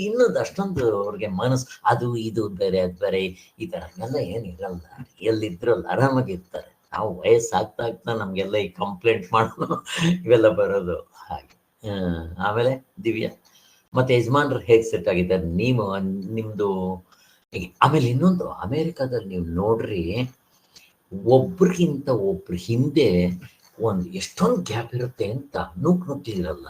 ಇನ್ನೊಂದು ಅಷ್ಟೊಂದು ಅವ್ರಿಗೆ ಮನಸ್ಸು ಅದು ಇದು ಬೇರೆ ಅದು ಬೇರೆ ಈ ತರ ಎಲ್ಲ ಏನಿರಲ್ಲ. ಎಲ್ಲಿದ್ರಲ್ಲ ಆರಾಮಾಗಿರ್ತಾರೆ. ನಾವು ವಯಸ್ಸಾಗ್ತಾ ನಮ್ಗೆಲ್ಲ ಈ ಕಂಪ್ಲೇಂಟ್ ಮಾಡೋದು ಇವೆಲ್ಲ ಬರೋದು ಹಾಗೆ. ಆಮೇಲೆ ದಿವ್ಯಾ ಮತ್ತೆ ಯಜಮಾನ್ರು ಹೇಗೆ ಸೆಟ್ ಆಗಿದ್ದಾರೆ, ನಿಮ್ದು. ಆಮೇಲೆ ಇನ್ನೊಂದು, ಅಮೇರಿಕಾದಲ್ಲಿ ನೀವು ನೋಡ್ರಿ, ಒಬ್ರಿಗಿಂತ ಒಬ್ರು ಹಿಂದೆ ಎಷ್ಟೊಂದು ಗ್ಯಾಪ್ ಇರುತ್ತೆ ಅಂತ ನುಗ್ಗಿರಲ್ಲ.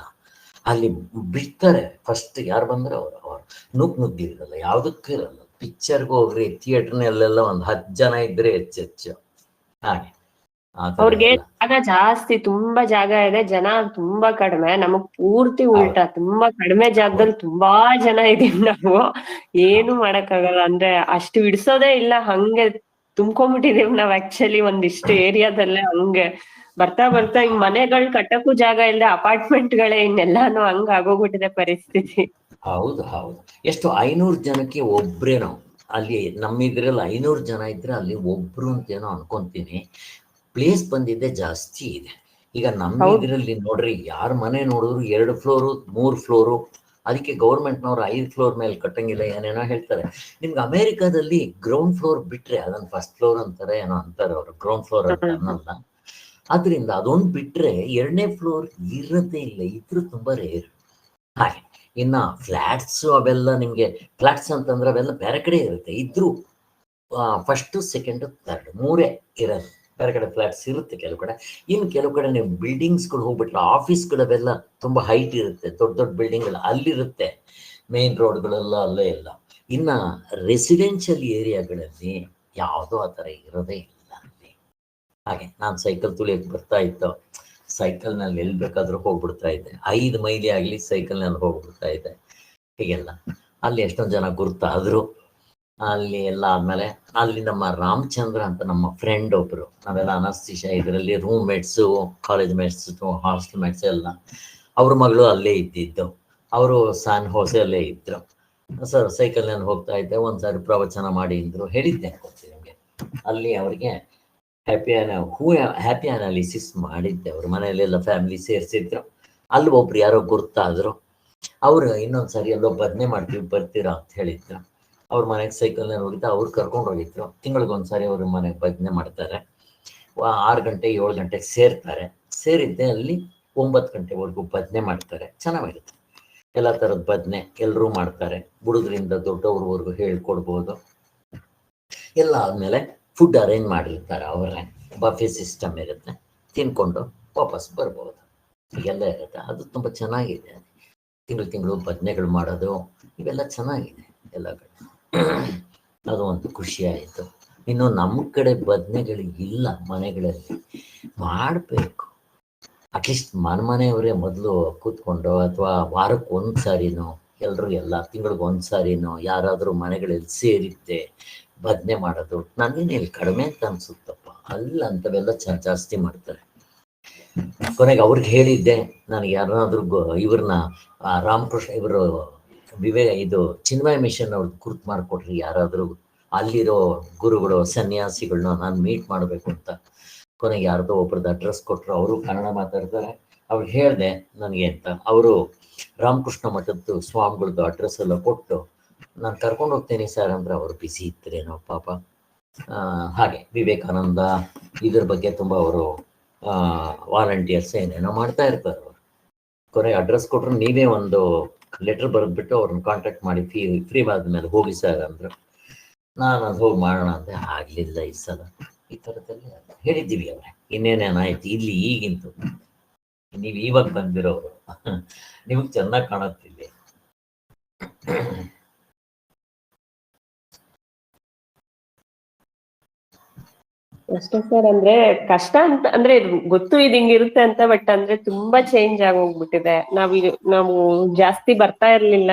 ಅಲ್ಲಿ ಬಿಡ್ತಾರೆ, ಫಸ್ಟ್ ಯಾರು ಬಂದ್ರೆ ಅವ್ರು ನುಗ್ಗಿರಲ್ಲ, ಯಾವುದಕ್ಕೂ ಇರಲ್ಲ. ಪಿಕ್ಚರ್ಗೆ ಹೋಗ್ರಿ, ಥಿಯೇಟರ್ನಲ್ಲೆಲ್ಲ 10 ಜನ ಇದ್ರೆ ಹೆಚ್ಚು ಹಾಗೆ. ಅವ್ರಿಗೆ ಜಾಗ ಜಾಸ್ತಿ, ತುಂಬಾ ಜಾಗ ಇದೆ, ಜನ ತುಂಬಾ ಕಡಿಮೆ. ನಮಗ್ ಪೂರ್ತಿ ಉಲ್ಟಾ, ತುಂಬಾ ಕಡಿಮೆ ಜಾಗದಲ್ಲಿ ತುಂಬಾ ಜನ ಇದೀವಿ ನಾವು. ಏನು ಮಾಡಕ್ಕಾಗಲ್ಲ, ಅಂದ್ರೆ ಅಷ್ಟು ಇಡ್ಸೋದೇ ಇಲ್ಲ, ಹಂಗೆ ತುಂಬ್ಕೊಂಡ್ಬಿಟ್ಟಿದೀವಿ ನಾವ್ ಆಕ್ಚುಲಿ ಒಂದಿಷ್ಟು ಏರಿಯಾದಲ್ಲೇ. ಹಂಗೆ ಬರ್ತಾ ಹಿಂಗ್ ಮನೆಗಳು ಕಟ್ಟಕ್ಕೂ ಜಾಗ ಇಲ್ಲದೆ ಅಪಾರ್ಟ್ಮೆಂಟ್ಗಳೇ ಇನ್ನೆಲ್ಲಾನು ಹಂಗ ಆಗೋಗ್ಬಿಟ್ಟಿದೆ ಪರಿಸ್ಥಿತಿ. ಹೌದು. ಎಷ್ಟು 500 ಜನಕ್ಕೆ ಒಬ್ರೇನೋ ಅಲ್ಲಿ. ನಮ್ಮಿದ್ರಲ್ಲಿ 500 ಜನ ಇದ್ರೆ ಅಲ್ಲಿ ಒಬ್ರು ಅಂತೇನೋ ಅನ್ಕೊಂತೀನಿ. ಪ್ಲೇಸ್ ಬಂದಿದ್ದೆ ಜಾಸ್ತಿ ಇದೆ. ಈಗ ನಮ್ಮ ಇದರಲ್ಲಿ ನೋಡ್ರಿ, ಯಾರ ಮನೆ ನೋಡಿದ್ರು 2 ಫ್ಲೋರು 3 ಫ್ಲೋರು. ಅದಕ್ಕೆ ಗೌರ್ಮೆಂಟ್ನವ್ರು 5 ಫ್ಲೋರ್ ಮೇಲೆ ಕಟ್ಟಂಗಿಲ್ಲ, ಏನೇನೋ ಹೇಳ್ತಾರೆ. ನಿಮ್ಗೆ ಅಮೇರಿಕಾದಲ್ಲಿ ಗ್ರೌಂಡ್ ಫ್ಲೋರ್ ಬಿಟ್ರೆ ಅದನ್ನ ಫಸ್ಟ್ ಫ್ಲೋರ್ ಅಂತಾರೆ, ಏನೋ ಅಂತಾರೆ ಅವರು, ಗ್ರೌಂಡ್ ಫ್ಲೋರ್ ಅಂತ ಅನ್ನಲ್ಲ. ಆದ್ರಿಂದ ಅದೊಂದು ಬಿಟ್ರೆ 2ನೇ ಫ್ಲೋರ್ ಇರೋದೇ ಇಲ್ಲ, ಇದ್ರೂ ತುಂಬಾ ರೇರ್. ಹಾಗೆ ಇನ್ನ ಫ್ಲಾಟ್ಸ್ ಅವೆಲ್ಲ, ನಿಮ್ಗೆ ಫ್ಲಾಟ್ಸ್ ಅಂತಂದ್ರೆ ಅವೆಲ್ಲ ಬೇರೆ ಕಡೆ ಇರುತ್ತೆ, ಇದ್ರು ಫಸ್ಟ್ ಸೆಕೆಂಡ್ ಥರ್ಡ್ 3 ಇರೋದು. ಬೇರೆ ಕಡೆ ಫ್ಲಾಟ್ಸ್ ಇರುತ್ತೆ ಕೆಲವು ಕಡೆ. ಇನ್ನು ಕೆಲವು ಕಡೆ ನೀವು ಬಿಲ್ಡಿಂಗ್ಸ್ಗಳು ಹೋಗ್ಬಿಟ್ರೆ, ಆಫೀಸ್ಗಳವೆಲ್ಲ ತುಂಬಾ ಹೈಟ್ ಇರುತ್ತೆ, ದೊಡ್ಡ ಬಿಲ್ಡಿಂಗ್ಗಳು ಅಲ್ಲಿರುತ್ತೆ, ಮೇನ್ ರೋಡ್ಗಳೆಲ್ಲ ಅಲ್ಲೇ ಇಲ್ಲ. ಇನ್ನ ರೆಸಿಡೆನ್ಷಿಯಲ್ ಏರಿಯಾಗಳಲ್ಲಿ ಯಾವುದೋ ಆ ಥರ ಇರೋದೇ ಇಲ್ಲ ಅಲ್ಲಿ. ಹಾಗೆ ನಾನು ಸೈಕಲ್ ತುಳಿಯಕ್ಕೆ ಬರ್ತಾ ಇತ್ತು, ಸೈಕಲ್ನಲ್ಲಿ ಎಲ್ಲಿ ಬೇಕಾದ್ರೂ ಹೋಗ್ಬಿಡ್ತಾ ಇದ್ದೆ, 5 ಮೈಲಿ ಆಗಲಿ ಸೈಕಲ್ನಲ್ಲಿ ಹೋಗ್ಬಿಡ್ತಾ ಇದ್ದೆ. ಹೀಗೆಲ್ಲ ಅಲ್ಲಿ ಎಷ್ಟೊಂದು ಜನ ಗುರ್ತಾದ್ರು. ಅಲ್ಲಿ ಎಲ್ಲ ಆದ್ಮೇಲೆ ಅಲ್ಲಿ ನಮ್ಮ ರಾಮಚಂದ್ರ ಅಂತ ನಮ್ಮ ಫ್ರೆಂಡ್ ಒಬ್ರು, ನಾವೆಲ್ಲ ಅನಸ್ತಿಷ ಇದರಲ್ಲಿ room mates, college mates, hostel mates ಎಲ್ಲ. ಅವ್ರ ಮಗಳು ಅಲ್ಲೇ ಇದ್ದಿದ್ದು, ಅವರು ಸಾನ್ ಹೋಸೆಯಲ್ಲೇ ಇದ್ರು. ಸರ್ ಸೈಕಲ್ನಲ್ಲಿ ಹೋಗ್ತಾ ಇದ್ದೆ, ಒಂದ್ಸಾರಿ ಪ್ರವಚನ ಮಾಡಿ ಅಂದ್ರು, ಹೇಳಿದ್ದೆ ಅನ್ಕೊಳ್ತೀನಿ ನಿಮಗೆ. ಅಲ್ಲಿ ಅವ್ರಿಗೆ ಹ್ಯಾಪಿ ಅನಾಲಿಸಿಸ್ ಮಾಡಿದ್ದೆ. ಅವ್ರ ಮನೆಯಲ್ಲೆಲ್ಲ ಫ್ಯಾಮಿಲಿ ಸೇರಿಸಿದ್ರು. ಅಲ್ಲಿ ಒಬ್ರು ಯಾರೋ ಗುರ್ತಾದ್ರು. ಅವ್ರು ಇನ್ನೊಂದ್ಸರಿ ಎಲ್ಲೋ ಬದನೆ ಮಾಡ್ತೀವಿ ಬರ್ತೀರಾ ಅಂತ ಹೇಳಿದ್ರು. ಅವ್ರ ಮನೆಗೆ ಸೈಕಲ್ನಲ್ಲಿ ಹೋಗಿದ್ದ, ಅವ್ರು ಕರ್ಕೊಂಡು ಹೋಗಿದ್ರು. ತಿಂಗಳಿಗೊಂದ್ಸರಿ ಅವ್ರ ಮನೆಗೆ ಬದನೆ ಮಾಡ್ತಾರೆ. 6 ಗಂಟೆ 7 ಗಂಟೆಗೆ ಸೇರ್ತಾರೆ. ಸೇರಿದ್ದೆ ಅಲ್ಲಿ 9 ಗಂಟೆವರೆಗೂ ಬದನೆ ಮಾಡ್ತಾರೆ. ಚೆನ್ನಾಗಿರುತ್ತೆ. ಎಲ್ಲ ಥರದ ಬದನೆ ಎಲ್ಲರೂ ಮಾಡ್ತಾರೆ. ಹುಡುಗರಿಂದ ದೊಡ್ಡವ್ರವರೆಗೂ ಹೇಳ್ಕೊಡ್ಬೋದು. ಎಲ್ಲ ಆದಮೇಲೆ ಫುಡ್ ಅರೇಂಜ್ ಮಾಡಿರ್ತಾರೆ. ಅವರೇ ಬಫೆ ಸಿಸ್ಟಮ್ ಇರುತ್ತೆ. ತಿನ್ಕೊಂಡು ವಾಪಸ್ ಬರ್ಬೋದು. ಎಲ್ಲ ಇರುತ್ತೆ. ಅದು ತುಂಬ ಚೆನ್ನಾಗಿದೆ. ತಿಂಗಳು ಬದನೆಗಳು ಮಾಡೋದು ಇವೆಲ್ಲ ಚೆನ್ನಾಗಿದೆ ಎಲ್ಲ ಕಡೆ. ಅದು ಒಂದು ಖುಷಿ ಆಯಿತು. ಇನ್ನು ನಮ್ಮ ಕಡೆ ಬದನೆಗಳು ಇಲ್ಲ ಮನೆಗಳಲ್ಲಿ, ಮಾಡಬೇಕು. ಅಟ್ಲೀಸ್ಟ್ ಮನೆಯವರೇ ಮೊದಲು ಕೂತ್ಕೊಂಡು, ಅಥವಾ ವಾರಕ್ಕೆ 1 ಸಾರಿನೋ ಎಲ್ಲರೂ ಎಲ್ಲ ತಿಂಗಳಿಗೆ 1 ಸಾರಿನೋ ಯಾರಾದರೂ ಮನೆಗಳಲ್ಲಿ ಸೇರಿದ್ದೆ ಬದನೆ ಮಾಡೋದು. ನನಗೇನು ಇಲ್ಲಿ ಕಡಿಮೆ ಅಂತ ಅನ್ಸುತ್ತಪ್ಪ. ಅಲ್ಲ ಅಂಥವೆಲ್ಲ ಜಾಸ್ತಿ ಮಾಡ್ತಾರೆ. ಕೊನೆಗೆ ಅವ್ರಿಗೆ ಹೇಳಿದ್ದೆ, ನನಗೆ ಯಾರನ್ನಾದ್ರೂ ಇವ್ರನ್ನ ರಾಮಕೃಷ್ಣ ಇವರು ಇದು ಚಿನ್ಮಯ ಮಿಷನ್ ಅವ್ರಿಗೆ ಗುರ್ತು ಮಾಡಿಕೊಡ್ರಿ, ಯಾರಾದರೂ ಅಲ್ಲಿರೋ ಗುರುಗಳು ಸನ್ಯಾಸಿಗಳನ್ನ ನಾನು ಮೀಟ್ ಮಾಡಬೇಕು ಅಂತ. ಕೊನೆಗೆ ಯಾರ್ದೋ ಒಬ್ರದ್ದು ಅಡ್ರೆಸ್ ಕೊಟ್ಟರು. ಅವರು ಕನ್ನಡ ಮಾತಾಡ್ತಾರೆ. ಅವ್ರಿಗೆ ಹೇಳಿದೆ ನನಗೆ ಅಂತ. ಅವರು ರಾಮಕೃಷ್ಣ ಮಠದ್ದು ಸ್ವಾಮಿಗಳದ್ದು ಅಡ್ರೆಸ್ ಎಲ್ಲ ಕೊಟ್ಟು ನಾನು ಕರ್ಕೊಂಡು ಹೋಗ್ತೇನೆ ಸರ್ ಅಂದ್ರೆ ಅವರು ಬಿಸಿ ಇತ್ತರೇನೋ ಪಾಪ. ಹಾಗೆ ವಿವೇಕಾನಂದ ಇದ್ರ ಬಗ್ಗೆ ತುಂಬ ಅವರು ವಾಲಂಟಿಯರ್ಸ್ ಏನೇನೋ ಮಾಡ್ತಾ ಇರ್ತಾರೆ. ಅವರು ಕೊನೆಗೆ ಅಡ್ರೆಸ್ ಕೊಟ್ಟರು. ನೀವೇ ಒಂದು ಲೆಟರ್ ಬರೆದ್ಬಿಟ್ಟು ಅವ್ರನ್ನ ಕಾಂಟ್ಯಾಕ್ಟ್ ಮಾಡಿ ಫ್ರೀ ಆದ್ಮೇಲೆ ಹೋಗಿ ಸರ್ ಅಂದರು. ನಾನು ಅದು ಹೋಗಿ ಮಾಡೋಣ ಅಂದೆ. ಆಗಲಿಲ್ಲ ಈ ಸಲ. ಈ ಥರದಲ್ಲಿ ಹೇಳಿದ್ದೀವಿ ಅವ್ರೆ. ಇನ್ನೇನೇನಾಯ್ತು ಇಲ್ಲಿ ಈಗಿಂತು. ನೀವು ಇವಾಗ ಬಂದಿರೋರು, ನಿಮಗೆ ಚೆನ್ನಾಗಿ ಕಾಣುತ್ತಿಲ್ಲಿ. ಅಷ್ಟೇ ಸರ್. ಅಂದ್ರೆ ಕಷ್ಟ ಅಂತ ಅಂದ್ರೆ ಗೊತ್ತು ಇದು ಹಿಂಗಿರುತ್ತೆ ಅಂತ, ಬಟ್ ಅಂದ್ರೆ ತುಂಬಾ ಚೇಂಜ್ ಆಗೋಗ್ಬಿಟ್ಟಿದೆ. ನಾವು ಜಾಸ್ತಿ ಬರ್ತಾ ಇರ್ಲಿಲ್ಲ.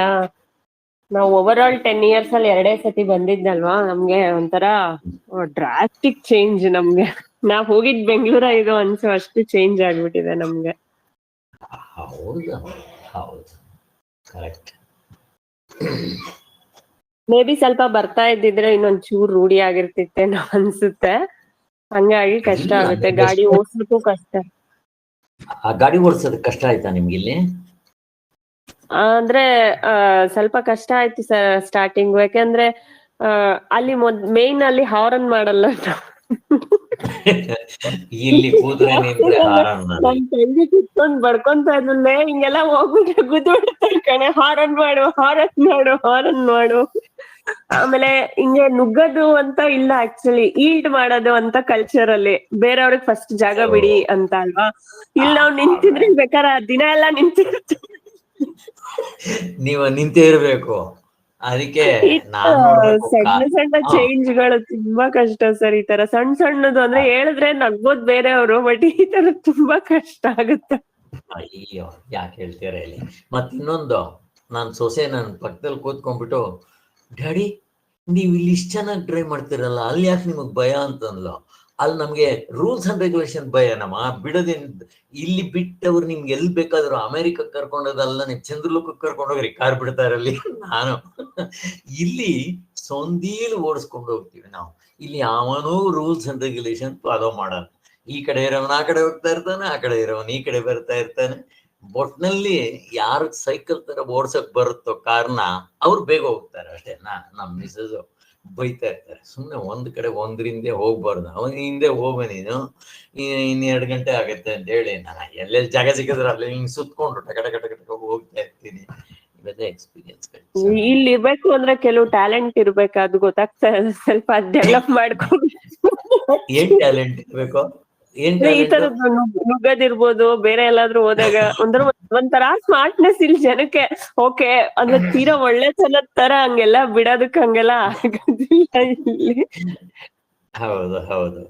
ನಾವು ಓವರ್ ಆಲ್ 10 years ಅಲ್ಲಿ 2 ಸತಿ ಬಂದಿದ್ದಲ್ವಾ, ನಮ್ಗೆ ಒಂಥರ ಡ್ರಾಸ್ಟಿಕ್ ಚೇಂಜ್. ನಮ್ಗೆ ನಾವ್ ಹೋಗಿದ್ ಬೆಂಗಳೂರ ಇದು ಅನ್ಸೋ ಅಷ್ಟು ಚೇಂಜ್ ಆಗ್ಬಿಟ್ಟಿದೆ ನಮ್ಗೆ. ಹೌದು ಹೌದು, ಕರೆಕ್ಟ್. ಮೇ ಬಿ ಸ್ವಲ್ಪ ಬರ್ತಾ ಇದ್ದಿದ್ರೆ ಇನ್ನೊಂದ್ ಚೂರು ರೂಢಿ ಆಗಿರ್ತಿತ್ತೇನೋ ಅನ್ಸುತ್ತೆ. ಹಂಗಾಗಿ ಕಷ್ಟ ಆಗುತ್ತೆ. ಗಾಡಿ ಓಡಿಸ್ಲಿಕ್ಕೂ ಕಷ್ಟ. ಗಾಡಿ ಓಡಿಸೋದಕ್ಕೆ ಕಷ್ಟ ಆಯ್ತಾ ನಿಮ್ಗೆ ಇಲ್ಲಿ? ಅಂದ್ರೆ ಸ್ವಲ್ಪ ಕಷ್ಟ ಆಯ್ತು ಸರ್ ಸ್ಟಾರ್ಟಿಂಗ್. ಯಾಕಂದ್ರೆ ಅಲ್ಲಿ ಮೇನ್ ಅಲ್ಲಿ ಹಾರನ್ ಮಾಡಲ್ಲ. ಇಲ್ಲಿ ಕೂತ್ರೆ ನಮ್ ತಂಗಿ ಕಿತ್ಕೊಂಡ್ ಬಡ್ಕೊಂತ ಇದ್ರಲ್ಲೇ ಹಿಂಗೆಲ್ಲ ಹೋಗ್ಬಿಟ್ರೆ ಗುದ್ಬಿಡ್ತಾರೆ ಕಣೆ. ಹಾರನ್ ಮಾಡು ಹಾರನ್ ಮಾಡು ಹಾರನ್ ಮಾಡು. ಆಮೇಲೆ ಹಿಂಗೆ ನುಗ್ಗದು ಅಂತ ಇಲ್ಲ, ಆಕ್ಚುಲಿ ಈಲ್ಡ್ ಮಾಡೋದು ಅಂತ ಕಲ್ಚರ್ ಅಲ್ಲಿ. ಬೇರೆಯವ್ರಿಗೆ ಫಸ್ಟ್ ಜಾಗ ಬಿಡಿ ಅಂತ ಅಲ್ವಾ. ಇಲ್ಲಿ ನಾವ್ ನಿಂತಿದ್ರೆ ಬೇಕಾದ್ರೆ ದಿನ ಎಲ್ಲ ನಿಂತಿರ್ತೀವಿ. ನೀವು ನಿಂತೇ ಇರ್ಬೇಕು. ಅದಕ್ಕೆ ಸಣ್ಣ ಸಣ್ಣ ಚೇಂಜ್ ಗಳು ತುಂಬಾ ಕಷ್ಟ ಸರ್. ಈ ತರ ಸಣ್ಣ ಸಣ್ಣದು ಅಂದ್ರೆ ಹೇಳಿದ್ರೆ ನಗ್ಬೋದು ಬೇರೆಯವರು, ಬಟ್ ಈ ತರ ತುಂಬಾ ಕಷ್ಟ ಆಗುತ್ತೆ. ಅಯ್ಯೋ ಯಾಕೆ ಹೇಳ್ತೀರ ಇಲ್ಲಿ. ಮತ್ ಇನ್ನೊಂದು, ನಾನ್ ಸೊಸೆ ನನ್ ಪಕ್ಕದಲ್ಲಿ ಕೂತ್ಕೊಂಡ್ಬಿಟ್ಟು, ಡ್ಯಾಡಿ ನೀವು ಇಲ್ಲಿ ಇಷ್ಟು ಚೆನ್ನಾಗಿ ಡ್ರೈವ್ ಮಾಡ್ತೀರಲ್ಲ, ಅಲ್ಲಿ ಯಾಕೆ ನಿಮಗ್ ಭಯ ಅಂತಂದ್ಲು. ಅಲ್ಲಿ ನಮ್ಗೆ ರೂಲ್ಸ್ ಅಂಡ್ ರೆಗ್ಯುಲೇಷನ್ ಭಯನಮ್ಮ. ಬಿಡೋದೇನ್ ಇಲ್ಲಿ ಬಿಟ್ಟವ್ರು ನಿಮ್ಗೆ ಎಲ್ಲಿ ಬೇಕಾದ್ರು ಅಮೆರಿಕಕ್ಕೆ ಕರ್ಕೊಂಡೋದಲ್ಲ, ನೀವು ಚಂದ್ರಲೋಕಕ್ಕೆ ಕರ್ಕೊಂಡೋಗ್ರಿ ಕಾರ್ ಬಿಡ್ತಾರಲ್ಲಿ. ನಾನು ಇಲ್ಲಿ ಸೊಂದೀಲ್ ಓಡಿಸ್ಕೊಂಡು ಹೋಗ್ತೀವಿ ನಾವು. ಇಲ್ಲಿ ಯಾವನೂ ರೂಲ್ಸ್ ಅಂಡ್ ರೆಗ್ಯುಲೇಷನ್ ಫಾಲೋ ಮಾಡಲ್ಲ. ಈ ಕಡೆ ಇರೋವನ್ ಆ ಕಡೆ ಹೋಗ್ತಾ ಇರ್ತಾನೆ, ಆ ಕಡೆ ಇರೋವನ್ ಈ ಕಡೆ ಬರ್ತಾ ಇರ್ತಾನೆ. ಒಟ್ನಲ್ಲಿ ಯಾರು ಸೈಕಲ್ ತರ ಓಡ್ಸಕ್ ಬರುತ್ತೋ ಕಾರ್ನ ಅವ್ರು ಬೇಗ ಹೋಗ್ತಾರೆ ಅಷ್ಟೇ. ನಮ್ಮ ಮಿಸಸ್ ಬೈತಾ ಇರ್ತಾರೆ, ಸುಮ್ನೆ ಒಂದ್ ಕಡೆ ಒಂದ್ರಿಂದೆ ಹೋಗ್ಬಾರ್ದು, ಅವನ ಹಿಂದೆ ಹೋಗ ನೀನು, 2 ಗಂಟೆ ಆಗತ್ತೆ ಅಂತ ಹೇಳಿ ನಾನು ಎಲ್ಲೆಲ್ಲಿ ಜಾಗ ಸಿಕ್ಕಿದ್ರು ಅಲ್ಲಿ ಹಿಂಗ್ ಸುತ್ಕೊಂಡು ಟಕ ಹೋಗ್ತಾ ಇರ್ತೀನಿ. ಇವೆಲ್ಲ ಎಕ್ಸ್ಪೀರಿಯನ್ಸ್. ಇಲ್ಲಿ ಇರ್ಬೇಕು ಅಂದ್ರೆ ಕೆಲವು ಟ್ಯಾಲೆಂಟ್ ಇರ್ಬೇಕು, ಅದು ಗೊತ್ತಾಗ್ತಾ ಸ್ವಲ್ಪ ಡೆವಲಪ್ ಮಾಡ್ಕೊಂಡು. ಏನ್ ಟ್ಯಾಲೆಂಟ್ ಇರ್ಬೇಕು? ಈ ತರದ್ದು ನುಗ್ಗದಿರ್ಬೋದು, ಬೇರೆ ಎಲ್ಲಾದ್ರೂ ಹೋದಾಗ ಒಂಥರ ಸ್ಮಾರ್ಟ್ನೆಸ್ ಇಲ್ಲಿ ಜನಕ್ಕೆ. ಓಕೆ ಅಂದ್ರೆ ತೀರಾ ಒಳ್ಳೆತನದ ತರ ಹಂಗೆಲ್ಲ ಬಿಡೋದಕ್ಕೆ ಹಂಗೆಲ್ಲ ಆಗೋದಿಲ್ಲ ಇಲ್ಲಿ. ಹೌದು ಹೌದು.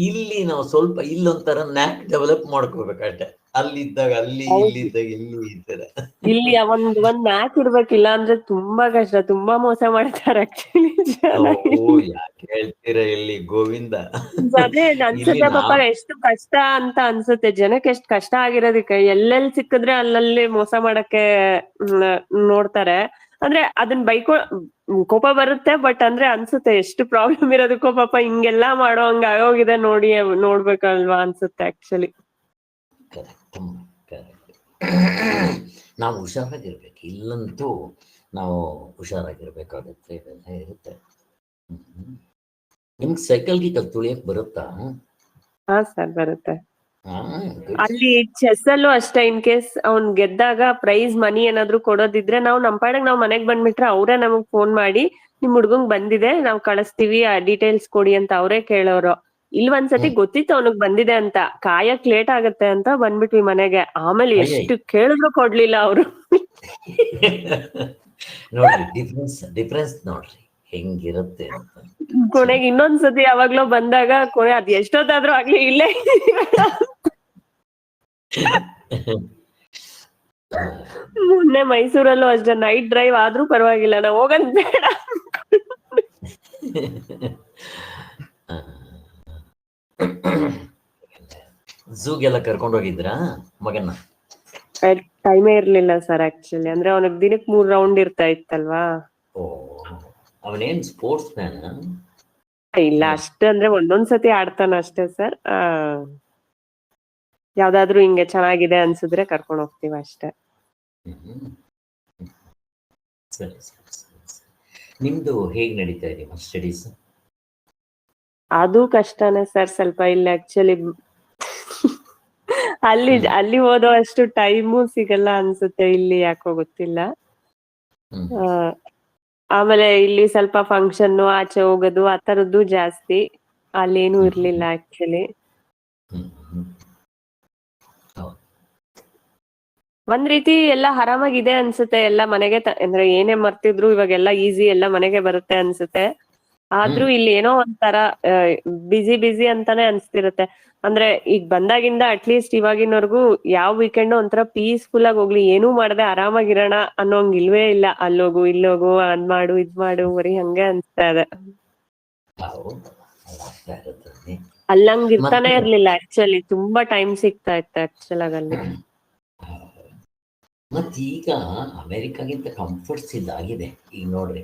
ಇಲ್ಲಿ ನಾವು ಸ್ವಲ್ಪ ಇಲ್ಲೊಂಥರ ನ್ಯಾಕ್ ಡೆವಲಪ್ ಮಾಡ್ಕೋಬೇಕಷ್ಟೆ. ಅಲ್ಲಿದ್ದಾಗ ಅಲ್ಲಿ, ಇಲ್ಲಿದ್ದಾಗ ಇಲ್ಲಿ ಈ ತರ. ಇಲ್ಲಿ ಒಂದ್ ನ್ಯಾಕ್ ಇರ್ಬೇಕಿಲ್ಲ ಅಂದ್ರೆ ತುಂಬಾ ಕಷ್ಟ, ತುಂಬಾ ಮೋಸ ಮಾಡ್ತಾರೆ ಆಕ್ಚುಲಿ ಜನ. ಯಾಕೆ ಹೇಳ್ತೀರಾ ಇಲ್ಲಿ ಗೋವಿಂದ. ಅದೇ ಅನ್ಸುತ್ತೆ ಪಾಪ ಎಷ್ಟು ಕಷ್ಟ ಅಂತ ಅನ್ಸುತ್ತೆ ಜನಕ್ಕೆ. ಎಷ್ಟು ಕಷ್ಟ ಆಗಿರೋದಕ್ಕೆ ಎಲ್ಲೆಲ್ಲಿ ಸಿಕ್ಕಿದ್ರೆ ಅಲ್ಲಲ್ಲಿ ಮೋಸ ಮಾಡಕ್ಕೆ ನೋಡ್ತಾರೆ. ಅಂದ್ರೆ ಅದನ್ನ ಕೋಪ ಬರುತ್ತೆ, ಬಟ್ ಅಂದ್ರೆ ಅನ್ಸುತ್ತೆ ಎಷ್ಟು ಪ್ರಾಬ್ಲಮ್ ಇರೋದಕ್ಕೂ ಪಾಪ ಹಿಂಗೆಲ್ಲಾ ಮಾಡೋ ಹಂಗ ಆಗೋಗಿದೆ ನೋಡ್ಬೇಕಲ್ವಾ ಅನ್ಸುತ್ತೆ ಆಕ್ಚುಲಿ. ಕರೆಕ್ಟ್. ನಾವು ಹುಷಾರಾಗಿರ್ಬೇಕು. ಇಲ್ಲಂತೂ ನಾವು ಹುಷಾರಾಗಿರ್ಬೇಕಾಗತ್ತೆ. ಇವೆಲ್ಲ ಇರುತ್ತೆ. ನಿಮ್ಗೆ ಸೈಕಲ್ ಗೀಕಲ್ ತುಳಿಯಕ್ ಬರುತ್ತಾ? ಹಾ ಸರ್ ಬರುತ್ತೆ. good. ಅಲ್ಲಿ ಚೆಸ್ ಅಲ್ಲೂ ಅಷ್ಟೇ, ಇನ್ ಕೇಸ್ ಅವ್ನ್ ಗೆದ್ದಾಗ ಪ್ರೈಸ್ ಮನಿ ಏನಾದ್ರು ಕೊಡೋದಿದ್ರೆ ನಾವು ನಮ್ ಪಾಡಕ್ ನಾವ್ ಮನೆಗ್ ಬಂದ್ಬಿಟ್ರೆ ಅವರೇ ನಮಗ್ ಫೋನ್ ಮಾಡಿ ನಿಮ್ ಹುಡ್ಗಂಗ್ ಬಂದಿದೆ ನಾವ್ ಕಳಿಸ್ತೀವಿ, ಆ ಡೀಟೇಲ್ಸ್ ಕೊಡಿ ಅಂತ ಅವರೇ ಕೇಳೋರು. ಇಲ್ಲಿ ಒಂದ್ಸತಿ ಗೊತ್ತಿತ್ತು ಅವನಿಗ್ ಬಂದಿದೆ ಅಂತ, ಕಾಯಕ್ ಲೇಟ್ ಆಗತ್ತೆ ಅಂತ ಬಂದ್ಬಿಟ್ವಿ ಮನೆಗೆ. ಆಮೇಲೆ ಎಷ್ಟು ಕೇಳಿದ್ರು ಕೊಡ್ಲಿಲ್ಲ ಅವ್ರು. ನೋಡ್ರಿ ಡಿಫ್ರೆನ್ಸ್ ನೋಡ್ರಿ ಹೆಂಗಿರುತ್ತೆ ಅಂತ. ಕೊನೆಗೆ ಇನ್ನೊಂದ್ಸತಿ ಯಾವಾಗ್ಲೋ ಬಂದಾಗ ಕೊನೆ ಅದ್ ಎಷ್ಟೊತ್ತಾದ್ರೂ ಆಗ್ಲಿ ಇಲ್ಲೇ ಮೊನ್ನೆ ಮೈಸೂರಲ್ಲೂ ಅಷ್ಟೇ ನೈಟ್ ಡ್ರೈವ್ ಆದ್ರೂ ಪರವಾಗಿಲ್ಲ ನಾವ್ ಹೋಗದ್ ಬೇಡ. ಝೂಗೆಲ್ಲ ಕರ್ಕೊಂಡು ಹೋಗಿದ್ರಾ ಮಗನ್ನ? ಟೈಮೇ ಇರ್ಲಿಲ್ಲ ಸರ್ ಆಕ್ಚುಲಿ, ಅಂದ್ರೆ ಅವನಿಗೆ ದಿನಕ್ಕೆ 3 ರೌಂಡ್ ಇರ್ತಾ ಇತ್ತಲ್ವಾ. ಓ, ಅವನೇನ್ ಸ್ಪೋರ್ಟ್ಸ್ ಮ್ಯಾನ್? ಇಲ್ಲ ಅಷ್ಟೇ, ಅಂದ್ರೆ ಒಂದೊಂದ್ಸತಿ ಆಡ್ತಾನ ಅಷ್ಟೇ ಸರ್. ಯಾವ್ದಾದ್ರು ಹಿಂಗೆ ಚೆನ್ನಾಗಿದೆ ಅನ್ಸಿದ್ರೆ ಕರ್ಕೊಂಡು ಹೋಗ್ತೀವಿ ಅಷ್ಟೇ. ಸರಿ. ನಿಮ್ದು ಹೇಗ್ ನಡೀತಾ ಇದೆ ಸ್ಟಡೀಸ್? ಅದು ಕಷ್ಟನೇ ಸರ್ ಸ್ವಲ್ಪ. ಇಲ್ಲಿ ಆಕ್ಚುಲಿ ಅಲ್ಲಿ ಓದೋ ಅಷ್ಟು ಟೈಮು ಸಿಗಲ್ಲ ಅನ್ಸುತ್ತೆ, ಇಲ್ಲಿ ಯಾಕೋ ಗೊತ್ತಿಲ್ಲ. ಆಮೇಲೆ ಇಲ್ಲಿ ಸ್ವಲ್ಪ ಫಂಕ್ಷನ್ ಆಚೆ ಹೋಗೋದು ಆ ತರದ್ದು ಜಾಸ್ತಿ, ಅಲ್ಲೇನು ಇರ್ಲಿಲ್ಲ ಆಕ್ಚುಲಿ. ಒಂದ್ ರೀತಿ ಎಲ್ಲ ಆರಾಮಾಗಿದೆ ಅನ್ಸುತ್ತೆ, ಎಲ್ಲ ಮನೆಗೆ ಅಂದ್ರೆ ಏನೇ ಮರ್ತಿದ್ರು ಇವಾಗೆಲ್ಲ ಈಸಿ ಎಲ್ಲ ಮನೆಗೆ ಬರುತ್ತೆ ಅನ್ಸುತ್ತೆ. ಆದ್ರೂ ಇಲ್ಲಿ ಏನೋ ಒಂಥರ ಬಿಸಿ ಅಂತಾನೆ ಅನ್ಸ್ತಿರುತ್ತೆ. ಅಂದ್ರೆ ಈಗ ಬಂದಾಗಿಂದ ಅಟ್ಲೀಸ್ಟ್ ಇವಾಗಿನವರೆಗೂ ಯಾವ ವೀಕೆಂಡ್ ಒಂಥರ ಪೀಸ್ಫುಲ್ ಆಗಿ ಹೋಗ್ಲಿ, ಏನೂ ಮಾಡದೆ ಆರಾಮಾಗಿರೋಣ ಅನ್ನೋಂಗ್ ಇಲ್ವೇ ಇಲ್ಲ. ಅಲ್ಲೋಗು ಇಲ್ಲೋಗು ಅದ್ ಮಾಡು ಇದ್ ಮಾಡು ಬರೀ ಹಂಗೆ ಅನ್ಸ್ತಾ ಇದೆ. ಅಲ್ಲಂಗ್ ಇರ್ತಾನೆ ಇರ್ಲಿಲ್ಲ ಆಕ್ಚುಲಿ, ತುಂಬಾ ಟೈಮ್ ಸಿಗ್ತಾ ಇತ್ತು ಆಕ್ಚುಲ್ ಆಗಿ ಅಲ್ಲಿ. ಮತ್ತೀಗ ಅಮೆರಿಕಾಗಿಂತ ಕಂಫರ್ಟ್ಸ್ ಇದಾಗಿದೆ. ಈಗ ನೋಡ್ರಿ,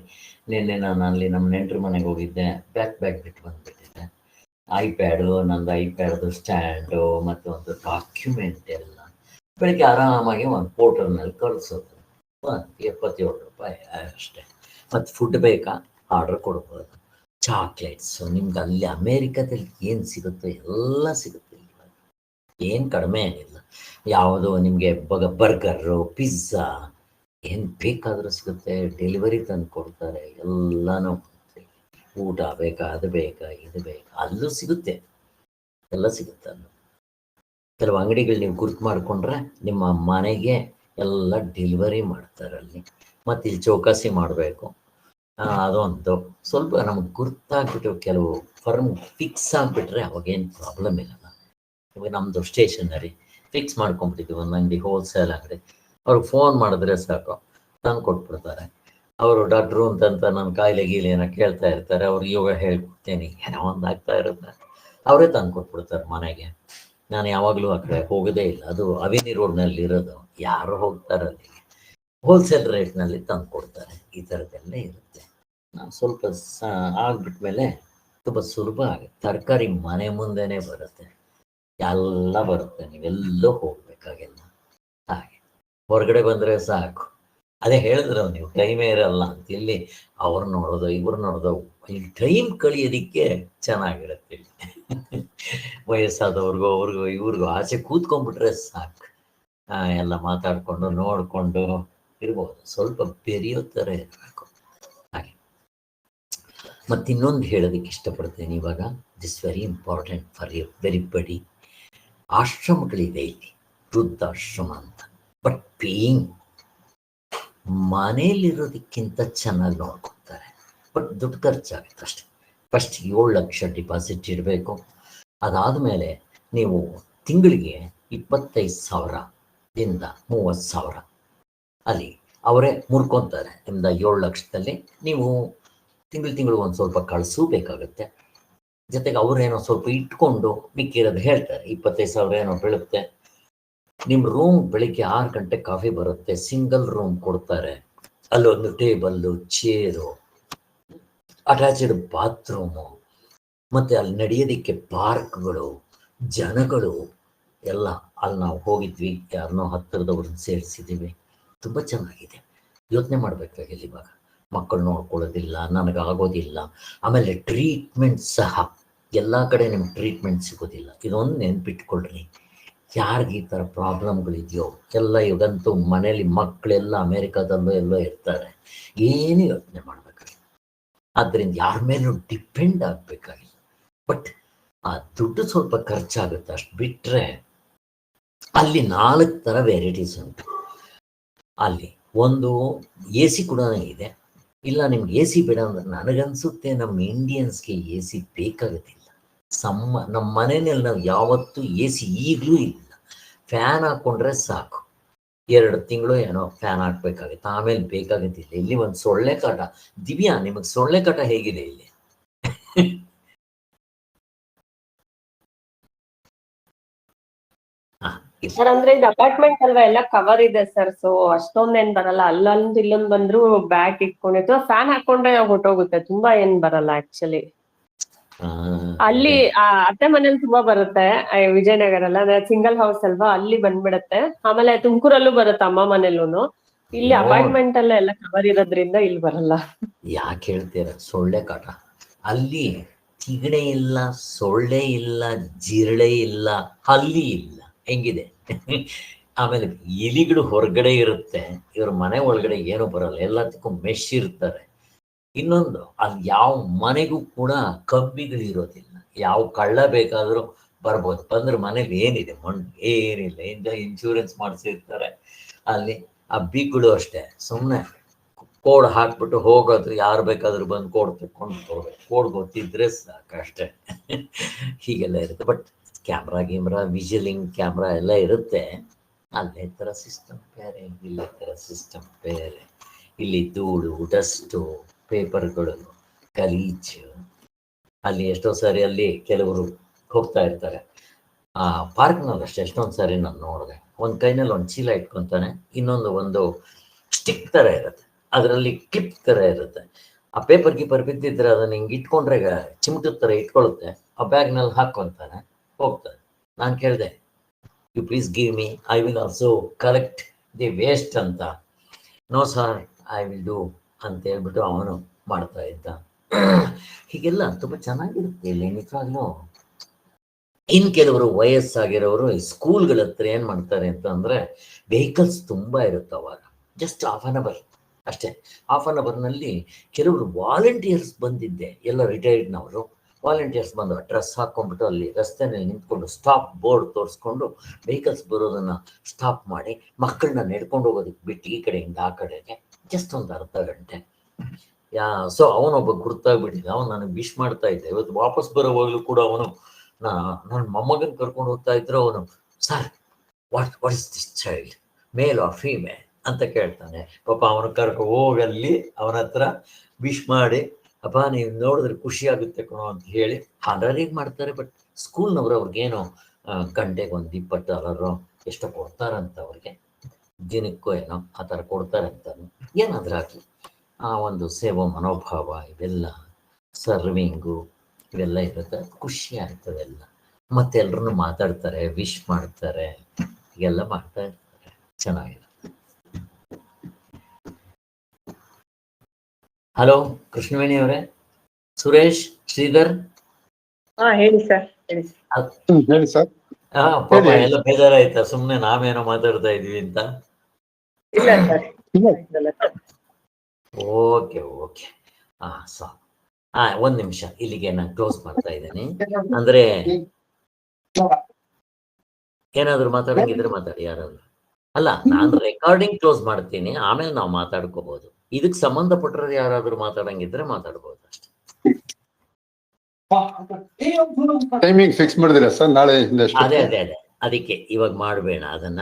ನಿನ್ನೆ ನಾನು ಅಲ್ಲಿ ನಮ್ಮ ನೆಂಟ್ರ ಮನೆಗೆ ಹೋಗಿದ್ದೆ, ಬ್ಯಾಗ್ ಬಿಟ್ಟು ಬಂದ್ಬಿಟ್ಟಿದ್ದೆ. ನಂದು ಐಪ್ಯಾಡ್ದು ಸ್ಟ್ಯಾಂಡು ಮತ್ತು ಒಂದು ಡಾಕ್ಯುಮೆಂಟ್ ಎಲ್ಲ ಬೆಳಿಗ್ಗೆ ಆರಾಮಾಗಿ ಒಂದು ಪೋರ್ಟರ್ನಲ್ಲಿ ಕಳಿಸೋದು. $77 ಅಷ್ಟೇ. ಮತ್ತು ಫುಡ್ ಬೇಕಾ ಆರ್ಡರ್ ಕೊಡ್ಬೋದು. ಚಾಕ್ಲೇಟ್ಸು ನಿಮ್ಗೆ ಅಲ್ಲಿ ಅಮೇರಿಕಾದಲ್ಲಿ ಏನು ಸಿಗುತ್ತೋ ಎಲ್ಲ ಸಿಗುತ್ತೆ. ಏನು ಕಡಿಮೆ ಏನಿಲ್ಲ. ಯಾವುದೋ ನಿಮಗೆ ಬರ್ಗರು ಪಿಜ್ಜಾ ಏನು ಬೇಕಾದರೂ ಸಿಗುತ್ತೆ. ಡೆಲಿವರಿ ತಂದು ಕೊಡ್ತಾರೆ. ಎಲ್ಲನೂ ಊಟ ಬೇಕಾ ಅದು ಬೇಕಾ ಇದು ಬೇಕಾ ಅಲ್ಲೂ ಸಿಗುತ್ತೆ, ಎಲ್ಲ ಸಿಗುತ್ತೆ. ಅಲ್ಲೂ ಕೆಲವು ಅಂಗಡಿಗಳು ನೀವು ಗುರ್ತು ಮಾಡಿಕೊಂಡ್ರೆ ನಿಮ್ಮ ಮನೆಗೆ ಎಲ್ಲ ಡೆಲಿವರಿ ಮಾಡ್ತಾರೆ ಅಲ್ಲಿ. ಮತ್ತು ಇಲ್ಲಿ ಚೌಕಾಸಿ ಮಾಡಬೇಕು, ಅದೊಂದು ಸ್ವಲ್ಪ ನಮಗೆ ಗುರ್ತಾಗ್ಬಿಟ್ಟು ಕೆಲವು ಫರ್ಮ್ ಫಿಕ್ಸ್ ಆಗಿಬಿಟ್ರೆ ಅವಾಗೇನು ಪ್ರಾಬ್ಲಮ್ ಇಲ್ಲ. ಇವಾಗ ನಮ್ಮದು ಸ್ಟೇಷನರಿ ಫಿಕ್ಸ್ ಮಾಡ್ಕೊಂಡ್ಬಿಟ್ಟಿದ್ವಿ, ಒಂದು ಅಂಗಡಿ ಹೋಲ್ಸೇಲ್ ಅಂಗಡಿ. ಅವ್ರಿಗೆ ಫೋನ್ ಮಾಡಿದ್ರೆ ಸಾಕು ತಂದು ಕೊಟ್ಬಿಡ್ತಾರೆ. ಅವರು ಡಾಕ್ಟ್ರು ಅಂತಂತ ನನ್ನ ಕಾಯಿಲೆ ಗೀಲೆ ಏನೋ ಕೇಳ್ತಾ ಇರ್ತಾರೆ, ಅವ್ರಿಗೆ ಯೋಗ ಹೇಳ್ಕೊಡ್ತೇನೆ, ಏನೋ ಒಂದು ಆಗ್ತಾ ಇರುತ್ತೆ, ಅವರೇ ತಂದು ಕೊಟ್ಬಿಡ್ತಾರೆ ಮನೆಗೆ. ನಾನು ಯಾವಾಗಲೂ ಆ ಕಡೆ ಹೋಗೋದೇ ಇಲ್ಲ, ಅದು ಅವಿನಿ ರೋಡ್ನಲ್ಲಿ ಇರೋದು. ಯಾರು ಹೋಗ್ತಾರೆ ಅಲ್ಲಿಗೆ, ಹೋಲ್ಸೇಲ್ ರೇಟ್ನಲ್ಲಿ ತಂದು ಕೊಡ್ತಾರೆ. ಈ ಥರದ್ದೆಲ್ಲ ಇರುತ್ತೆ. ನಾವು ಸ್ವಲ್ಪ ಆಗ್ಬಿಟ್ಮೇಲೆ ತುಂಬ ಸುಲಭ ಆಗುತ್ತೆ. ತರಕಾರಿ ಮನೆ ಮುಂದೆನೇ ಬರುತ್ತೆ, ಎಲ್ಲ ಬರುತ್ತೆ, ನೀವೆಲ್ಲೋ ಹೋಗ್ಬೇಕಾಗಿಲ್ಲ. ಹಾಗೆ ಹೊರಗಡೆ ಬಂದರೆ ಸಾಕು. ಅದೇ ಹೇಳಿದ್ರು ನೀವು ಟೈಮೇ ಇರಲ್ಲ ಅಂತ. ಇಲ್ಲಿ ಅವ್ರು ನೋಡೋದು ಇವ್ರು ನೋಡೋದು, ಇಲ್ಲಿ ಟೈಮ್ ಕಳಿಯೋದಕ್ಕೆ ಚೆನ್ನಾಗಿರುತ್ತೆ. ಇಲ್ಲಿ ವಯಸ್ಸಾದವ್ರಿಗೂ ಇವ್ರಿಗೂ ಆಚೆ ಕೂತ್ಕೊಂಡ್ಬಿಟ್ರೆ ಸಾಕು, ಎಲ್ಲ ಮಾತಾಡಿಕೊಂಡು ನೋಡಿಕೊಂಡು ಇರ್ಬೋದು. ಸ್ವಲ್ಪ ಬೆರೆಯೋ ಥರ ಇರಬೇಕು ಹಾಗೆ. ಮತ್ತು ಇನ್ನೊಂದು ಹೇಳೋದಕ್ಕೆ ಇಷ್ಟಪಡ್ತೇನೆ ಇವಾಗ, this very important for everybody. ಆಶ್ರಮಗಳಿದೆ ಇಲ್ಲಿ, ವೃದ್ಧಾಶ್ರಮ ಅಂತ. ಬಟ್ ಪೇಯಿಂಗ್ ಮನೇಲಿರೋದಕ್ಕಿಂತ ಚೆನ್ನಾಗಿ ನೋಡ್ಕೊತಾರೆ, ಬಟ್ ದುಡ್ಡು ಖರ್ಚಾಗುತ್ತೆ ಅಷ್ಟೆ. ಫಸ್ಟ್ 7 ಲಕ್ಷ ಡಿಪಾಸಿಟ್ ಇಡಬೇಕು. ಅದಾದಮೇಲೆ ನೀವು ತಿಂಗಳಿಗೆ 25,000ದಿಂದ 30,000 ಅಲ್ಲಿ ಅವರೇ ಮುರ್ಕೊತಾರೆ. ನಿಮ್ದು 7 ಲಕ್ಷದಲ್ಲಿ ನೀವು ತಿಂಗಳು ಒಂದು ಸ್ವಲ್ಪ ಕಳಿಸಬೇಕಾಗತ್ತೆ. ಜೊತೆಗೆ ಅವರೇನೋ ಸ್ವಲ್ಪ ಇಟ್ಕೊಂಡು ಮಿಕ್ಕಿರೋದು ಹೇಳ್ತಾರೆ. 25,000 ಏನೋ ಬೀಳುತ್ತೆ. ನಿಮ್ಮ ರೂಮ್ ಬೆಳಿಗ್ಗೆ 6 ಗಂಟೆ ಕಾಫಿ ಬರುತ್ತೆ, ಸಿಂಗಲ್ ರೂಮ್ ಕೊಡ್ತಾರೆ. ಅಲ್ಲೊಂದು ಟೇಬಲ್ಲು, ಚೇರು, ಅಟ್ಯಾಚ್ಡ್ ಬಾತ್ರೂಮು, ಮತ್ತು ಅಲ್ಲಿ ನಡೆಯೋದಕ್ಕೆ ಪಾರ್ಕ್ಗಳು, ಜನಗಳು ಎಲ್ಲ. ಅಲ್ಲಿ ನಾವು ಹೋಗಿದ್ವಿ, ಯಾರನ್ನೋ ಹತ್ತಿರದವ್ರನ್ನ ಸೇರಿಸಿದ್ದೀವಿ, ತುಂಬ ಚೆನ್ನಾಗಿದೆ. ಯೋಚನೆ ಮಾಡಬೇಕಾಗಿಲ್ಲ ಇವಾಗ. ಮಕ್ಕಳು ನೋಡ್ಕೊಳ್ಳೋದಿಲ್ಲ, ನನಗಾಗೋದಿಲ್ಲ. ಆಮೇಲೆ ಟ್ರೀಟ್ಮೆಂಟ್ ಸಹ ಎಲ್ಲ ಕಡೆ ನಿಮ್ಗೆ ಟ್ರೀಟ್ಮೆಂಟ್ ಸಿಗೋದಿಲ್ಲ. ಇದೊಂದು ನೆನ್ಪಿಟ್ಕೊಳ್ರಿ. ಯಾರಿಗೆ ಈ ಥರ ಪ್ರಾಬ್ಲಮ್ಗಳಿದೆಯೋ ಎಲ್ಲ, ಇವಾಗಂತೂ ಮನೇಲಿ ಮಕ್ಕಳೆಲ್ಲ ಅಮೇರಿಕಾದಲ್ಲೂ ಎಲ್ಲೋ ಇರ್ತಾರೆ, ಏನು ಯೋಚನೆ ಮಾಡಬೇಕಾಗಿಲ್ಲ. ಆದ್ದರಿಂದ ಯಾರ ಮೇಲೂ ಡಿಪೆಂಡ್ ಆಗಬೇಕಾಗಿಲ್ಲ. ಬಟ್ ಆ ದುಡ್ಡು ಸ್ವಲ್ಪ ಖರ್ಚಾಗುತ್ತೆ, ಅಷ್ಟು ಬಿಟ್ಟರೆ ಅಲ್ಲಿ 4 ಥರ ವೆರೈಟೀಸ್ ಉಂಟು. ಅಲ್ಲಿ ಒಂದು ಎ ಸಿ ಕೂಡ ಇದೆ. ಇಲ್ಲ ನಿಮ್ಗೆ ಎ ಸಿ ಬೇಡ ಅಂದ್ರೆ, ನನಗನ್ಸುತ್ತೆ ನಮ್ಮ ಇಂಡಿಯನ್ಸ್ಗೆ ಎ ಸಿ ಬೇಕಾಗೋದಿಲ್ಲ. ನಮ್ಮ ಮನೆಯಲ್ಲಿ ನಾವು ಯಾವತ್ತೂ ಎ ಸಿ ಈಗಲೂ ಇಲ್ಲ. ಫ್ಯಾನ್ ಹಾಕ್ಕೊಂಡ್ರೆ ಸಾಕು, 2 ತಿಂಗಳು ಏನೋ ಫ್ಯಾನ್ ಹಾಕ್ಬೇಕಾಗುತ್ತೆ, ಆಮೇಲೆ ಬೇಕಾಗೋದಿಲ್ಲ. ಇಲ್ಲಿ ಒಂದು ಸೊಳ್ಳೆ ಕಾಟ. ದಿವ್ಯಾ, ನಿಮಗೆ ಸೊಳ್ಳೆ ಕಾಟ ಹೇಗಿದೆ ಇಲ್ಲಿ? ಸರ್ ಅಂದ್ರೆ ಇದು ಅಪಾರ್ಟ್ಮೆಂಟ್ ಅಲ್ವಾ, ಎಲ್ಲ ಕವರ್ ಇದೆ ಸರ್, ಸೊ ಅಷ್ಟೊಂದೇನ್ ಬರಲ್ಲ. ಅಲ್ಲೊಂದು ಇಲ್ಲೊಂದು ಬಂದ್ರು ಬ್ಯಾಗ್ ಇಟ್ಕೊಂಡಿತ್ತು, ಫ್ಯಾನ್ ಹಾಕೊಂಡ್ರೆ ಹೊಟ್ಟೋಗುತ್ತೆ, ತುಂಬಾ ಏನ್ ಬರಲ್ಲ ಆಕ್ಚುಲಿ. ಅಲ್ಲಿ ಅತ್ತೆ ಮನೇಲಿ ತುಂಬಾ ಬರುತ್ತೆ, ವಿಜಯನಗರ ಅಲ್ಲ, ಅಂದ್ರೆ ಸಿಂಗಲ್ ಹೌಸ್ ಅಲ್ವಾ, ಅಲ್ಲಿ ಬಂದ್ಬಿಡತ್ತೆ. ಆಮೇಲೆ ತುಮಕೂರಲ್ಲೂ ಬರುತ್ತೆ ಅಮ್ಮ ಮನೇಲೂನು. ಇಲ್ಲಿ ಅಪಾರ್ಟ್ಮೆಂಟ್ ಅಲ್ಲ ಎಲ್ಲ ಕವರ್ ಇರೋದ್ರಿಂದ ಇಲ್ಲಿ ಬರಲ್ಲ. ಯಾಕೆ ಹೇಳ್ತೀರ ಸೊಳ್ಳೆ ಕಾಟ? ಅಲ್ಲಿ ತಿಗಣೆ ಇಲ್ಲ, ಸೊಳ್ಳೆ ಇಲ್ಲ, ಜಿರಳೆ ಇಲ್ಲ, ಹಲ್ಲಿ ಇಲ್ಲ, ಹೆಂಗಿದೆ? ಆಮೇಲೆ ಇಲಿಗಳು ಹೊರಗಡೆ ಇರುತ್ತೆ, ಇವ್ರ ಮನೆ ಒಳಗಡೆ ಏನೂ ಬರಲ್ಲ, ಎಲ್ಲದಕ್ಕೂ ಮೆಶ್ ಇರ್ತಾರೆ. ಇನ್ನೊಂದು, ಅಲ್ಲಿ ಯಾವ ಮನೆಗೂ ಕೂಡ ಕಬ್ಬಿಗಳಿರೋದಿಲ್ಲ, ಯಾವ ಕಳ್ಳ ಬೇಕಾದರೂ ಬರ್ಬೋದು. ಬಂದ್ರೆ ಮನೇಲಿ ಏನಿದೆ? ಮಣ್ಣು ಏನಿಲ್ಲ, ಇನ್ಶೂರೆನ್ಸ್ ಮಾಡಿಸಿರ್ತಾರೆ. ಅಲ್ಲಿ ಆ ಬೀಗ್ಗಳು ಅಷ್ಟೇ, ಸುಮ್ಮನೆ ಕೋಡ್ ಹಾಕ್ಬಿಟ್ಟು ಹೋಗೋದು, ಯಾರು ಬೇಕಾದರೂ ಬಂದು ಕೋಡ್ ತೆಕ್ಕೊಂಡು ಹೋಗೋದು. ಕೋಡ್ ಗೊತ್ತಿದ್ರೆ ಸಾಕಷ್ಟೇ. ಹೀಗೆಲ್ಲ ಇರುತ್ತೆ. ಬಟ್ ಕ್ಯಾಮ್ರಾ ವಿಜುವಲಿಂಗ್ ಕ್ಯಾಮ್ರಾ ಎಲ್ಲ ಇರುತ್ತೆ. ಅಲ್ಲೇ ಥರ ಸಿಸ್ಟಮ್ ಬೇರೆ, ಇಲ್ಲೇ ಥರ ಸಿಸ್ಟಮ್ ಬೇರೆ. ಇಲ್ಲಿ ಧೂಳು, ಡಸ್ಟು, ಪೇಪರ್ಗಳು, ಗಲೀಜು. ಅಲ್ಲಿ ಎಷ್ಟೋ ಸಾರಿ ಅಲ್ಲಿ ಕೆಲವರು ಹೋಗ್ತಾ ಇರ್ತಾರೆ. ಪಾರ್ಕ್ನಲ್ಲಿ ಅಷ್ಟೇ ಎಷ್ಟೊಂದು ಸಾರಿ ನಾನು ನೋಡಿದೆ, ಒಂದು ಕೈನಲ್ಲಿ ಒಂದು ಚೀಲ ಇಟ್ಕೊತಾನೆ, ಒಂದು ಸ್ಟಿಕ್ ಥರ ಇರುತ್ತೆ, ಅದರಲ್ಲಿ ಕ್ಲಿಪ್ ಥರ ಇರುತ್ತೆ. ಆ ಪೇಪರ್ ಗೀಪರ್ ಬಿದ್ದಿದ್ರೆ ಅದನ್ನು ಹಿಂಗೆ ಇಟ್ಕೊಂಡ್ರೆ ಚಿಮಟದ ಥರ ಇಟ್ಕೊಳ್ಳುತ್ತೆ. ಆ ಬ್ಯಾಗ್ನಲ್ಲಿ ಹಾಕ್ಕೊತಾನೆ, ಹೋಗ್ತಾನೆ. ನಾನು ಕೇಳಿದೆ, you please give me, I will also collect the waste ಅಂತ. No sir, I will do ಅಂತ ಹೇಳ್ಬಿಟ್ಟು ಅವನು ಮಾಡ್ತಾ ಇದ್ದ. ಹೀಗೆಲ್ಲ ತುಂಬ ಚೆನ್ನಾಗಿರುತ್ತೆ ಇಲ್ಲಿ ನಿಜವಾಗ್ಲೂ. ಇನ್ನು ಕೆಲವರು ವಯಸ್ಸಾಗಿರೋರು ಸ್ಕೂಲ್ಗಳ ಹತ್ರ ಏನು ಮಾಡ್ತಾರೆ ಅಂತಂದರೆ, ವೆಹಿಕಲ್ಸ್ ತುಂಬ ಇರುತ್ತೆ ಅವಾಗ. ಜಸ್ಟ್ ಹಾಫ್ ಆನ್ ಅವರ್ ಅಷ್ಟೇ. ಹಾಫ್ ಆನ್ ಅವರ್ನಲ್ಲಿ ಕೆಲವರು ವಾಲಂಟಿಯರ್ಸ್ ಬಂದಿದ್ದೆ, ಎಲ್ಲ ರಿಟೈರ್ಡ್ನವರು ವಾಲಂಟಿಯರ್ಸ್ ಬಂದು ಡ್ರೆಸ್ ಹಾಕ್ಕೊಂಡ್ಬಿಟ್ಟು ಅಲ್ಲಿ ರಸ್ತೆಯಲ್ಲಿ ನಿಂತ್ಕೊಂಡು ಸ್ಟಾಪ್ ಬೋರ್ಡ್ ತೋರಿಸ್ಕೊಂಡು ವೆಹಿಕಲ್ಸ್ ಬರೋದನ್ನು ಸ್ಟಾಪ್ ಮಾಡಿ ಮಕ್ಕಳನ್ನ ನಡ್ಕೊಂಡು ಹೋಗೋದಕ್ಕೆ ಬಿಟ್ಟು ಈ ಕಡೆಯಿಂದ ಆ ಕಡೆಗೆ ಜಸ್ಟ್ ಒಂದು ಅರ್ಧ ಗಂಟೆ. ಸೊ ಅವನೊಬ್ಬ ಗುರ್ತಾಗ್ಬಿಟ್ಟಿದ್ದ, ಅವನು ನನಗೆ ವಿಶ್ ಮಾಡ್ತಾ ಇದ್ದೆ. ಇವತ್ತು ವಾಪಸ್ ಬರೋವಾಗಲೂ ಕೂಡ ಅವನು ನನ್ನ ಮೊಮ್ಮಗನ ಕರ್ಕೊಂಡು ಹೋಗ್ತಾ ಇದ್ರು. ಅವನು, sir what is this child, male or female ಅಂತ ಕೇಳ್ತಾನೆ. ಪಾಪ ಅವನು ಹೋಗಲ್ಲಿ ಅವನ ಹತ್ರ ವಿಶ್ ಮಾಡಿ, ಅಪ್ಪ ನೀವು ನೋಡಿದ್ರೆ ಖುಷಿ ಆಗುತ್ತೆ ಕಣೋ ಅಂತ ಹೇಳಿ ಹಾಲರಿಗೆ ಮಾಡ್ತಾರೆ. ಬಟ್ ಸ್ಕೂಲ್ನವರು ಅವ್ರಿಗೇನು ಗಂಟೆಗೆ ಒಂದು $20 ಎಷ್ಟೋ ಕೊಡ್ತಾರಂತ, ಅವ್ರಿಗೆ ದಿನಕ್ಕೂ ಏನೋ ಆ ಥರ ಕೊಡ್ತಾರಂತ. ಏನಾದರೂ ಹಾಕಿ ಆ ಒಂದು ಸೇವಾ ಮನೋಭಾವ, ಇವೆಲ್ಲ ಸರ್ವಿಂಗು ಇವೆಲ್ಲ ಇರುತ್ತೆ, ಖುಷಿ ಆಗ್ತದೆ ಎಲ್ಲ. ಮತ್ತೆ ಎಲ್ಲರೂ ಮಾತಾಡ್ತಾರೆ, ವಿಶ್ ಮಾಡ್ತಾರೆ, ಹೀಗೆಲ್ಲ ಮಾಡ್ತಾ ಇರ್ತಾರೆ, ಚೆನ್ನಾಗಿದೆ. ಹಲೋ ಕೃಷ್ಣವೇಣಿ ಅವರೇ, ಸುರೇಶ್, ಶ್ರೀಧರ್. ಹೇಳಿ ಸರ್, ಹೇಳಿ. ಹೇಳಿ ಸರ್. ಪಾಪ ಎಲ್ಲ ಬೇಜಾರಾಯ್ತಾ ಸುಮ್ಮನೆ ನಾವೇನೋ ಮಾತಾಡ್ತಾ ಇದೀವಿ ಅಂತ? ಇಲ್ಲ ಸರ್. Okay okay. ಸಾಕು. ಒಂದ್ ನಿಮಿಷ, ಇಲ್ಲಿಗೆ ನಾನು ಕ್ಲೋಸ್ ಮಾಡ್ತಾ ಇದ್ದೇನೆ. ಅಂದ್ರೆ ಏನಾದ್ರು ಮಾತಾಡಂಗಿದ್ರೆ ಮಾತಾಡಿ ಯಾರಾದ್ರು. ಅಲ್ಲ, ನಾನು ರೆಕಾರ್ಡಿಂಗ್ ಕ್ಲೋಸ್ ಮಾಡ್ತೀನಿ, ಆಮೇಲೆ ನಾವು ಮಾತಾಡ್ಕೋಬಹುದು. ಇದಕ್ಕೆ ಸಂಬಂಧಪಟ್ಟರೆ ಯಾರಾದ್ರೂ ಮಾತಾಡಂಗಿದ್ರೆ ಮಾತಾಡ್ಬೋದು ಅಷ್ಟೇ. ಟೈಮಿಂಗ್ ಫಿಕ್ಸ್ ಮಾಡಿದಿರಾ ಸರ್? ನಾಳೆ ಅದೇ ಅದಕ್ಕೆ ಇವಾಗ ಮಾಡಬೇಡ ಅದನ್ನ.